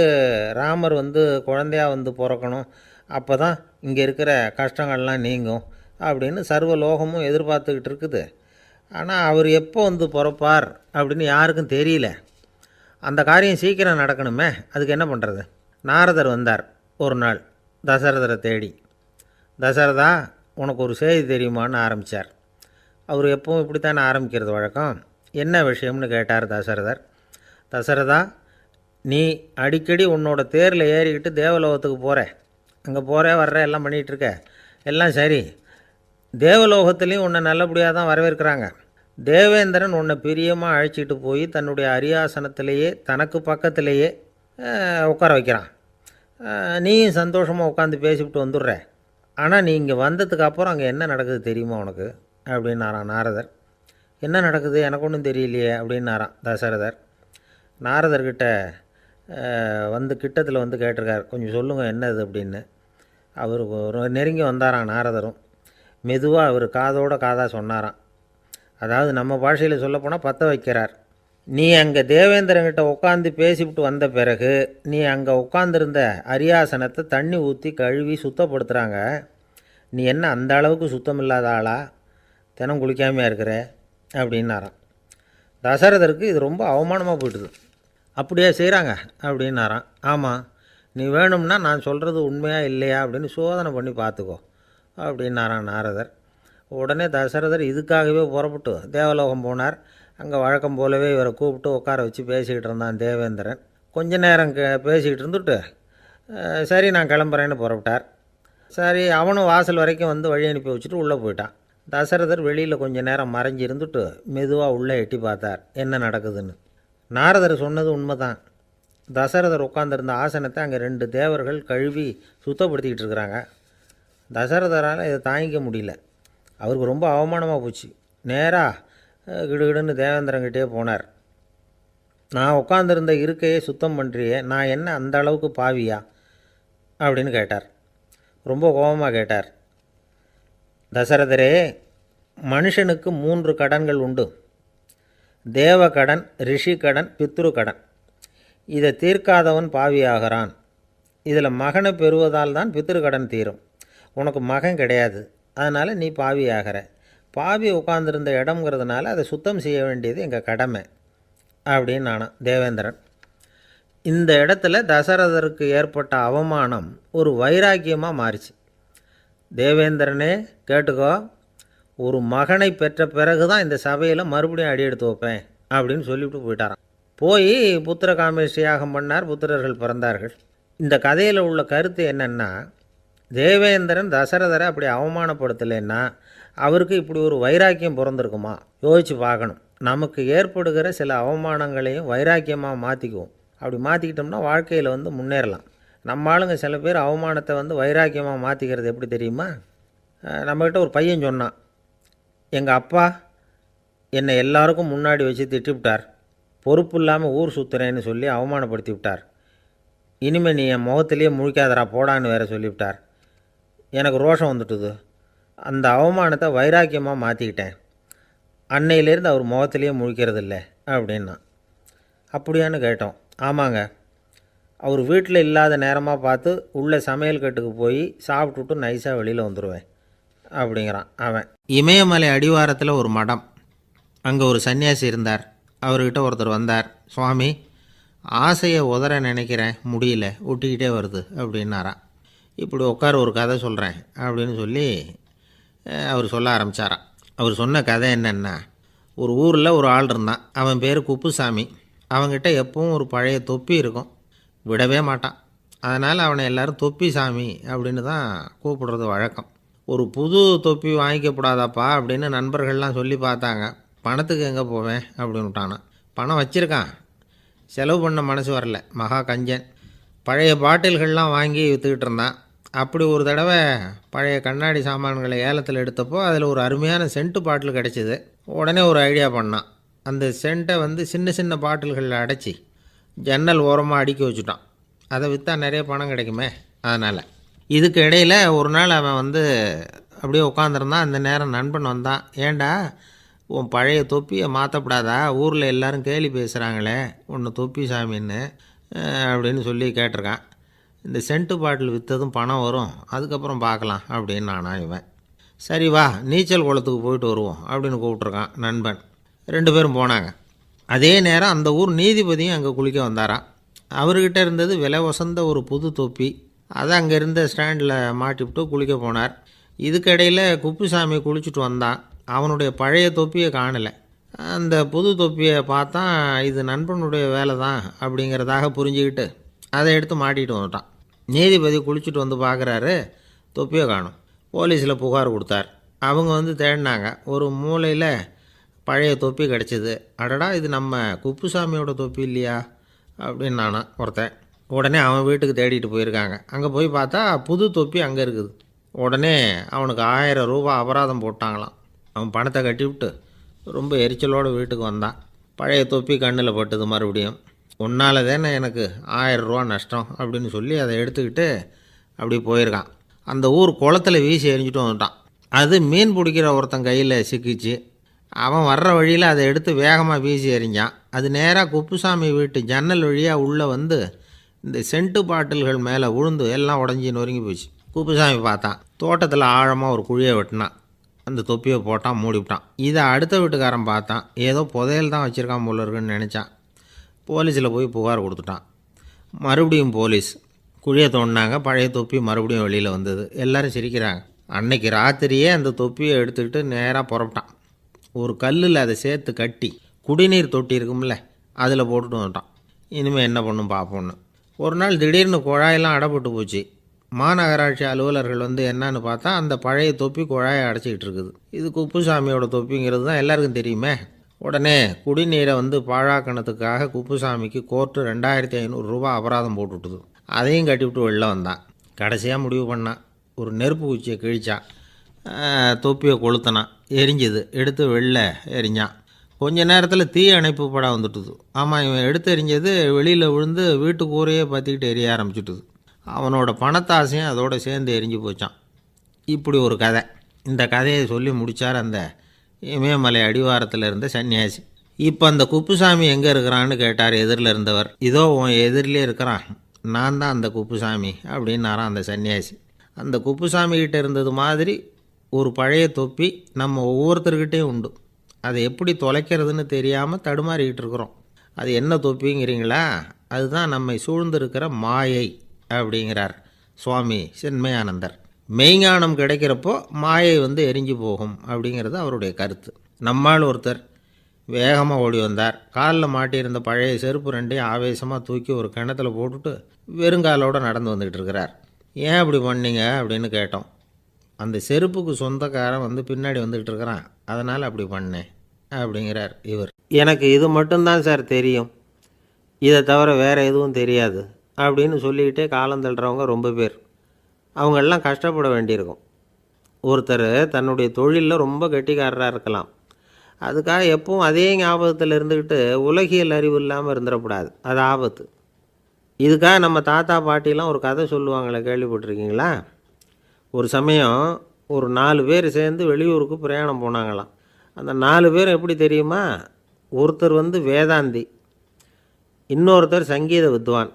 ராமர் வந்து குழந்தையாக வந்து பிறக்கணும், அப்போ தான் இங்கே இருக்கிற கஷ்டங்கள்லாம் நீங்கும் அப்படின்னு சர்வ லோகமும் எதிர்பார்த்துக்கிட்டு இருக்குது. ஆனால் அவர் எப்போ வந்து பிறப்பார் அப்படின்னு யாருக்கும் தெரியல. அந்த காரியம் சீக்கிரம் நடக்கணுமே, அதுக்கு என்ன பண்ணுறது. நாரதர் வந்தார் ஒரு நாள் தசரதரை தேடி. தசரதா, உனக்கு ஒரு செய்தி தெரியுமான்னு ஆரம்பித்தார். அவர் எப்பவும் இப்படித்தானே ஆரம்பிக்கிறது வழக்கம். என்ன விஷயம்னு கேட்டார் தசரதர். தசரதா, நீ அடிக்கடி உன்னோட தேரில் ஏறிக்கிட்டு தேவலோகத்துக்கு போகிற, அங்கே போகிற வர்ற எல்லாம் பண்ணிகிட்ருக்க, எல்லாம் சரி. தேவலோகத்துலேயும் உன்னை நல்லபடியாக தான் வரவேற்கிறாங்க. தேவேந்திரன் உன்னை பிரியமாக அழைச்சிட்டு போய் தன்னுடைய அரியாசனத்திலேயே தனக்கு பக்கத்திலேயே உட்கார வைக்கிறான். நீயும் சந்தோஷமாக உட்காந்து பேசிவிட்டு வந்துடுற. ஆனால் நீ இங்கே வந்ததுக்கு அப்புறம் அங்கே என்ன நடக்குது தெரியுமா உனக்கு அப்படின்னாரான் நாரதர். என்ன நடக்குது எனக்கு ஒன்றும் தெரியலையே அப்படின்னாரான் தசரதர். நாரதர்கிட்ட வந்து கிட்டத்தில் வந்து கேட்டிருக்கார், கொஞ்சம் சொல்லுங்கள் என்னது அப்படின்னு. அவர் நெருங்கி வந்தாராம் நாரதரும். மெதுவாக அவர் காதோட காதாக சொன்னாராம். அதாவது நம்ம பாஷையில் சொல்லப்போனால் பற்ற வைக்கிறார். நீ அங்கே தேவேந்திரங்கிட்ட உட்காந்து பேசிவிட்டு வந்த பிறகு நீ அங்கே உட்காந்துருந்த அரியாசனத்தை தண்ணி ஊற்றி கழுவி சுத்தப்படுத்துகிறாங்க. நீ என்ன அந்த அளவுக்கு சுத்தம் இல்லாத ஆளா, தினம் குளிக்காமையாக இருக்கிற அப்படின்னாராம். தசரதருக்கு இது ரொம்ப அவமானமாக போயிட்டுது. அப்படியே செய்கிறாங்க அப்படின்னாராம். ஆமாம், நீ வேணும்னா நான் சொல்கிறது உண்மையா இல்லையா அப்படின்னு சோதனை பண்ணி பார்த்துக்கோ அப்படின்னாரான் நாரதர். உடனே தசரதர் இதுக்காகவே புறப்பட்டு தேவலோகம் போனார். அங்கே வழக்கம் போலவே இவரை கூப்பிட்டு உட்கார வச்சு பேசிக்கிட்டு இருந்தான் தேவேந்திரன். கொஞ்ச நேரம் பேசிக்கிட்டு இருந்துட்டு சரி நான் கிளம்புறேன்னு புறப்பட்டார். சரி அவனும் வாசல் வரைக்கும் வந்து வழி அனுப்பி வச்சுட்டு உள்ளே போயிட்டான். தசரதர் வெளியில் கொஞ்சம் நேரம் மறைஞ்சி இருந்துட்டு மெதுவாக உள்ளே எட்டி பார்த்தார் என்ன நடக்குதுன்னு. நாரதர் சொன்னது உண்மைதான். தசரதர் உட்காந்துருந்த ஆசனத்தை அங்கே 2 தேவர்கள் கழுவி சுத்தப்படுத்திக்கிட்டு இருக்கிறாங்க. தசரதரால் இதை தாங்கிக்க முடியல. அவருக்கு ரொம்ப அவமானமாக போச்சு. நேராக கிடுகிடுன்னு தேவேந்திரங்கிட்டே போனார். நான் உட்காந்துருந்த இருக்கையை சுத்தம் பண்ணுறியே, நான் என்ன அந்த அளவுக்கு பாவியா அப்படின்னு கேட்டார். ரொம்ப கோபமாக கேட்டார். தசரதரே, மனுஷனுக்கு 3 கடன்கள் உண்டு. தேவ கடன், ரிஷி கடன், பித்ரு கடன். இதை தீர்க்காதவன் பாவியாகிறான். இதில் மகனை பெறுவதால் தான் பித்ரு கடன் தீரும். உனக்கு மகன் கிடையாது, அதனால் நீ பாவியாகிற. பாவி உட்கார்ந்துருந்த இடம்ங்கிறதுனால அதை சுத்தம் செய்ய வேண்டியது எங்கள் கடமை அப்படின்னு நானான் தேவேந்திரன். இந்த இடத்துல தசரதருக்கு ஏற்பட்ட அவமானம் ஒரு வைராக்கியமாக மாறிச்சு. தேவேந்திரனே கேட்டுக்கோ, ஒரு மகனை பெற்ற பிறகு தான் இந்த சபையில் மறுபடியும் அடி எடுத்து வைப்பேன் அப்படின்னு சொல்லிவிட்டு போயிட்டாரான். போய் புத்திர காமேஷ்டி யாகம் பண்ணார். புத்திரர்கள் பிறந்தார்கள். இந்த கதையில் உள்ள கருத்து என்னென்னா, தேவேந்திரன் தசரதரை அப்படி அவமானப்படுத்தலைன்னா அவருக்கு இப்படி ஒரு வைராக்கியம் பிறந்திருக்குமா யோசித்து பார்க்கணும். நமக்கு ஏற்படுகிற சில அவமானங்களையும் வைராக்கியமாக மாற்றிக்குவோம். அப்படி மாற்றிக்கிட்டோம்னா வாழ்க்கையில் வந்து முன்னேறலாம். நம்ம ஆளுங்க சில பேர் அவமானத்தை வந்து வைராக்கியமாக மாற்றிக்கிறது எப்படி தெரியுமா? நம்மக்கிட்ட ஒரு பையன் சொன்னான், எங்கள் அப்பா என்னை எல்லாருக்கும் முன்னாடி வச்சு திட்டிவிட்டார், பொறுப்பு இல்லாமல் ஊர் சுற்றுறேன்னு சொல்லி அவமானப்படுத்தி விட்டார். இனிமேல் நீ என் முகத்திலேயே முழிக்காதரா போடான்னு வேற சொல்லிவிட்டார். எனக்கு ரோஷம் வந்துட்டுது. அந்த அவமானத்தை வைராக்கியமாக மாற்றிக்கிட்டேன். அன்னையிலேருந்து அவர் முகத்திலேயே முழிக்கிறதில்ல அப்படின்னா. அப்படியான்னு கேட்டோம். ஆமாங்க, அவர் வீட்டில் இல்லாத நேரமாக பார்த்து உள்ள சமையல் கட்டுக்கு போய் சாப்பிட்டுட்டு நைஸாக வெளியில் வந்துடுவேன் அப்படிங்கிறான் அவன். இமயமலை அடிவாரத்தில் ஒரு மடம். அங்கே ஒரு சன்னியாசி இருந்தார். அவர்கிட்ட ஒருத்தர் வந்தார். சுவாமி, ஆசையை உதற நினைக்கிறேன், முடியல, ஒட்டிக்கிட்டே வருது அப்படின்னாராம். இப்படி உட்கார ஒரு கதை சொல்கிறேன் அப்படின்னு சொல்லி அவர் சொல்ல ஆரம்பித்தாராம். அவர் சொன்ன கதை என்னென்னா, ஒரு ஊரில் ஒரு ஆள் இருந்தான். அவன் பேர் குப்புசாமி. அவன்கிட்ட எப்பவும் ஒரு பழைய தொப்பி இருக்கும், விடவே மாட்டான். அதனால் அவனை எல்லோரும் தொப்பி சாமி அப்படின்னு தான் கூப்பிடுறது வழக்கம். ஒரு புது தொப்பி வாங்கிக்கப்படாதாப்பா அப்படின்னு நண்பர்கள்லாம் சொல்லி பார்த்தாங்க. பணத்துக்கு எங்கே போவேன் அப்படின்னு விட்டானான். பணம் வச்சுருக்கான், செலவு பண்ண மனசு வரல, மகா கஞ்சன். பழைய பாட்டில்கள்லாம் வாங்கி விற்றுக்கிட்டு இருந்தான். அப்படி ஒரு தடவை பழைய கண்ணாடி சாமான்களை ஏலத்தில் எடுத்தப்போ அதில் ஒரு அருமையான சென்ட்டு பாட்டில் கிடச்சிது. உடனே ஒரு ஐடியா பண்ணான். அந்த சென்ட்டை வந்து சின்ன சின்ன பாட்டில்களில் அடைச்சி ஜன்னல் ஓரமாக அடுக்கி வச்சுட்டான். அதை விற்றா நிறைய பணம் கிடைக்குமே. அதனால் இதுக்கு இடையில் ஒரு நாள் அவன் வந்து அப்படியே உட்காந்துருந்தான். அந்த நேரம் நண்பன் வந்தான். ஏண்டா உன் பழைய தொப்பியை மாற்றப்படாதா, ஊரில் எல்லோரும் கேலி பேசுகிறாங்களே ஒன்று தொப்பி சாமின்னு அப்படின்னு சொல்லி கேட்டிருக்கான். இந்த சென்ட்டு பாட்டில் விற்றதும் பணம் வரும், அதுக்கப்புறம் பார்க்கலாம் அப்படின்னு நானா இவன். சரி வா நீச்சல் குளத்துக்கு போயிட்டு வருவோம் அப்படின்னு கூப்பிட்ருக்கான் நண்பன். 2 பேரும் போனாங்க. அதே நேரம் அந்த ஊர் நீதிபதியும் அங்கே குளிக்க வந்தாராம். அவர்கிட்ட இருந்தது விலை வசந்த ஒரு புது தொப்பி. அதை அங்கே இருந்த ஸ்டாண்டில் மாட்டிவிட்டு குளிக்க போனார். இதுக்கிடையில் குப்புசாமி குளிச்சுட்டு வந்தான். அவனுடைய பழைய தொப்பியை காணலை. அந்த புது தொப்பியை பார்த்தா இது நண்பனுடைய வேலை தான் அப்படிங்கிறதாக புரிஞ்சுக்கிட்டு அதை எடுத்து மாட்டிகிட்டு வந்துட்டான். நீதிபதி குளிச்சுட்டு வந்து பார்க்குறாரு, தொப்பியை காணும். போலீஸில் புகார் கொடுத்தார். அவங்க வந்து தேடினாங்க. ஒரு மூலையில் பழைய தொப்பி கிடச்சிது. அடடா, இது நம்ம குப்புசாமியோட தொப்பி இல்லையா அப்படின்னு நானா ஒருத்தன். உடனே அவன் வீட்டுக்கு தேடிட்டு போயிருக்காங்க. அங்கே போய் பார்த்தா புது தொப்பி அங்கே இருக்குது. உடனே அவனுக்கு 1000 ரூபா அபராதம் போட்டாங்களாம். அவன் பணத்தை கட்டிவிட்டு ரொம்ப எரிச்சலோடு வீட்டுக்கு வந்தான். பழைய தொப்பி கண்ணில் பட்டுது. மறுபடியும் உன்னால் தானே எனக்கு 1000 ரூபா நஷ்டம் அப்படின்னு சொல்லி அதை எடுத்துக்கிட்டு அப்படி போயிருக்கான். அந்த ஊர் குளத்துல வீசி எறிஞ்சிட்டு வந்துட்டான். அது மீன் பிடிக்கிற ஒருத்தன் கையில் சிக்கிச்சு. அவன் வர்ற வழியில் அதை எடுத்து வேகமாக வீசி எறிஞ்சான். அது நேராக குப்புசாமி வீட்டு ஜன்னல் வழியாக உள்ளே வந்து இந்த சென்ட்டு பாட்டில்கள் மேலே விழுந்து எல்லாம் உடஞ்சி நொறுங்கி போச்சு. குப்புசாமி பார்த்தான். தோட்டத்தில் ஆழமாக ஒரு குழியை வெட்டினான். அந்த தொப்பியை போட்டான், மூடிவிட்டான். இதை அடுத்த வீட்டுக்காரன் பார்த்தான். ஏதோ புதையல் தான் வச்சுருக்கான் போல இருக்குன்னு நினச்சான். போலீஸில் போய் புகார் கொடுத்துட்டான். மறுபடியும் போலீஸ் குழியை தோண்டினாங்க. பழைய தொப்பி மறுபடியும் வெளியில் வந்தது. எல்லோரும் சிரிக்கிறாங்க. அன்னைக்கு ராத்திரியே அந்த தொப்பியை எடுத்துக்கிட்டு நேராக புறப்பட்டான். ஒரு கல்லில் அதை சேர்த்து கட்டி குடிநீர் தொட்டி இருக்கும்ல, அதில் போட்டுட்டு வந்துட்டான். இனிமேல் என்ன பண்ணும் பார்ப்போன்னு. ஒரு நாள் திடீர்னு குழாயெல்லாம் அடைப்பட்டு போச்சு. மாநகராட்சி அலுவலர்கள் வந்து என்னன்னு பார்த்தா அந்த பழைய தொப்பி குழாயை அடைச்சிக்கிட்டு இருக்குது. இது குப்புசாமியோட தொப்பிங்கிறது தான் எல்லாருக்கும் தெரியுமே. உடனே குடிநீரை வந்து பாழாக்கணத்துக்காக குப்புசாமிக்கு கோர்ட்டு 2500 ரூபா அபராதம் போட்டுவிட்டுது. அதையும் கட்டிவிட்டு வெளில வந்தான். கடைசியாக முடிவு பண்ணான். ஒரு நெருப்பு குச்சியை கிழிச்சான். தொப்பியை கொளுத்தினான். எரிஞ்சுது. எடுத்து வெளில எரிஞ்சான். கொஞ்ச நேரத்தில் தீ அணைப்பு படம் வந்துட்டுது. ஆமாம், இவன் எடுத்து எரிஞ்சது வெளியில் விழுந்து வீட்டு கூரையே பற்றிக்கிட்டு எரிய ஆரம்பிச்சுட்டுது. அவனோட பணத்தாசையும் அதோடு சேர்ந்து எரிஞ்சு போச்சான். இப்படி ஒரு கதை. இந்த கதையை சொல்லி முடித்தார் அந்த இமயமலை அடிவாரத்தில் இருந்த சன்னியாசி. இப்போ அந்த குப்புசாமி எங்கே இருக்கிறான்னு கேட்டார் எதிரில் இருந்தவர். இதோ உன் எதிரிலே இருக்கிறான், நான் தான் அந்த குப்புசாமி அப்படின்னாரான் அந்த சன்னியாசி. அந்த குப்புசாமி கிட்டே இருந்தது மாதிரி ஒரு பழைய தொப்பி நம்ம ஒவ்வொருத்தர்கிட்டையும் உண்டு. அதை எப்படி தொலைக்கிறதுன்னு தெரியாமல் தடுமாறிக்கிட்டு இருக்கிறோம். அது என்ன தொப்பிங்கிறீங்களா? அதுதான் நம்மை சூழ்ந்திருக்கிற மாயை அப்படிங்கிறார் சுவாமி சின்மயானந்தர். மெய்ஞானம் கிடைக்கிறப்போ மாயை வந்து எரிஞ்சு போகும் அப்படிங்கிறது அவருடைய கருத்து. நம்மால் ஒருத்தர் வேகமாக ஓடி வந்தார். காலில் மாட்டியிருந்த பழைய செருப்பு ரெண்டையும் ஆவேசமாக தூக்கி ஒரு கிணத்துல போட்டுட்டு வெறுங்காலோடு நடந்து வந்துக்கிட்டு இருக்கிறார். ஏன் அப்படி பண்ணீங்க அப்படின்னு கேட்டோம். அந்த செருப்புக்கு சொந்தக்காரன் வந்து பின்னாடி வந்துக்கிட்டு இருக்கிறான், அதனால் அப்படி பண்ணேன் அப்படிங்கிறார் இவர். எனக்கு இது மட்டும்தான் சார் தெரியும், இதை தவிர வேறு எதுவும் தெரியாது அப்படின்னு சொல்லிக்கிட்டே காலம் தள்ளுறவங்க ரொம்ப பேர். அவங்களெல்லாம் கஷ்டப்பட வேண்டியிருக்கும். ஒருத்தர் தன்னுடைய தொழிலில் ரொம்ப கெட்டிக்காரராக இருக்கலாம். அதுக்காக எப்பவும் அதே ஞாபகத்தில் இருந்துக்கிட்டு உலகியல் அறிவு இல்லாமல் இருந்துடக்கூடாது. அது ஆபத்து. இதுக்காக நம்ம தாத்தா பாட்டிலாம் ஒரு கதை சொல்லுவாங்களே, கேள்விப்பட்டிருக்கீங்களா? ஒரு சமயம் ஒரு 4 பேர் சேர்ந்து வெளியூருக்கு பிரயாணம் போனாங்களாம். அந்த 4 பேர் எப்படி தெரியுமா? ஒருத்தர் வந்து வேதாந்தி, இன்னொருத்தர் சங்கீத வித்வான்,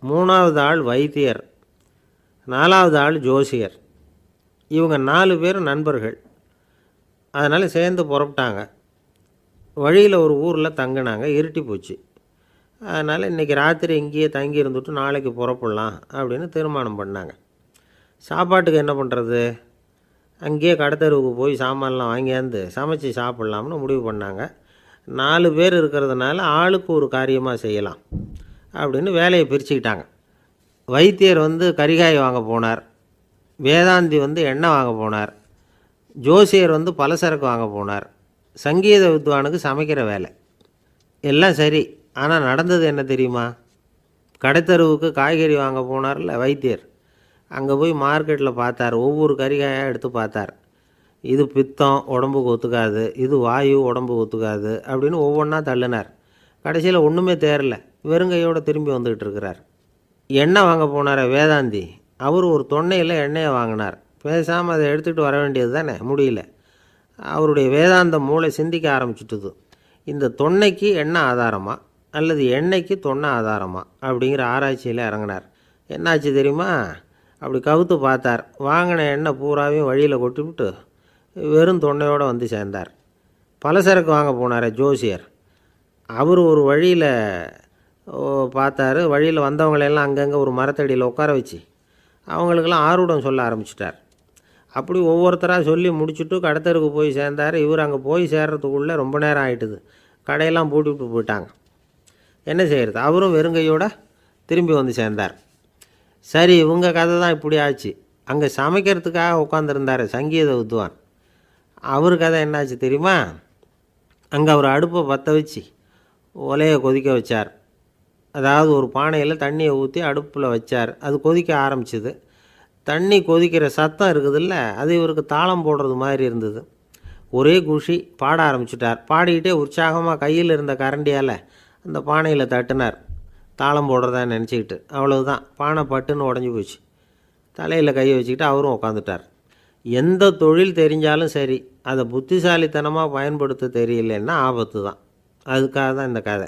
3வது ஆள் வைத்தியர், 4வது ஆள் ஜோசியர். இவங்க 4 பேரும் நண்பர்கள். அதனால் சேர்ந்து புறப்பட்டாங்க. வழியில் ஒரு ஊரில் தங்கினாங்க. இருட்டி போச்சு. அதனால் இன்றைக்கி ராத்திரி இங்கேயே தங்கி இருந்துட்டு நாளைக்கு புறப்படலாம் அப்படின்னு தீர்மானம் பண்ணாங்க. சாப்பாட்டுக்கு என்ன பண்ணுறது? அங்கேயே கடத்தெருவுக்கு போய் சாமான்லாம் வாங்கியாந்து சமைச்சு சாப்பிட்லாம்னு முடிவு பண்ணாங்க. 4 பேர் இருக்கிறதுனால ஆளுக்கு ஒரு காரியமாக செய்யலாம் அப்படின்னு வேலையை பிரிச்சுக்கிட்டாங்க. வைத்தியர் வந்து கரிகாய் வாங்க போனார். வேதாந்தி வந்து எண்ணெய் வாங்க போனார். ஜோசியர் வந்து பலசரக்கு வாங்க போனார். சங்கீத வித்வானுக்கு சமைக்கிற வேலை. எல்லாம் சரி. ஆனால் நடந்தது என்ன தெரியுமா? கடைத்தெருவுக்கு காய்கறி வாங்க போனார்ல வைத்தியர், அங்கே போய் மார்க்கெட்டில் பார்த்தார். ஒவ்வொரு கறிகாயாக எடுத்து பார்த்தார். இது பித்தம், உடம்புக்கு ஒத்துக்காது, இது வாயு, உடம்புக்கு ஒத்துக்காது அப்படின்னு ஒவ்வொன்றா தள்ளினார். கடைசியில் ஒன்றுமே தேரல. வெறுங்கையோடு திரும்பி வந்துக்கிட்டு இருக்கிறார். எண்ணெய் வாங்க போனார் வேதாந்தி. அவர் ஒரு தொன்னையில் எண்ணெயை வாங்கினார். பேசாமல் அதை எடுத்துகிட்டு வர வேண்டியது தானே, முடியல. அவருடைய வேதாந்த மூளை சிந்திக்க ஆரம்பிச்சுட்டுது. இந்த தொன்னைக்கு எண்ணெய் ஆதாரமா அல்லது எண்ணெய்க்கு தொன்னை ஆதாரமா அப்படிங்கிற ஆராய்ச்சியில் இறங்கினார். என்னாச்சு தெரியுமா? அப்படி கவுத்து பார்த்தார். வாங்கின எண்ணெய் பூராவையும் வழியில் கொட்டிவிட்டு வெறும் தொன்னையோடு வந்து சேர்ந்தார். பலசரக்கு வாங்க போனார் ஜோசியர். அவர் ஒரு வழியில் பார்த்தாரு. வழியில் வந்தவங்களெல்லாம் அங்கங்கே ஒரு மரத்தடியில் உட்கார வச்சு அவங்களுக்கெல்லாம் ஆர்வம் சொல்ல ஆரம்பிச்சிட்டார். அப்படி ஒவ்வொருத்தராக சொல்லி முடிச்சுட்டு கடத்தருக்கு போய் சேர்ந்தார். இவர் அங்கே போய் சேர்றதுக்குள்ளே ரொம்ப நேரம் ஆகிட்டுது. கடையெல்லாம் பூட்டிவிட்டு போயிட்டாங்க. என்ன செய்கிறது? அவரும் வெறுங்கையோடு திரும்பி வந்து சேர்ந்தார். சரி, இவங்க கதை தான் இப்படி ஆச்சு. அங்கே சமைக்கிறதுக்காக உட்காந்துருந்தார் சங்கீத வித்வான். அவர் கதை என்னாச்சு தெரியுமா? அங்கே அவர் அடுப்பை பற்ற வச்சு ஒலையை கொதிக்க வச்சார். அதாவது ஒரு பானையில் தண்ணியை ஊற்றி அடுப்பில் வச்சார். அது கொதிக்க ஆரம்பிச்சிது. தண்ணி கொதிக்கிற சத்தம் இருக்குதுல்ல, அது இவருக்கு தாளம் போடுறது மாதிரி இருந்தது. ஒரே குஷி, பாட ஆரம்பிச்சிட்டார். பாடிக்கிட்டே உற்சாகமாக கையில் இருந்த கரண்டியால் அந்த பானையில் தட்டினார், தாளம் போடுறதா நினச்சிக்கிட்டு. அவ்வளவுதான், பானை பட்டுன்னு உடஞ்சி போச்சு. தலையில் கையை வச்சுக்கிட்டு அவரும் உட்காந்துட்டார். எந்த தொழில் தெரிஞ்சாலும் சரி, அதை புத்திசாலித்தனமாக பயன்படுத்த தெரியலன்னா ஆபத்து தான். அதுக்காக தான் இந்த கதை.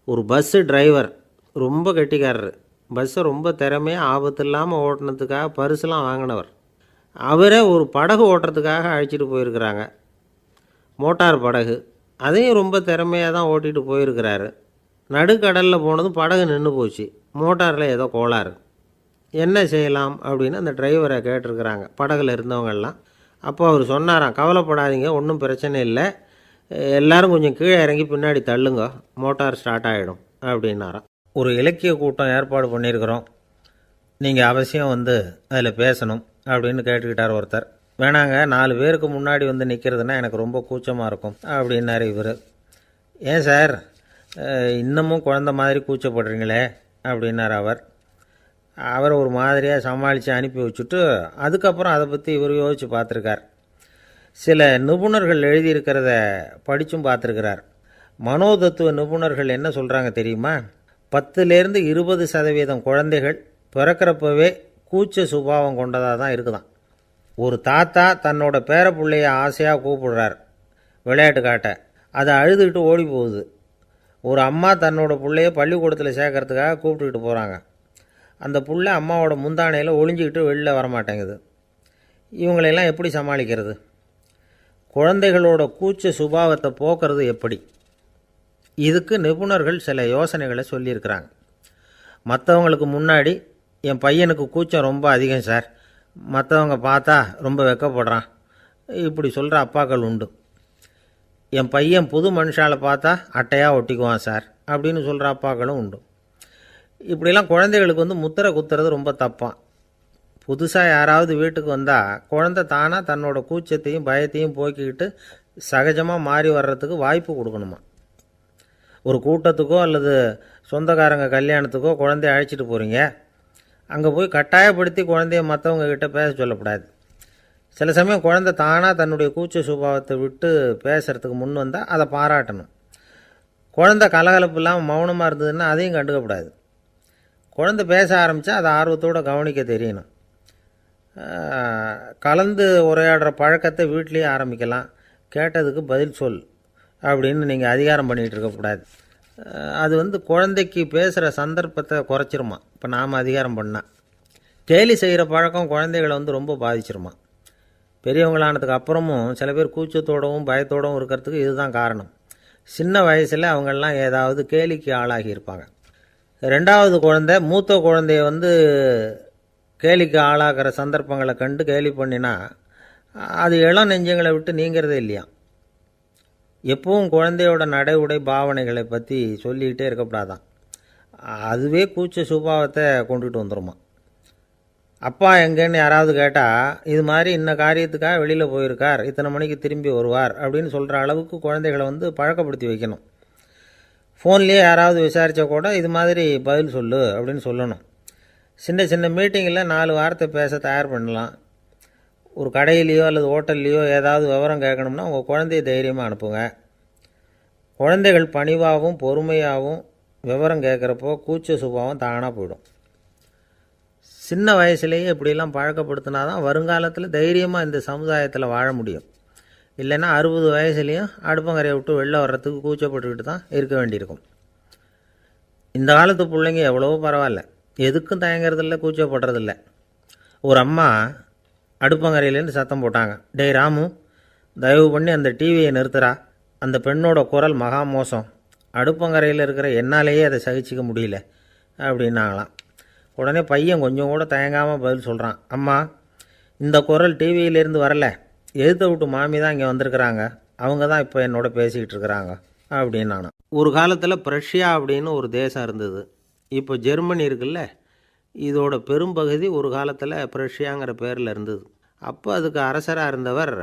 ஒரு பஸ்ஸு டிரைவர் ரொம்ப கெட்டிக்காரர். பஸ்ஸை ரொம்ப திறமையாக ஆபத்து இல்லாமல் ஓட்டினதுக்காக பரிசுலாம் வாங்கினவர். அவரே ஒரு படகு ஓட்டுறதுக்காக அழைச்சிட்டு போயிருக்கிறாங்க, மோட்டார் படகு. அதையும் ரொம்ப திறமையாக தான் ஓட்டிகிட்டு போயிருக்கிறாரு. நடுக்கடலில் போனதும் படகு நின்று போச்சு. மோட்டாரில் ஏதோ கோளாறு. என்ன செய்யலாம் அப்படின்னு அந்த டிரைவரை கேட்டிருக்கிறாங்க படகுல இருந்தவங்கெல்லாம். அப்போ அவர் சொன்னாராம், கவலைப்படாதீங்க, ஒன்றும் பிரச்சனை இல்லை, எல்லோரும் கொஞ்சம் கீழே இறங்கி பின்னாடி தள்ளுங்க, மோட்டார் ஸ்டார்ட் ஆகிடும் அப்படின்னாராம். ஒரு இலக்கிய கூட்டம் ஏற்பாடு பண்ணியிருக்கிறோம், நீங்கள் அவசியம் வந்து அதில் பேசணும் அப்படின்னு கேட்டுக்கிட்டார் ஒருத்தர். வேணாங்க, 4 பேருக்கு முன்னாடி வந்து நிற்கிறதுனா எனக்கு ரொம்ப கூச்சமாக இருக்கும் அப்படின்னாரு இவர். ஏன் சார் இன்னமும் குழந்த மாதிரி கூச்சப்படுறீங்களே அப்படின்னார் அவர். அவரை ஒரு மாதிரியாக சமாளித்து அனுப்பி வச்சுட்டு அதுக்கப்புறம் அதை பற்றி இவர் யோசித்து பார்த்துருக்கார். சில நிபுணர்கள் எழுதியிருக்கிறத படித்தும் பார்த்துருக்கிறார். மனோதத்துவ நிபுணர்கள் என்ன சொல்கிறாங்க தெரியுமா? 10-20% குழந்தைகள் பிறக்கிறப்பவே கூச்ச சுபாவம் கொண்டதாக தான் இருக்குதான். ஒரு தாத்தா தன்னோட பேர பிள்ளைய ஆசையாக கூப்பிடுறார் விளையாட்டு காட்ட, அதை அழுதுகிட்டு ஓடி போகுது. ஒரு அம்மா தன்னோட பிள்ளைய பள்ளிக்கூடத்தில் சேர்க்கறதுக்காக கூப்பிட்டுக்கிட்டு போகிறாங்க. அந்த புள்ள அம்மாவோட முந்தானையில் ஒளிஞ்சிக்கிட்டு வெளில வரமாட்டேங்குது. இவங்களெல்லாம் எப்படி சமாளிக்கிறது? குழந்தைகளோட கூச்ச சுபாவத்தை போக்குறது எப்படி? இதுக்கு நிபுணர்கள் சில யோசனைகளை சொல்லியிருக்கிறாங்க. மற்றவங்களுக்கு முன்னாடி என் பையனுக்கு கூச்சம் ரொம்ப அதிகம் சார், மற்றவங்க பார்த்தா ரொம்ப வெக்கப்படுறான், இப்படி சொல்கிற அப்பாக்கள் உண்டு. என் பையன் புது மனுஷாலை பார்த்தா அட்டையாக ஒட்டிக்குவான் சார் அப்படின்னு சொல்கிற அப்பாக்களும் உண்டு. இப்படிலாம் குழந்தைகளுக்கு வந்து முத்திரை குத்துறது ரொம்ப தப்பான். புதுசாக யாராவது வீட்டுக்கு வந்தால் குழந்தை தானாக தன்னோட கூச்சத்தையும் பயத்தையும் போக்கிக்கிட்டு சகஜமாக மாறி வர்றதுக்கு வாய்ப்பு கொடுக்கணுமா. ஒரு கூட்டத்துக்கோ அல்லது சொந்தக்காரங்க கல்யாணத்துக்கோ குழந்தைய அழைச்சிட்டு போகிறீங்க, அங்கே போய் கட்டாயப்படுத்தி குழந்தைய மற்றவங்க கிட்ட பேச சொல்லக்கூடாது. சில சமயம் குழந்தை தானாக தன்னுடைய கூச்ச சுபாவத்தை விட்டு பேசுகிறதுக்கு முன் வந்தால் அதை பாராட்டணும். குழந்தை கலகலப்பு இல்லாமல் மௌனமாக இருந்ததுன்னா அதையும் கண்டுக்கக்கூடாது. குழந்தை பேச ஆரம்பித்தா அதை ஆர்வத்தோடு கவனிக்க தெரியணும். கலந்து உரையாடுற பழக்கத்தை வீட்லேயே ஆரம்பிக்கலாம். கேட்டதுக்கு பதில் சொல் அப்படின்னு நீங்கள் அதிகாரம் பண்ணிகிட்டு இருக்கக்கூடாது. அது வந்து குழந்தைக்கு பேசுகிற சந்தர்ப்பத்தை குறைச்சிருமா. இப்போ நாம் அதிகாரம் பண்ணால் கேலி செய்கிற பழக்கம் குழந்தைகளை வந்து ரொம்ப பாதிச்சிருமா. பெரியவங்களானதுக்கு அப்புறமும் சில பேர் கூச்சத்தோடவும் பயத்தோடவும் இருக்கிறதுக்கு இதுதான் காரணம். சின்ன வயசில் அவங்கெல்லாம் ஏதாவது கேலிக்கு ஆளாகி இருப்பாங்க. 2வது குழந்தை மூத்த குழந்தைய வந்து கேலிக்கு ஆளாகிற சந்தர்ப்பங்களை கண்டு கேலி பண்ணினா அது இளம் நெஞ்சங்களை விட்டு நீங்கிறதே இல்லையா. எப்பவும் குழந்தையோட நடை உடை பாவனைகளை பற்றி சொல்லிக்கிட்டே இருக்கக்கூடாதான். அதுவே கூச்ச சுபாவத்தை கொண்டுட்டு வந்துடுமா. அப்பா எங்கேன்னு யாராவது கேட்டால் இது மாதிரி இன்ன காரியத்துக்காக வெளியில் போயிருக்கார், இத்தனை மணிக்கு திரும்பி வருவார் அப்படின்னு சொல்கிற அளவுக்கு குழந்தைகளை வந்து பழக்கப்படுத்தி வைக்கணும். ஃபோன்லேயே யாராவது விசாரித்தா கூட இது மாதிரி பதில் சொல்லு அப்படின்னு சொல்லணும். சின்ன சின்ன மீட்டிங்கில் 4 வார்த்தை பேச தயார் பண்ணலாம். ஒரு கடையிலையோ அல்லது ஹோட்டல்லையோ ஏதாவது விவரம் கேட்கணும்னா உங்கள் குழந்தைய தைரியமாக அனுப்புங்க. குழந்தைகள் பணிவாகவும் பொறுமையாகவும் விவரம் கேட்குறப்போ கூச்ச சுபாவம் தானாக போயிடும். சின்ன வயசுலேயே இப்படிலாம் பழக்கப்படுத்தினா தான் வருங்காலத்தில் தைரியமாக இந்த சமுதாயத்தில் வாழ முடியும். இல்லைன்னா 60 வயசுலேயும் அடுப்பங்கரையை விட்டு வெளில வர்றதுக்கு கூச்சப்பட்டுக்கிட்டு தான் இருக்க வேண்டியிருக்கும். இந்த காலத்து பிள்ளைங்க எவ்வளவோ பரவாயில்ல, எதுக்கும் தயங்குறதில்ல, கூச்சப்படுறதில்ல. ஒரு அம்மா அடுப்பங்கரையிலேருந்து சத்தம் போட்டாங்க, டேய் ராமு, தயவு பண்ணி அந்த டிவியை நிறுத்துறா, அந்த பெண்ணோட குரல் மகா மோசம், அடுப்பங்கரையில் இருக்கிற என்னாலேயே அதை சகிச்சிக்க முடியல அப்படின்னாங்களாம். உடனே பையன் கொஞ்சம் கூட தயங்காமல் பதில் சொல்கிறான், அம்மா இந்த குரல் டிவியிலேருந்து வரல, எதிர்த்த விட்டு மாமி தான் இங்கே வந்திருக்கிறாங்க, அவங்க தான் இப்போ என்னோட பேசிக்கிட்டு இருக்கிறாங்க அப்படின்னு நானும். ஒரு காலத்தில் பிரஷ்யா அப்படின்னு ஒரு தேசம் இருந்தது. இப்போ ஜெர்மனி இருக்குல்ல, இதோட பெரும்பகுதி ஒரு காலத்தில் பிரஷ்யாங்கிற பேரில் இருந்தது. அப்போ அதுக்கு அரசராக இருந்தவர்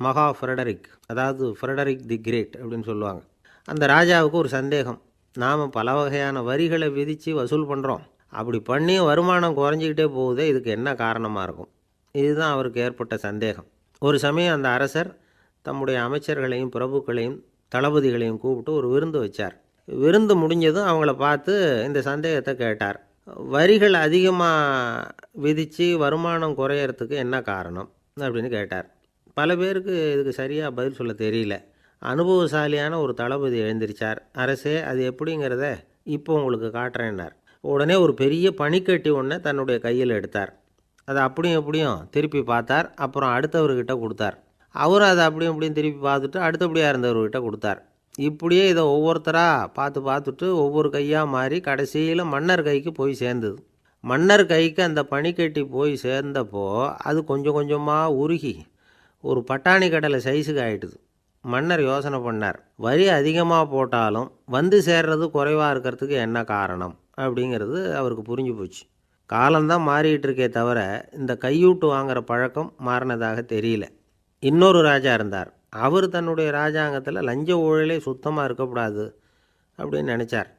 மகா ஃப்ரெடரிக், அதாவது ஃப்ரெடரிக் தி கிரேட் அப்படின்னு சொல்லுவாங்க. அந்த ராஜாவுக்கு ஒரு சந்தேகம், நாம் பல வகையான வரிகளை விதித்து வசூல் பண்ணுறோம், அப்படி பண்ணியும் வருமானம் குறைஞ்சிக்கிட்டே போகுதே, இதுக்கு என்ன காரணமாக இருக்கும்? இதுதான் அவருக்கு ஏற்பட்ட சந்தேகம். ஒரு சமயம் அந்த அரசர் தம்முடைய அமைச்சர்களையும் பிரபுக்களையும் தளபதிகளையும் கூப்பிட்டு ஒரு விருந்து வச்சார். விருந்து முடிஞ்சதும் அவங்கள பார்த்து இந்த சந்தேகத்தை கேட்டார். வரிகள் அதிகமாக விதித்து வருமானம் குறையறதுக்கு என்ன காரணம் அப்படின்னு கேட்டார். பல பேருக்கு இதுக்கு சரியாக பதில் சொல்ல தெரியல. அனுபவசாலியான ஒரு தளபதி எழுந்திருச்சார். அரசே, அது எப்படிங்கிறத இப்போ உங்களுக்கு காட்டுறேன்னார். உடனே ஒரு பெரிய பனிக்கட்டி ஒன்றை தன்னுடைய கையில் எடுத்தார். அதை அப்படியும் எப்படியும் திருப்பி பார்த்தார். அப்புறம் அடுத்தவர்கிட்ட கொடுத்தார். அவரும் அதை அப்படியும் இப்படியும் திருப்பி பார்த்துட்டு அடுத்தபடியாக இருந்தவர்கிட்ட கொடுத்தார். இப்படியே இதை ஒவ்வொருத்தராக பார்த்துட்டு ஒவ்வொரு கையாக மாறி கடைசியில் மன்னர் கைக்கு போய் சேர்ந்தது. மன்னர் கைக்கு அந்த பனிக்கட்டி போய் சேர்ந்தப்போ அது கொஞ்சம் கொஞ்சமாக உருகி ஒரு பட்டாணி கடலை சைஸுக்கு ஆகிட்டுது. மன்னர் யோசனை பண்ணார், வரி அதிகமாக போட்டாலும் வந்து சேர்றது குறைவாக இருக்கிறதுக்கு என்ன காரணம் அப்படிங்கிறது அவருக்கு புரிஞ்சு போச்சு. காலம்தான் மாறிட்டு இருக்கே தவிர இந்த கையூட்டு வாங்குகிற பழக்கம் மாறினதாக தெரியல. இன்னொரு ராஜா இருந்தார். அவர் தன்னுடைய ராஜாங்கத்தில் லஞ்ச ஊழலே சுத்தமாக இருக்கக்கூடாது அப்படின்னு நினச்சார்.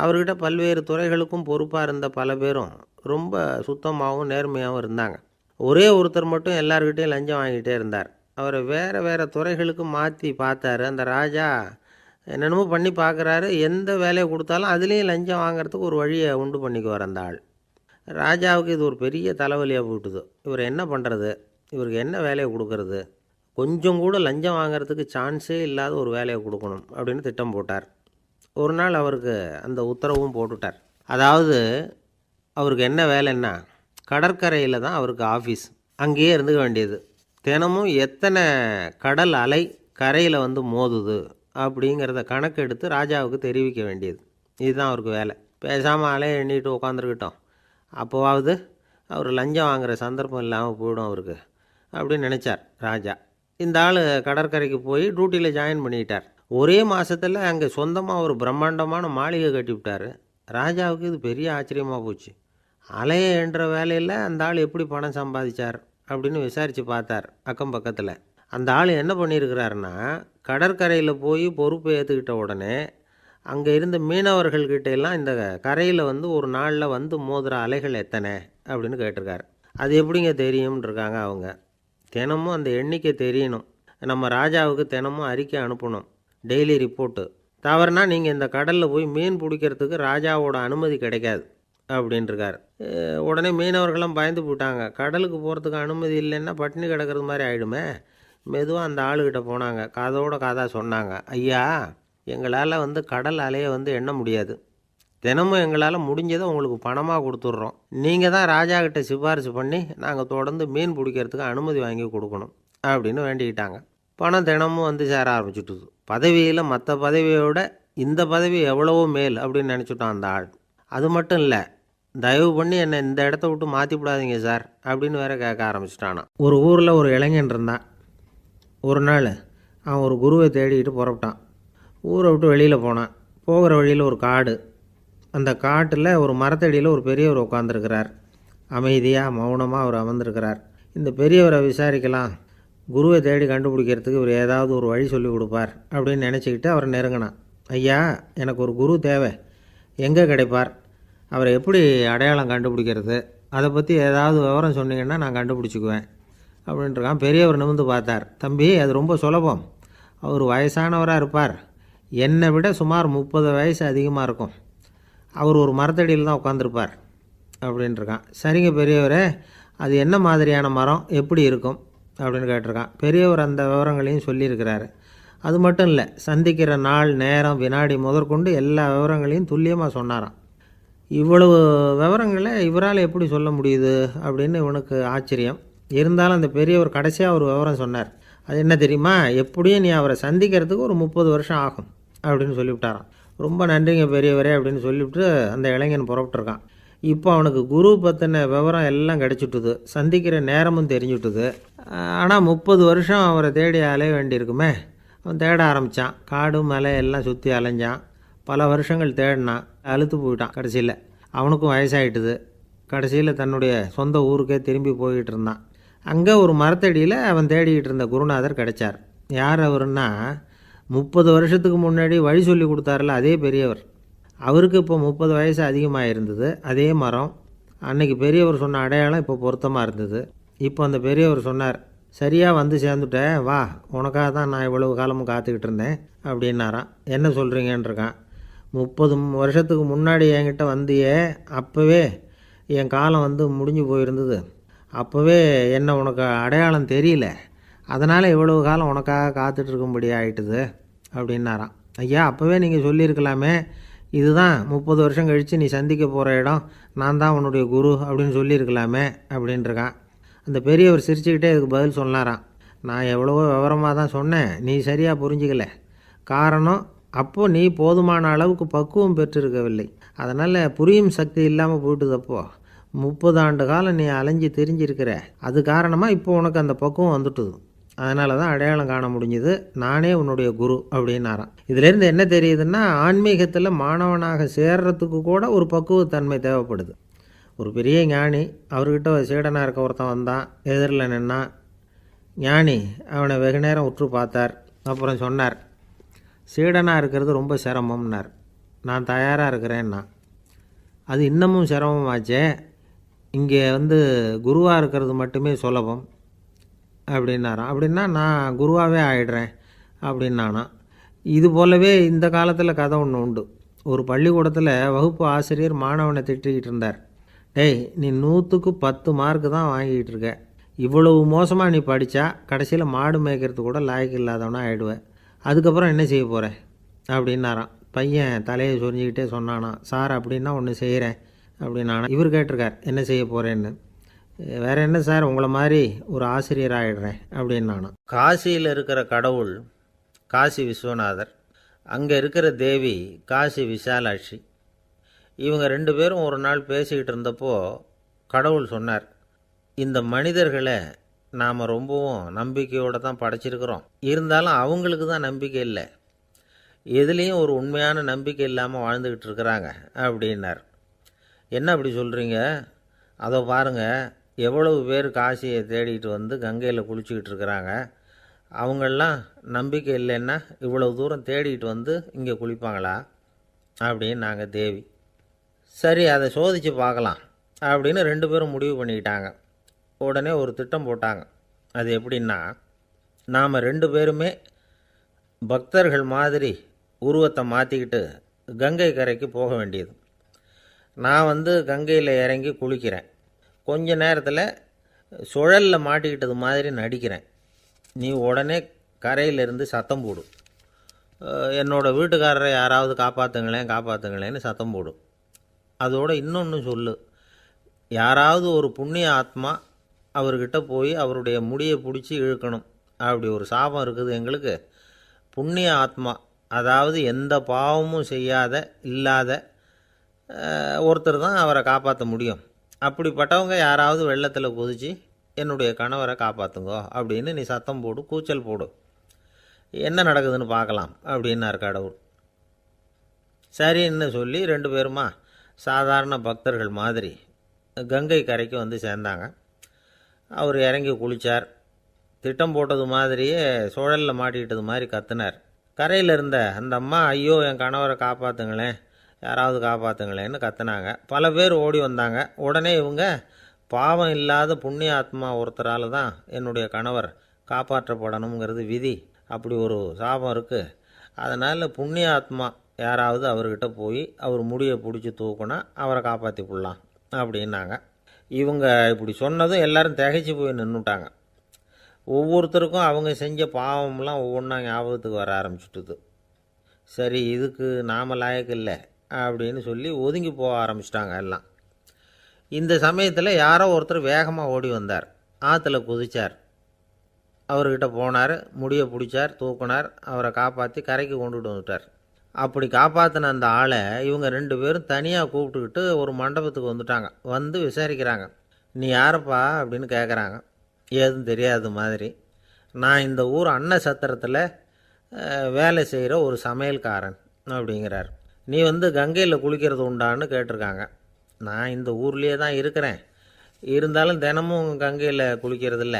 அவர்கிட்ட பல்வேறு துறைகளுக்கும் பொறுப்பாக இருந்த பல பேரும் ரொம்ப சுத்தமாகவும் நேர்மையாகவும் இருந்தாங்க. ஒரே ஒருத்தர் மட்டும் எல்லார்கிட்டையும் லஞ்சம் வாங்கிட்டே இருந்தார். அவரை வேறு துறைகளுக்கு மாற்றி பார்த்தாரு. அந்த ராஜா என்னென்னமோ பண்ணி பார்க்குறாரு. எந்த வேலையை கொடுத்தாலும் அதுலேயும் லஞ்சம் வாங்கிறதுக்கு ஒரு வழியை உண்டு பண்ணிக்குவார் அந்த ஆள். ராஜாவுக்கு இது ஒரு பெரிய தலைவலியாக போட்டுது. இவர் என்ன பண்ணுறது? இவருக்கு என்ன வேலையை கொடுக்கறது? கொஞ்சம் கூட லஞ்சம் வாங்கிறதுக்கு சான்ஸே இல்லாத ஒரு வேலையை கொடுக்கணும் அப்படின்னு திட்டம் போட்டார். ஒரு நாள் அவருக்கு அந்த உத்தரவும் போட்டுட்டார். அதாவது அவருக்கு என்ன வேலைன்னா, கடற்கரையில் தான் அவருக்கு ஆஃபீஸ். அங்கேயே இருந்துக்க வேண்டியது. தினமும் எத்தனை கடல் அலை கரையில் வந்து மோதுது அப்படிங்கிறத கணக்கெடுத்து ராஜாவுக்கு தெரிவிக்க வேண்டியது. இதுதான் அவருக்கு வேலை. பேசாமல் அலையை எண்ணிட்டு உட்காந்துருக்கிட்டோம், அப்போவாவது அவர் லஞ்சம் வாங்குகிற சந்தர்ப்பம் இல்லாமல் போயிடும் அவருக்கு அப்படின்னு நினச்சார் ராஜா. இந்த ஆள் கடற்கரைக்கு போய் டியூட்டியில் ஜாயின் பண்ணிக்கிட்டார். ஒரே மாதத்தில் அங்கே சொந்தமாக ஒரு பிரம்மாண்டமான மாளிகை கட்டிவிட்டார். ராஜாவுக்கு இது பெரிய ஆச்சரியமாக போச்சு. அலையை என்ற வேலையில் அந்த ஆள் எப்படி பணம் சம்பாதிச்சார் அப்படின்னு விசாரித்து பார்த்தார் அக்கம் பக்கத்தில். அந்த ஆள் என்ன பண்ணியிருக்கிறாருன்னா, கடற்கரையில் போய் பொறுப்பு ஏற்றுக்கிட்ட உடனே அங்கே இருந்த மீனவர்கள்கிட்ட எல்லாம் இந்த கரையில் வந்து ஒரு நாளில் வந்து மோதுகிற அலைகள் எத்தனை அப்படின்னு கேட்டிருக்காரு. அது எப்படிங்க தெரியும்னு இருக்காங்க அவங்க. தினமும் அந்த எண்ணிக்கை தெரியணும். நம்ம ராஜாவுக்கு தினமும் அறிக்கை அனுப்பணும், டெய்லி ரிப்போர்ட்டு. தவறுனா நீங்கள் இந்த கடலில் போய் மீன் பிடிக்கிறதுக்கு ராஜாவோட அனுமதி கிடைக்காது அப்படின்ட்டுருக்காரு. உடனே மீனவர்கள்லாம் பயந்து போயிட்டாங்க. கடலுக்கு போகிறதுக்கு அனுமதி இல்லைன்னா பட்டினி கிடக்கிறது மாதிரி ஆகிடுமே. மெதுவாக அந்த ஆளுக்கிட்ட போனாங்க. காதோட காதாக சொன்னாங்க, ஐயா, எங்களால் வந்து கடல் அலையை வந்து எண்ண முடியாது. தினமும் எங்களால் முடிஞ்சதை உங்களுக்கு பணமாக கொடுத்துட்றோம். நீங்கள் தான் ராஜா கிட்ட சிபாரிசு பண்ணி நாங்கள் தொடர்ந்து மீன் பிடிக்கிறதுக்கு அனுமதி வாங்கி கொடுக்கணும் அப்படின்னு வேண்டிக்கிட்டாங்க. பணம் தினமும் வந்து சேர ஆரம்பிச்சுட்டுது. பதவியில் மற்ற பதவியோட இந்த பதவி எவ்வளவோ மேல் அப்படின்னு நினச்சிட்டான் அந்த ஆள். அது மட்டும் இல்லை, தயவு பண்ணி என்னை இந்த இடத்த விட்டு மாற்றி விடாதீங்க சார் அப்படின்னு வேற கேட்க ஆரம்பிச்சிட்டானா. ஒரு ஊரில் ஒரு இளைஞன் இருந்தான். ஒரு நாள் அவன் ஒரு குருவை தேடிக்கிட்டு புறப்பட்டான். ஊரை விட்டு வெளியில் போனான். போகிற வழியில் ஒரு காடு. அந்த காட்டில் ஒரு மரத்தடியில் ஒரு பெரியவர் உட்காந்துருக்கிறார். அமைதியாக மௌனமாக அவர் அமர்ந்திருக்கிறார். இந்த பெரியவரை விசாரிக்கலாம், குருவை தேடி கண்டுபிடிக்கிறதுக்கு இவர் ஏதாவது ஒரு வழி சொல்லி கொடுப்பார் அப்படின்னு நினச்சிக்கிட்டு அவரை நெருங்கினான். ஐயா, எனக்கு ஒரு குரு தேவை, எங்கே கிடைப்பார்? அவரை எப்படி அடையாளம் கண்டுபிடிக்கிறது? அதை பற்றி ஏதாவது விவரம் சொன்னீங்கன்னா நான் கண்டுபிடிச்சிக்குவேன் அப்படின்ட்டுருக்கான். பெரியவர் நிமிர்ந்து பார்த்தார். தம்பி, அது ரொம்ப சுலபம். அவர் வயசானவராக இருப்பார். என்னை விட சுமார் 30 வயசு அதிகமாக இருக்கும். அவர் ஒரு மரத்தடியில் தான் உட்காந்துருப்பார் அப்படின்ட்டுருக்கான். சரிங்க பெரியவரே, அது என்ன மாதிரியான மரம், எப்படி இருக்கும் அப்படின்னு கேட்டிருக்கான். பெரியவர் அந்த விவரங்களையும் சொல்லியிருக்கிறாரு. அது மட்டும் இல்லை, சந்திக்கிற நாள், நேரம், வினாடி முதற்கொண்டு எல்லா விவரங்களையும் துல்லியமாக சொன்னாராம். இவ்வளவு விவரங்களை இவரால் எப்படி சொல்ல முடியுது அப்படின்னு இவனுக்கு ஆச்சரியம். இருந்தாலும் அந்த பெரியவர் கடைசியாக ஒரு விவரம் சொன்னார். அது என்ன தெரியுமா? எப்படியும் நீ அவரை சந்திக்கிறதுக்கு ஒரு 30 வருஷம் ஆகும் அப்படின்னு சொல்லிவிட்டாராம். ரொம்ப நன்றிங்க பெரியவரே அப்படின்னு சொல்லிவிட்டு அந்த இளைஞன் புறப்பட்டுருக்கான். இப்போ அவனுக்கு குரு பற்றின விவரம் எல்லாம் கிடச்சிட்டுது, சந்திக்கிற நேரமும் தெரிஞ்சுட்டுது. ஆனால் 30 வருஷம் அவரை தேடி அலைய வேண்டியிருக்குமே. அவன் தேட ஆரம்பித்தான். காடு மலை எல்லாம் சுற்றி அலைஞ்சான். பல வருஷங்கள் தேடினான். அழுத்து போயிட்டான். கடைசியில் அவனுக்கும் வயசாகிட்டுது. கடைசியில் தன்னுடைய சொந்த ஊருக்கே திரும்பி போய்கிட்டு இருந்தான். அங்கே ஒரு மரத்தடியில் அவன் தேடிக்கிட்டு இருந்த குருநாதர் கிடைச்சார். யார் அவருன்னா, 30 வருஷத்துக்கு முன்னாடி வழி சொல்லி கொடுத்தாருல அதே பெரியவர். அவருக்கு இப்போ 30 வயசு அதிகமாக இருந்தது. அதே மரம் அன்னைக்கு பெரியவர் சொன்ன அடையாளம் இப்போ பொருத்தமாக இருந்தது. இப்போ அந்த பெரியவர் சொன்னார், சரியாக வந்து சேர்ந்துட்டேன், வா, உனக்காக தான் நான் இவ்வளவு காலமும் காத்துக்கிட்டு இருந்தேன் அப்படின்னாராம். என்ன சொல்கிறீங்கன்றிருக்கான். 30 வருஷத்துக்கு முன்னாடி என்கிட்ட வந்தியே, அப்போவே என் காலம் வந்து முடிஞ்சு போயிருந்தது. அப்போவே என்ன உனக்கு அடையாளம் தெரியல, அதனால் இவ்வளவு காலம் உனக்காக காத்துட்ருக்கும்படி ஆயிட்டுது அப்படின்னாராம். ஐயா, அப்போவே நீங்கள் சொல்லியிருக்கலாமே, இதுதான் 30 வருஷம் கழித்து நீ சந்திக்க போகிற இடம், நான் தான் உன்னுடைய குரு அப்படின்னு சொல்லியிருக்கலாமே அப்படின்ட்டுருக்கான். அந்த பெரியவர் சிரிச்சுக்கிட்டே இதுக்கு பதில் சொன்னாராம். நான் எவ்வளவோ விவரமாக தான் சொன்னேன், நீ சரியாக புரிஞ்சிக்கல. காரணம், அப்போது நீ போதுமான அளவுக்கு பக்குவம் பெற்றிருக்கவில்லை. அதனால் புரியும் சக்தி இல்லாமல் போயிட்டுதப்போ 30 ஆண்டு காலம் நீ அலைஞ்சி தெரிஞ்சிருக்கிற, அது காரணமாக இப்போ உனக்கு அந்த பக்குவம் வந்துட்டுது. அதனால தான் அடையாளம் காண முடிஞ்சுது, நானே உன்னுடைய குரு அப்படின்னாராம். இதிலேருந்து என்ன தெரியுதுன்னா, ஆன்மீகத்தில் மாணவனாக சேர்றதுக்கு கூட ஒரு பக்குவத்தன்மை தேவைப்படுது. ஒரு பெரிய ஞானி, அவர்கிட்ட சீடனாக இருக்க ஒருத்தன் வந்தான், எதிரில் நின்னான். ஞானி அவனை வெகு நேரம் உற்று பார்த்தார். அப்புறம் சொன்னார், சீடனாக இருக்கிறது ரொம்ப சிரமம்னார். நான் தயாராக இருக்கிறேன்னா. அது இன்னமும் சிரமமாச்சே, இங்கே வந்து குருவாக இருக்கிறது மட்டுமே சுலபம் அப்படின்னாராம். அப்படின்னா நான் குருவாகவே ஆயிடுறேன் அப்படின்னானா. இது போலவே இந்த காலத்தில் கதை ஒன்று உண்டு. ஒரு பள்ளிக்கூடத்தில் வகுப்பு ஆசிரியர் மாணவனை திட்டிக்கிட்டு இருந்தார். டேய், நீ 100க்கு 10 மார்க்கு தான் வாங்கிக்கிட்டு இருக்க, இவ்வளவு மோசமாக நீ படித்தா கடைசியில் மாடு மேய்க்கிறது கூட லாய்க்கு இல்லாதவனா ஆகிடுவேன், அதுக்கப்புறம் என்ன செய்ய போகிற அப்படின்னாராம். பையன் தலையை சொரிஞ்சிக்கிட்டே சொன்னானா, சார் அப்படின்னா ஒன்று செய்கிறேன் அப்படின்னானா. இவர் கேட்டிருக்கார், என்ன செய்ய போகிறேன்னு. வேறு என்ன சார், உங்களை மாதிரி ஒரு ஆசிரியர் ஆகிடுறேன் அப்படின்னானா. காசியில் இருக்கிற கடவுள் காசி விஸ்வநாதர், அங்கே இருக்கிற தேவி காசி விசாலாட்சி. இவங்க 2 பேரும் ஒரு நாள் பேசிக்கிட்டு இருந்தப்போ கடவுள் சொன்னார், இந்த மனிதர்களை நாம் ரொம்பவும் நம்பிக்கையோடு தான் படைச்சிருக்கிறோம், இருந்தாலும் அவங்களுக்கு தான் நம்பிக்கை இல்லை, எதுலேயும் ஒரு உண்மையான நம்பிக்கை இல்லாமல் வாழ்ந்துக்கிட்டு இருக்கிறாங்க அப்படின்னார். என்ன அப்படி சொல்கிறீங்க? அதை பாருங்கள், எவ்வளவு பேர் காசியை தேடிட்டு வந்து கங்கையில் குளிச்சுக்கிட்டு இருக்கிறாங்க, அவங்களெலாம் நம்பிக்கை இல்லைன்னா இவ்வளவு தூரம் தேடிட்டு வந்து இங்கே குளிப்பாங்களா அப்படின்னு நாங்கள் தேவி. சரி, அதை சோதித்து பார்க்கலாம் அப்படின்னு 2 பேரும் முடிவு பண்ணிக்கிட்டாங்க. உடனே ஒரு திட்டம் போட்டாங்க. அது எப்படின்னா, நாம் 2 பேருமே பக்தர்கள் மாதிரி உருவத்தை மாற்றிக்கிட்டு கங்கை கரைக்கு போக வேண்டியது. நான் வந்து கங்கையில் இறங்கி குளிக்கிறேன், கொஞ்ச நேரத்தில் சுழலில் மாட்டிக்கிட்டது மாதிரி நடிக்கிறேன். நீ உடனே கரையிலிருந்து சத்தம் போடு, என்னோடய வீட்டுக்காரரை யாராவது காப்பாற்றுங்களேன் காப்பாற்றுங்களேன்னு சத்தம் போடு. அதோடு இன்னொன்று சொல்லு, யாராவது ஒரு புண்ணிய ஆத்மா அவர்கிட்ட போய் அவருடைய முடியை பிடிச்சி இழுக்கணும், அப்படி ஒரு சாபம் இருக்குது எங்களுக்கு. புண்ணிய ஆத்மா, அதாவது எந்த பாவமும் செய்யாத இல்லாத ஒருத்தர் தான் அவரை காப்பாற்ற முடியும். அப்படிப்பட்டவங்க யாராவது வெள்ளத்தில் குதித்து என்னுடைய கணவரை காப்பாற்றுங்கோ அப்படின்னு நீ சத்தம் போடு, கூச்சல் போடு, என்ன நடக்குதுன்னு பார்க்கலாம் அப்படின்னார் கடவுள். சரின்னு சொல்லி 2 பேருமா சாதாரண பக்தர்கள் மாதிரி கங்கை கரைக்கு வந்து சேர்ந்தாங்க. அவர் இறங்கி குளித்தார். திட்டம் போட்டது மாதிரியே சுழலில் மாட்டிக்கிட்டது மாதிரி கத்துனார். கரையில் இருந்த அந்த அம்மா, ஐயோ என் கணவரை காப்பாற்றுங்களேன், யாராவது காப்பாற்றுங்களேன்னு கத்துனாங்க. பல பேர் ஓடி வந்தாங்க. உடனே இவங்க, பாவம் இல்லாத புண்ணிய ஆத்மா ஒருத்தரால் தான் என்னுடைய கணவர் காப்பாற்றப்படணுங்கிறது விதி, அப்படி ஒரு சாபம் இருக்குது, அதனால் புண்ணிய ஆத்மா யாராவது அவர்கிட்ட போய் அவர் முடியை பிடிச்சி தூக்குனா அவரை காப்பாற்றி விடலாம் அப்படின்னாங்க. இவங்க இப்படி சொன்னதும் எல்லோரும் திகைச்சு போய் நின்றுட்டாங்க. ஒவ்வொருத்தருக்கும் அவங்க செஞ்ச பாவம்லாம் ஒவ்வொன்றா ஞாபகத்துக்கு வர ஆரம்பிச்சுட்டுது. சரி, இதுக்கு நாம் லாயக்கு இல்லை அப்படின்னு சொல்லி ஒதுங்கி போக ஆரம்பிச்சிட்டாங்க எல்லாம். இந்த சமயத்தில் யாரோ ஒருத்தர் வேகமாக ஓடி வந்தார், ஆற்றுல குதித்தார். அவர்கிட்ட போனார், முடியை பிடிச்சார், தூக்குனார், அவரை காப்பாற்றி கரைக்கு கொண்டுட்டு வந்துட்டார். அப்படி காப்பாற்றின அந்த ஆளை இவங்க 2 பேரும் தனியாக கூப்பிட்டுக்கிட்டு ஒரு மண்டபத்துக்கு வந்துட்டாங்க. வந்து விசாரிக்கிறாங்க. நீ யாரப்பா அப்படின்னு கேட்குறாங்க. ஏதும் தெரியாத மாதிரி. நான் இந்த ஊர் அன்ன சத்திரத்தில் வேலை செய்கிற ஒரு சமையல்காரன் அப்படிங்கிறார். நீ வந்து கங்கையில் குளிக்கிறது உண்டான்னு கேட்டிருக்காங்க. நான் இந்த ஊர்லேயே தான் இருக்கிறேன், இருந்தாலும் தினமும் கங்கையில் குளிக்கிறதில்ல,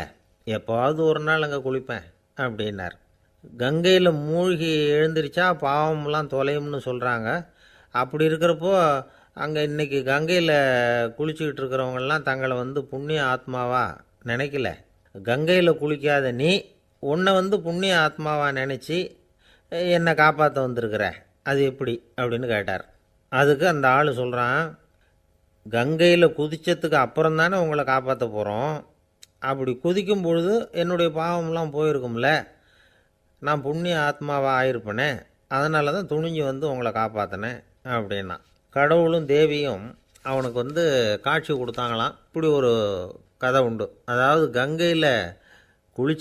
எப்போவாவது ஒரு நாள் அங்கே குளிப்பேன் அப்படின்னார். கங்கையில் மூழ்கி எழுந்திரிச்சா பாவம்லாம் தொலையும்னு சொல்கிறாங்க, அப்படி இருக்கிறப்போ அங்கே இன்றைக்கி கங்கையில் குளிச்சுக்கிட்டு இருக்கிறவங்கெல்லாம் தங்களை வந்து புண்ணிய ஆத்மாவா நினைக்கல. கங்கையில் குளிக்காத நீ உன்னை வந்து புண்ணிய ஆத்மாவா நினச்சி என்னை காப்பாற்ற வந்திருக்கிற, அது எப்படி அப்படின்னு கேட்டார். அதுக்கு அந்த ஆள் சொல்கிறான், கங்கையில் குதித்ததுக்கு அப்புறம் தானே உங்களை காப்பாற்ற போகிறோம். அப்படி குதிக்கும் பொழுது என்னுடைய பாவம்லாம் போயிருக்கும்ல, நான் புண்ணிய ஆத்மாவாக ஆயிருப்பேனே, அதனால தான் துணிஞ்சு வந்து உங்களை காப்பாற்றினேன் அப்படின்னா. கடவுளும் தேவியும் அவனுக்கு வந்து காட்சி கொடுத்தாங்களாம். இப்படி ஒரு கதை உண்டு. அதாவது கங்கையில்